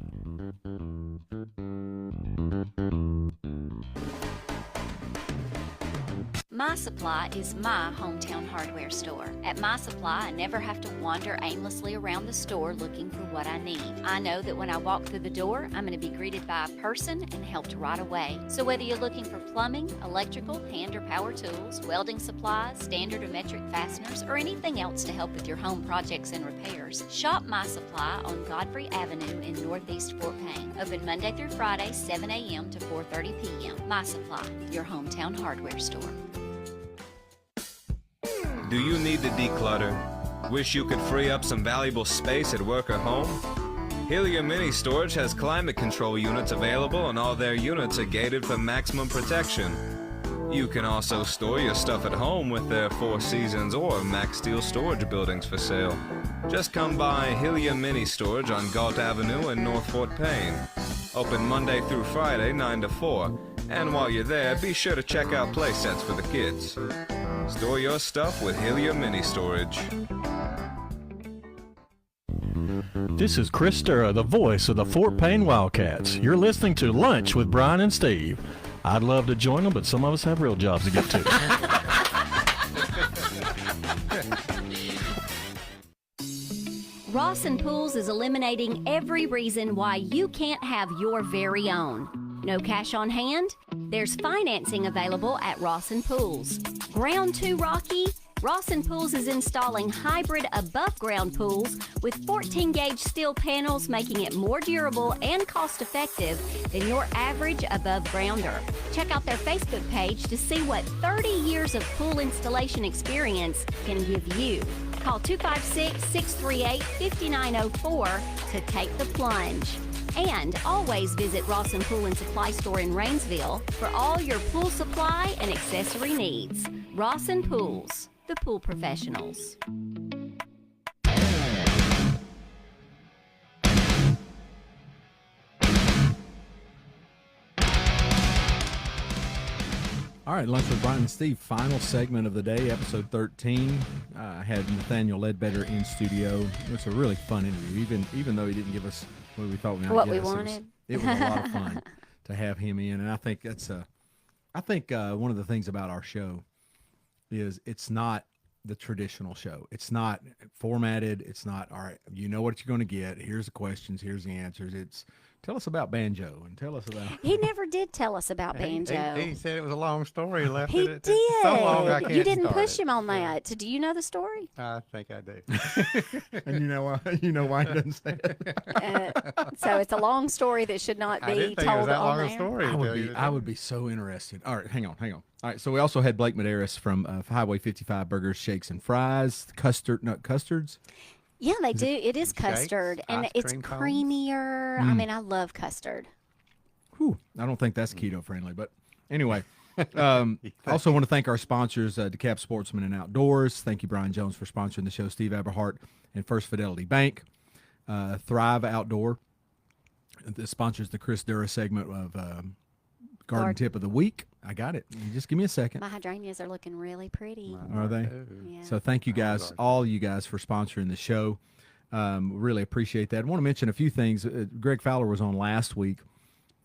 Speaker 5: My Supply is my hometown hardware store. At My Supply, I never have to wander aimlessly around the store looking for what I need. I know that when I walk through the door, I'm going to be greeted by a person and helped right away. So whether you're looking for plumbing, electrical, hand or power tools, welding supplies, standard or metric fasteners, or anything else to help with your home projects and repairs, shop My Supply on Godfrey Avenue in Northeast Fort Payne. Open Monday through Friday, 7 a.m. to 4:30 p.m. My Supply, your hometown hardware store.
Speaker 8: Do you need to declutter? Wish you could free up some valuable space at work or home? Helium Mini Storage has climate control units available, and all their units are gated for maximum protection. You can also store your stuff at home with their Four Seasons or Max Steel storage buildings for sale. Just come by Helium Mini Storage on Galt Avenue in North Fort Payne. Open Monday through Friday, 9 to 4. And while you're there, be sure to check out play sets for the kids. Store your stuff with Helium Mini Storage.
Speaker 16: This is Chris Sturra, the voice of the Fort Payne Wildcats. You're listening to Lunch with Bryan and Steve. I'd love to join them, but some of us have real jobs to get to.
Speaker 5: Rawson Pools is eliminating every reason why you can't have your very own. No cash on hand? There's financing available at Rawson Pools. Ground too rocky? Rawson Pools is installing hybrid above-ground pools with 14-gauge steel panels, making it more durable and cost-effective than your average above-grounder. Check out their Facebook page to see what 30 years of pool installation experience can give you. Call 256-638-5904 to take the plunge. And always visit Rawson Pool and Supply Store in Rainsville for all your pool supply and accessory needs. Rawson Pools, the pool professionals.
Speaker 1: All right, Lunch with Bryan and Steve, final segment of the day, episode 13. I had Nathaniel Ledbetter in studio. It was a really fun interview, even though he didn't give us what we thought
Speaker 4: we wanted.
Speaker 1: It was a lot of fun to have him in, and I think that's one of the things about our show is it's not the traditional show. It's not formatted. It's not, all right, you know what you're going to get. Here's the questions. Here's the answers. It's Tell us about banjo and tell us about.
Speaker 4: He never did tell us about banjo.
Speaker 2: He said it was a long story. He left
Speaker 4: He
Speaker 2: it.
Speaker 4: did.
Speaker 2: So long I can't
Speaker 4: You didn't
Speaker 2: start
Speaker 4: push
Speaker 2: it.
Speaker 4: him on that. Do you know the story?
Speaker 2: I think I do.
Speaker 1: And you know why? You know why he doesn't say it.
Speaker 4: So it's a long story that should not
Speaker 2: I
Speaker 4: be
Speaker 2: didn't think it was
Speaker 4: told
Speaker 2: that
Speaker 4: on
Speaker 2: long a
Speaker 4: there.
Speaker 2: story.
Speaker 1: I would be so interested. All right, hang on. All right, so we also had Blake Medeiros from Highway 55 Burgers, Shakes, and Fries. Custards.
Speaker 4: Yeah, they do. It is custard, and
Speaker 2: ice
Speaker 4: it's
Speaker 2: cream cones?
Speaker 4: creamier. I mean, I love custard.
Speaker 1: Whew, I don't think that's keto friendly, but anyway. Also want to thank our sponsors, DeKalb Sportsman and Outdoors. Thank you, Brian Jones, for sponsoring the show. Steve Eberhart and First Fidelity Bank. Thrive Outdoor. This sponsors the Chris Dura segment of Garden Tip of the Week. I got it. You just give me a second.
Speaker 4: My hydrangeas are looking really pretty.
Speaker 1: Are they?
Speaker 4: Yeah.
Speaker 1: So thank you guys, all you guys, for sponsoring the show. Really appreciate that. I want to mention a few things. Greg Fowler was on last week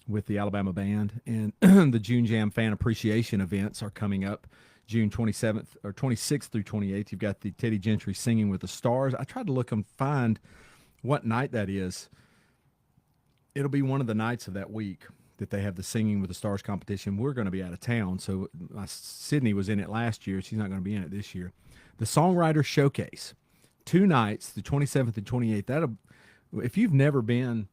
Speaker 1: with the Alabama Band, and the June Jam fan appreciation events are coming up June 27th or 26th through 28th. You've got the Teddy Gentry Singing with the Stars. I tried to look and find what night that is. It'll be one of the nights of that week that they have the Singing with the Stars competition. We're going to be out of town, so Sydney was in it last year. She's not going to be in it this year. The Songwriter Showcase, 2 nights, the 27th and 28th. If you've never been,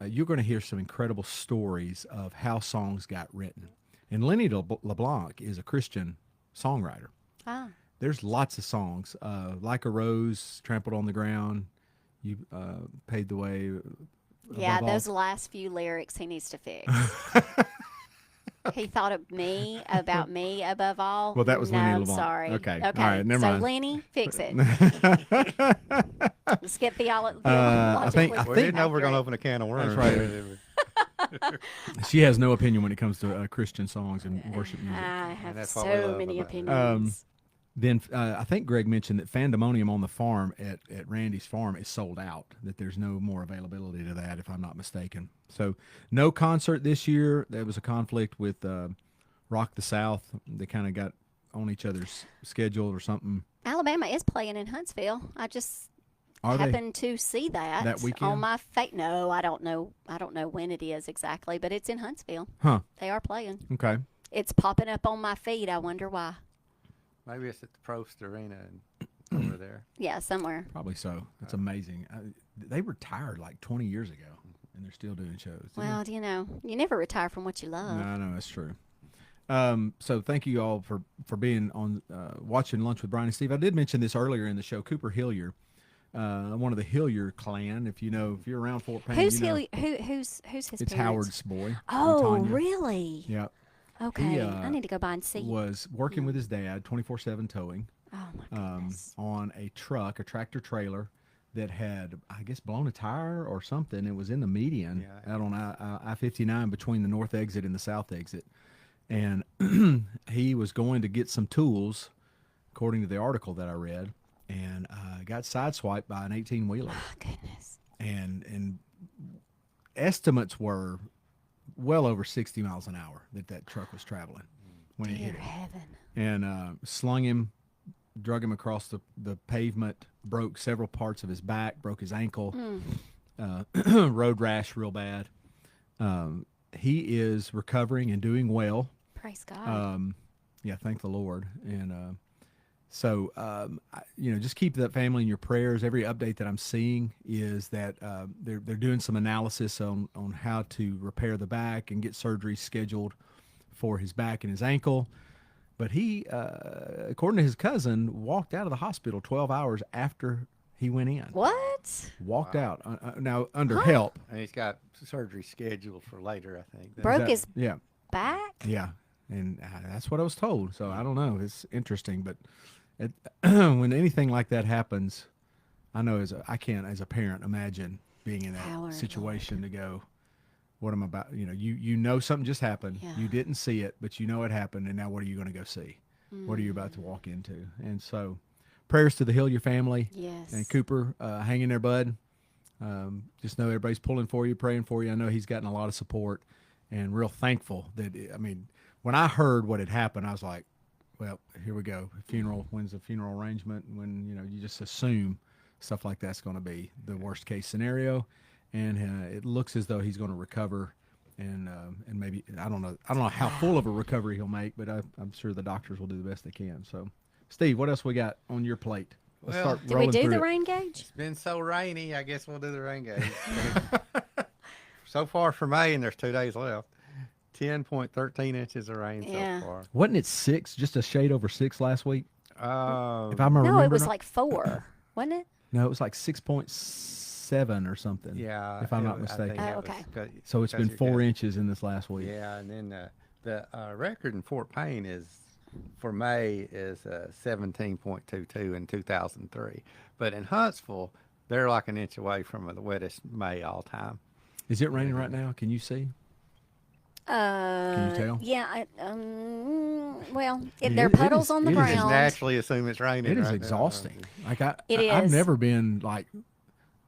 Speaker 1: you're going to hear some incredible stories of how songs got written. And Lenny LeBlanc is a Christian songwriter.
Speaker 4: Ah.
Speaker 1: There's lots of songs, Like a Rose, Trampled on the Ground, You Paid the Way.
Speaker 4: Yeah, those last few lyrics he needs to fix. He thought of me, about me above all.
Speaker 1: Well, that was
Speaker 4: no,
Speaker 1: Lenny
Speaker 4: I'm
Speaker 1: LeBlanc.
Speaker 4: sorry.
Speaker 1: Okay. All right, never mind.
Speaker 4: So, Lenny, fix it. Skip theology.
Speaker 1: I think
Speaker 2: we didn't know we're going to open a can of worms.
Speaker 1: That's right. She has no opinion when it comes to Christian songs and worship music.
Speaker 4: I have
Speaker 2: that's what we
Speaker 4: so
Speaker 2: love
Speaker 4: many
Speaker 2: about it.
Speaker 4: opinions.
Speaker 1: Then I think Greg mentioned that Fandemonium on the farm at Randy's farm is sold out, that there's no more availability to that, if I'm not mistaken. So no concert this year. There was a conflict with Rock the South. They kind of got on each other's schedule or something.
Speaker 4: Alabama is playing in Huntsville. I just happened to see that
Speaker 1: weekend
Speaker 4: on my No, I don't know. I don't know when it is exactly, but it's in Huntsville.
Speaker 1: Huh.
Speaker 4: They are playing.
Speaker 1: Okay.
Speaker 4: It's popping up on my feed. I wonder why.
Speaker 2: Maybe it's at the Prost Arena over there.
Speaker 4: Yeah, somewhere.
Speaker 1: Probably so. That's amazing. They retired like 20 years ago, and they're still doing shows.
Speaker 4: Well, you know, you never retire from what you love.
Speaker 1: No, that's true. So thank you all for being on watching Lunch with Bryan and Steve. I did mention this earlier in the show. Cooper Hillier, one of the Hillier clan. If you're around Fort Payne,
Speaker 4: Who's
Speaker 1: you know,
Speaker 4: who's his
Speaker 1: It's
Speaker 4: parents?
Speaker 1: Howard's boy.
Speaker 4: Oh,
Speaker 1: Tanya.
Speaker 4: really?
Speaker 1: Yep.
Speaker 4: Okay, I need to go by and see.
Speaker 1: Was working with his dad, 24/7 towing.
Speaker 4: Oh my goodness.
Speaker 1: On a tractor trailer that had, I guess, blown a tire or something. It was in the median out on I-59 between the north exit and the south exit. And he was going to get some tools, according to the article that I read, and got sideswiped by an 18-wheeler.
Speaker 4: Oh, goodness.
Speaker 1: And estimates were well over 60 miles an hour that truck was traveling when it hit him.
Speaker 4: Heaven.
Speaker 1: And slung him, drug him across the pavement, broke several parts of his back, broke his ankle, road rash real bad. He is recovering and doing well.
Speaker 4: Praise God.
Speaker 1: Yeah, thank the Lord. And so, just keep that family in your prayers. Every update that I'm seeing is that they're doing some analysis on how to repair the back and get surgery scheduled for his back and his ankle. But he, according to his cousin, walked out of the hospital 12 hours after he went in.
Speaker 4: What?
Speaker 1: Walked out. Now, under help.
Speaker 2: And he's got surgery scheduled for later, I think.
Speaker 4: Broke his
Speaker 1: yeah.
Speaker 4: back?
Speaker 1: Yeah. And that's what I was told. So I don't know. It's interesting. But when anything like that happens, I know I can't, as a parent, imagine being in that situation to go, what am I about? You know something just happened.
Speaker 4: Yeah.
Speaker 1: You didn't see it, but you know it happened. And now what are you going to go see? What are you about to walk into? And so prayers to the Hillier family.
Speaker 4: Yes.
Speaker 1: And Cooper, hang in there, bud. Just know everybody's pulling for you, praying for you. I know he's gotten a lot of support and real thankful that, when I heard what had happened, I was like, well, here we go. When's the funeral arrangement? When, you just assume stuff like that's going to be the worst case scenario. and it looks as though he's going to recover, and maybe I don't know how full of a recovery he'll make, but I'm sure the doctors will do the best they can. So, Steve, what else we got on your plate? Let's start
Speaker 4: do we do the
Speaker 1: it.
Speaker 4: rain gauge?
Speaker 2: It's been so rainy. I guess we'll do the rain gauge. So far for May, and there's 2 days left. 10.13 inches of rain so far.
Speaker 1: Wasn't it 6? Just a shade over 6 last week. If I remember.
Speaker 4: No, it was like 4, wasn't it?
Speaker 1: No, it was like 6.7 or something.
Speaker 2: Yeah,
Speaker 1: if I'm not mistaken.
Speaker 4: Okay.
Speaker 1: So it's been 4 inches in this last week.
Speaker 2: Yeah, and then the record in Fort Payne for May is 17.22 in 2003. But in Huntsville, they're like an inch away from the wettest May all time.
Speaker 1: Is it raining right now? Can you see? Can you tell?
Speaker 4: Yeah. Well, there are puddles on the ground.
Speaker 2: You just naturally assume it's raining.
Speaker 1: It is
Speaker 2: right
Speaker 1: exhausting.
Speaker 2: now.
Speaker 1: Like
Speaker 4: It
Speaker 1: I've
Speaker 4: is.
Speaker 1: never been like.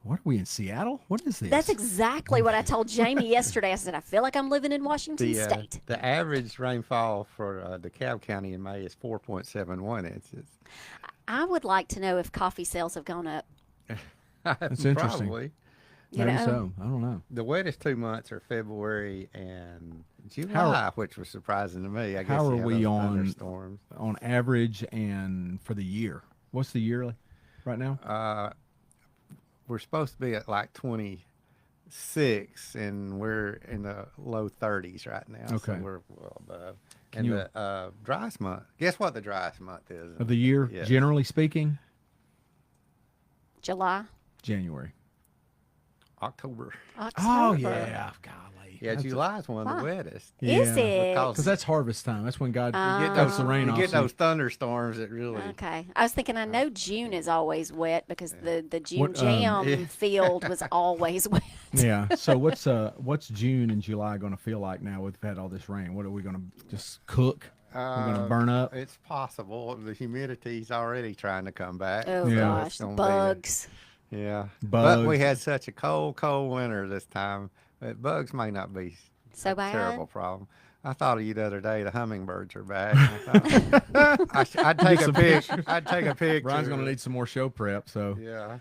Speaker 1: What are we in Seattle? What is this?
Speaker 4: That's exactly what I told Jamie yesterday. I said, I feel like I'm living in Washington State.
Speaker 2: The average rainfall for DeKalb County in May is 4.71 inches.
Speaker 4: I would like to know if coffee sales have gone up.
Speaker 1: That's interesting.
Speaker 2: Probably.
Speaker 1: Maybe so. I don't know.
Speaker 2: The wettest 2 months are February and July, which was surprising to me. I guess
Speaker 1: How are we on average and for the year? What's the yearly right now?
Speaker 2: We're supposed to be at like 26, and we're in the low 30s right now.
Speaker 1: Okay.
Speaker 2: So we're well above. And the driest month, guess what the driest month is?
Speaker 1: Of the year,
Speaker 2: Yes.
Speaker 1: generally speaking?
Speaker 4: July.
Speaker 1: January.
Speaker 2: October.
Speaker 1: Oh, yeah. Golly.
Speaker 2: Yeah,
Speaker 1: That's
Speaker 2: July is one of the wettest.
Speaker 4: Is it?
Speaker 1: Because that's harvest time. That's when God
Speaker 2: You
Speaker 1: gets the rain
Speaker 2: you
Speaker 1: off.
Speaker 2: get those thunderstorms that really.
Speaker 4: Okay. I was thinking, I know June is always wet because the June
Speaker 1: What,
Speaker 4: jam field was always wet.
Speaker 1: Yeah. So what's June and July going to feel like now we've had all this rain? What are we going to just cook? We're going to burn up?
Speaker 2: It's possible. The humidity's already trying to come back.
Speaker 4: Oh,
Speaker 1: Yeah.
Speaker 4: gosh. Bugs.
Speaker 2: Yeah.
Speaker 1: Bugs.
Speaker 2: But we had such a cold winter this time. But bugs may not be
Speaker 4: So
Speaker 2: a
Speaker 4: bad?
Speaker 2: terrible problem. I thought of you the other day. The hummingbirds are back. I'd take a picture. I'd take a picture.
Speaker 1: Brian's going to need some more show prep. So
Speaker 2: Yeah.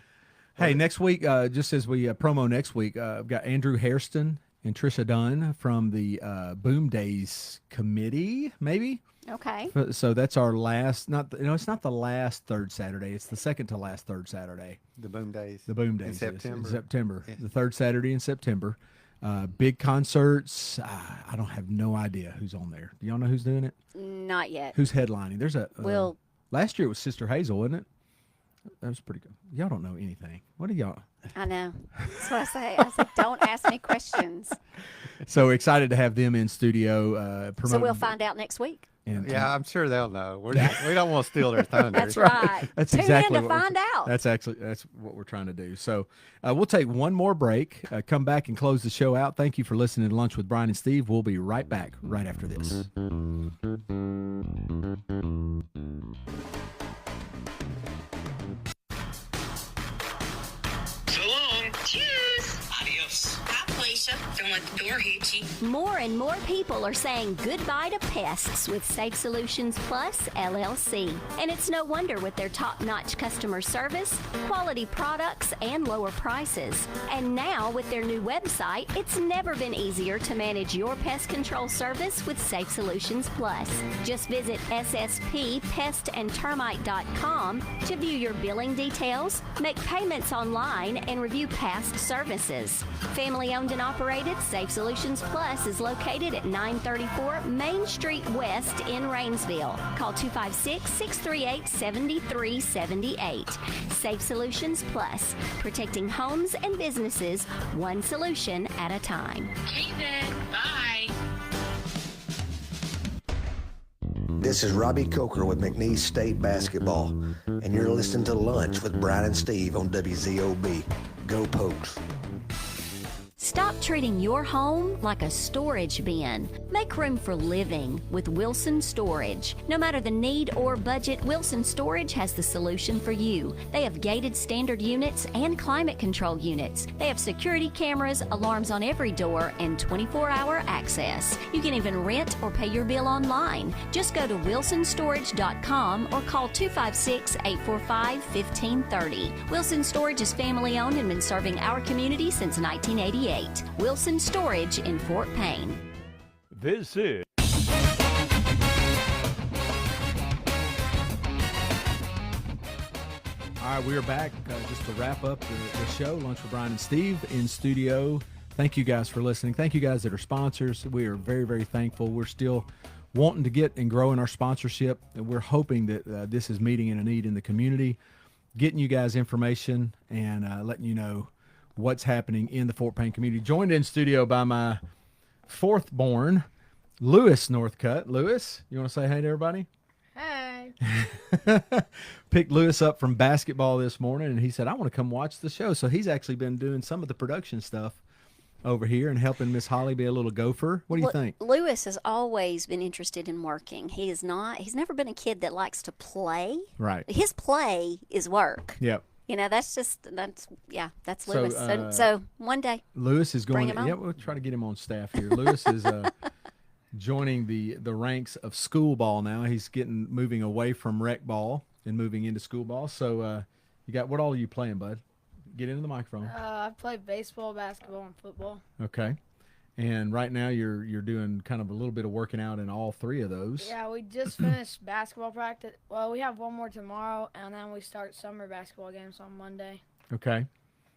Speaker 1: Hey, next week, just as we promo next week, I've got Andrew Hairston and Trisha Dunn from the Boom Days Committee, maybe.
Speaker 4: Okay.
Speaker 1: So that's our last. It's not the last third Saturday. It's the second to last third Saturday.
Speaker 2: The Boom Days.
Speaker 1: The Boom Days
Speaker 2: In
Speaker 1: is
Speaker 2: September.
Speaker 1: in September.
Speaker 2: Yeah.
Speaker 1: The third Saturday in September. Big concerts. I don't have no idea who's on there. Do y'all know who's doing it?
Speaker 4: Not yet.
Speaker 1: Who's headlining? There's a.
Speaker 4: Will.
Speaker 1: Last year it was Sister Hazel, wasn't it? That was pretty good. Y'all don't know anything. What do y'all?
Speaker 4: I know. That's what I say. I said, don't ask me questions.
Speaker 1: So excited to have them in studio.
Speaker 4: So we'll find out next week.
Speaker 2: Yeah, I'm sure they'll know. We don't want to steal their thunder.
Speaker 4: That's right.
Speaker 1: That's
Speaker 4: Tune
Speaker 1: exactly
Speaker 4: in to
Speaker 1: what
Speaker 4: find out.
Speaker 1: That's what we're trying to do. So we'll take one more break, come back and close the show out. Thank you for listening to Lunch with Bryan and Steve. We'll be right back right after this.
Speaker 10: So long. Cheers. Adios. Bye, Felicia. Don't let the door hit you.
Speaker 5: More and more people are saying goodbye to pests with Safe Solutions Plus LLC. And it's no wonder with their top-notch customer service, quality products, and lower prices. And now with their new website, it's never been easier to manage your pest control service with Safe Solutions Plus. Just visit sspestandtermite.com to view your billing details, make payments online, and review past services. Family-owned and operated, Safe Solutions Plus is located at 934 Main Street West in Rainsville. Call 256-638-7378. Safe Solutions Plus, protecting homes and businesses one solution at a time.
Speaker 10: Okay, then. Bye.
Speaker 17: This is Robbie Coker with McNeese State Basketball, and you're listening to Lunch with Bryan and Steve on WZOB. Go Pokes.
Speaker 5: Stop treating your home like a storage bin. Make room for living with Wilson Storage. No matter the need or budget, Wilson Storage has the solution for you. They have gated standard units and climate control units. They have security cameras, alarms on every door, and 24-hour access. You can even rent or pay your bill online. Just go to wilsonstorage.com or call 256-845-1530. Wilson Storage is family owned and been serving our community since 1988. Wilson Storage in Fort Payne.
Speaker 12: This is
Speaker 1: All right, we are back just to wrap up the show. Lunch with Bryan and Steve in studio. Thank you guys for listening. Thank you guys that are sponsors. We are very, very thankful. We're still wanting to get and grow in our sponsorship. And we're hoping that this is meeting in a need in the community, getting you guys information and letting you know what's happening in the Fort Payne community. Joined in studio by my fourth born, Lewis Northcutt. Lewis, you want to say hey to everybody?
Speaker 18: Hey.
Speaker 1: Picked Lewis up from basketball this morning, and he said, I want to come watch the show. So he's actually been doing some of the production stuff over here and helping Miss Holly be a little gopher. What do you think?
Speaker 4: Lewis has always been interested in working. He's never been a kid that likes to play.
Speaker 1: Right.
Speaker 4: His play is work.
Speaker 1: Yep.
Speaker 4: You know, that's Lewis.
Speaker 1: So,
Speaker 4: so one day,
Speaker 1: Lewis is going.
Speaker 4: bring him on.
Speaker 1: Yeah, we'll try to get him on staff here. Lewis is joining the ranks of school ball now. He's moving away from rec ball and moving into school ball. So you got what all are you playing, bud? Get into the microphone.
Speaker 18: I play baseball, basketball, and football.
Speaker 1: Okay. And right now you're doing kind of a little bit of working out in all three of those.
Speaker 18: Yeah, we just finished basketball practice. Well, we have one more tomorrow, and then we start summer basketball games on Monday.
Speaker 1: Okay.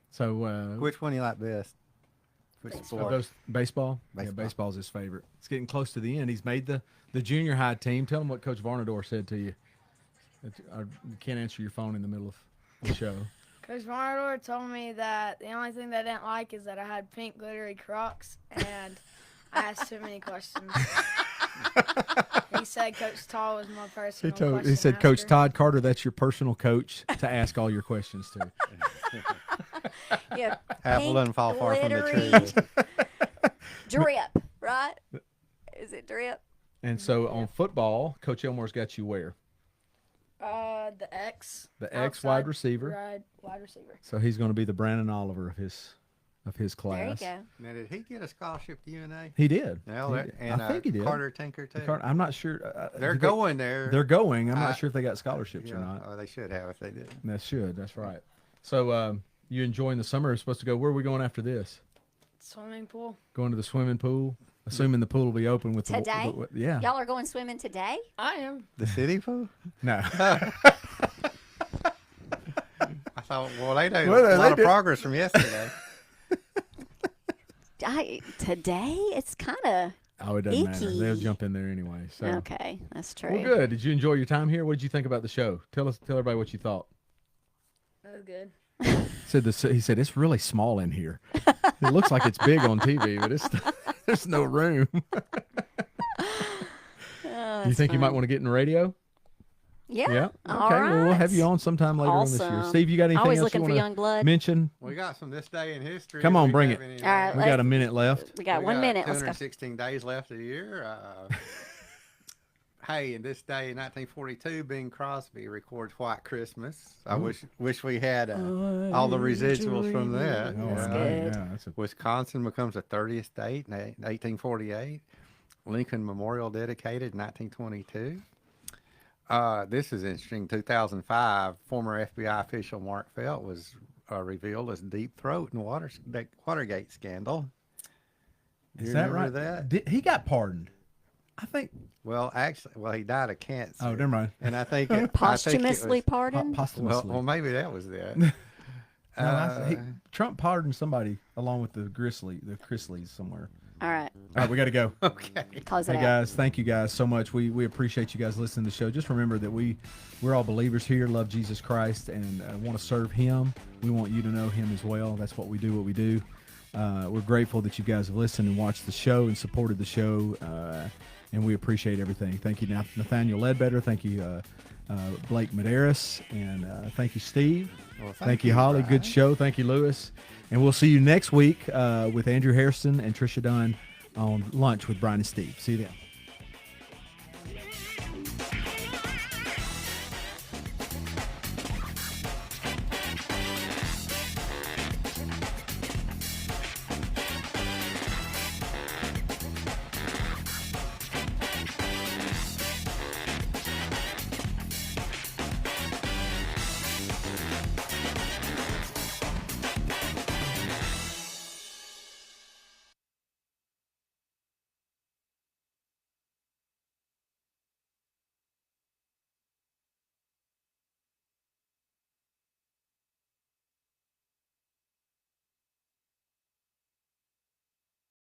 Speaker 1: So
Speaker 2: which one do you like best? Which sport?
Speaker 1: Baseball? Yeah, baseball's his favorite. It's getting close to the end. He's made the junior high team. Tell him what Coach Varnador said to you. You can't answer your phone in the middle of the show.
Speaker 18: Coach Varnador told me that the only thing they didn't like is that I had pink glittery Crocs, and I asked too many questions. He said Coach Todd was my personal question
Speaker 1: He said,
Speaker 18: asker.
Speaker 1: Coach Todd Carter, that's your personal coach to ask all your questions to.
Speaker 4: Yeah,
Speaker 2: Apple doesn't fall far from the
Speaker 4: glittery
Speaker 2: tree.
Speaker 4: drip, right? Is it drip?
Speaker 1: And so on football, Coach Elmore's got you where?
Speaker 18: The X.
Speaker 1: The X wide receiver.
Speaker 18: Wide receiver.
Speaker 1: So he's going to be the Brandon Oliver of his class.
Speaker 4: There you
Speaker 2: Now, did he get a scholarship to UNA?
Speaker 1: He did.
Speaker 2: And
Speaker 1: I think he did.
Speaker 2: Carter Tinker, too?
Speaker 1: I'm not sure.
Speaker 2: They're going there.
Speaker 1: They're going. I'm not sure if they got scholarships or
Speaker 2: Yeah,
Speaker 1: not.
Speaker 2: Oh, they should have if they did.
Speaker 1: They should. That's right. So you enjoying the summer? You're supposed to go. Where are we going after this?
Speaker 18: Swimming pool.
Speaker 1: Going to the swimming pool? Assuming the pool will be open with
Speaker 4: Today?
Speaker 1: Yeah.
Speaker 4: Y'all are going swimming today?
Speaker 18: I am.
Speaker 2: The city pool?
Speaker 1: No.
Speaker 2: I thought, well, they did a lot of progress from yesterday.
Speaker 4: Today? It's kind of
Speaker 1: it doesn't matter.
Speaker 4: icky.
Speaker 1: They'll jump in there anyway. So.
Speaker 4: Okay, that's true.
Speaker 1: Well, good. Did you enjoy your time here? What did you think about the show? Tell everybody what you thought.
Speaker 18: That was good.
Speaker 1: He said it's really small in here. It looks like it's big on TV, but there's no room.
Speaker 4: Oh,
Speaker 1: you think you might want to get in the radio?
Speaker 4: Yeah.
Speaker 1: Yeah.
Speaker 4: All
Speaker 1: Okay.
Speaker 4: right.
Speaker 1: Well, we'll have you on sometime later on this year.
Speaker 4: Awesome.
Speaker 1: Steve, you got anything
Speaker 4: Always
Speaker 1: else
Speaker 4: looking
Speaker 1: you
Speaker 4: for
Speaker 1: want
Speaker 4: young
Speaker 1: to
Speaker 4: blood.
Speaker 1: mention?
Speaker 2: We got some this day in history.
Speaker 1: Come on,
Speaker 2: We
Speaker 1: bring
Speaker 2: have
Speaker 1: it.
Speaker 2: any-
Speaker 4: All right,
Speaker 1: We got a minute left.
Speaker 4: We got 1 minute. Let's go.
Speaker 2: 216 days left of the year. Hey, in this day in 1942, Bing Crosby records White Christmas. I wish we had all the residuals from that.
Speaker 1: Oh,
Speaker 4: That's
Speaker 1: right.
Speaker 4: good.
Speaker 1: Yeah, that's a
Speaker 2: Wisconsin becomes the 30th state in 1848. Lincoln Memorial dedicated in 1922. This is interesting. 2005, former FBI official Mark Felt was revealed as deep throat in the Watergate scandal. Do
Speaker 1: Is
Speaker 2: you
Speaker 1: that
Speaker 2: remember
Speaker 1: right?
Speaker 2: that?
Speaker 1: He got pardoned. I think.
Speaker 2: Well, actually, he died of cancer.
Speaker 1: Oh, never mind.
Speaker 2: And I think
Speaker 4: Posthumously pardoned.
Speaker 1: Posthumously.
Speaker 2: Well, maybe that was that.
Speaker 1: No, Trump pardoned somebody along with the Chrisleys somewhere.
Speaker 4: All right.
Speaker 1: All right, we got to go.
Speaker 2: Okay.
Speaker 4: Close it
Speaker 1: Hey
Speaker 4: out.
Speaker 1: guys, thank you guys so much. We appreciate you guys listening to the show. Just remember that we're all believers here, love Jesus Christ, and want to serve Him. We want you to know Him as well. That's what we do. We're grateful that you guys have listened and watched the show and supported the show, and we appreciate everything. Thank you, Nathaniel Ledbetter. Thank you, Blake Medeiros, and thank you, Steve.
Speaker 2: Well,
Speaker 1: thank you, Holly.
Speaker 2: Brian.
Speaker 1: Good show. Thank you, Lewis. And we'll see you next week with Andrew Harrison and Tricia Dunn on Lunch with Bryan and Steve. See you then.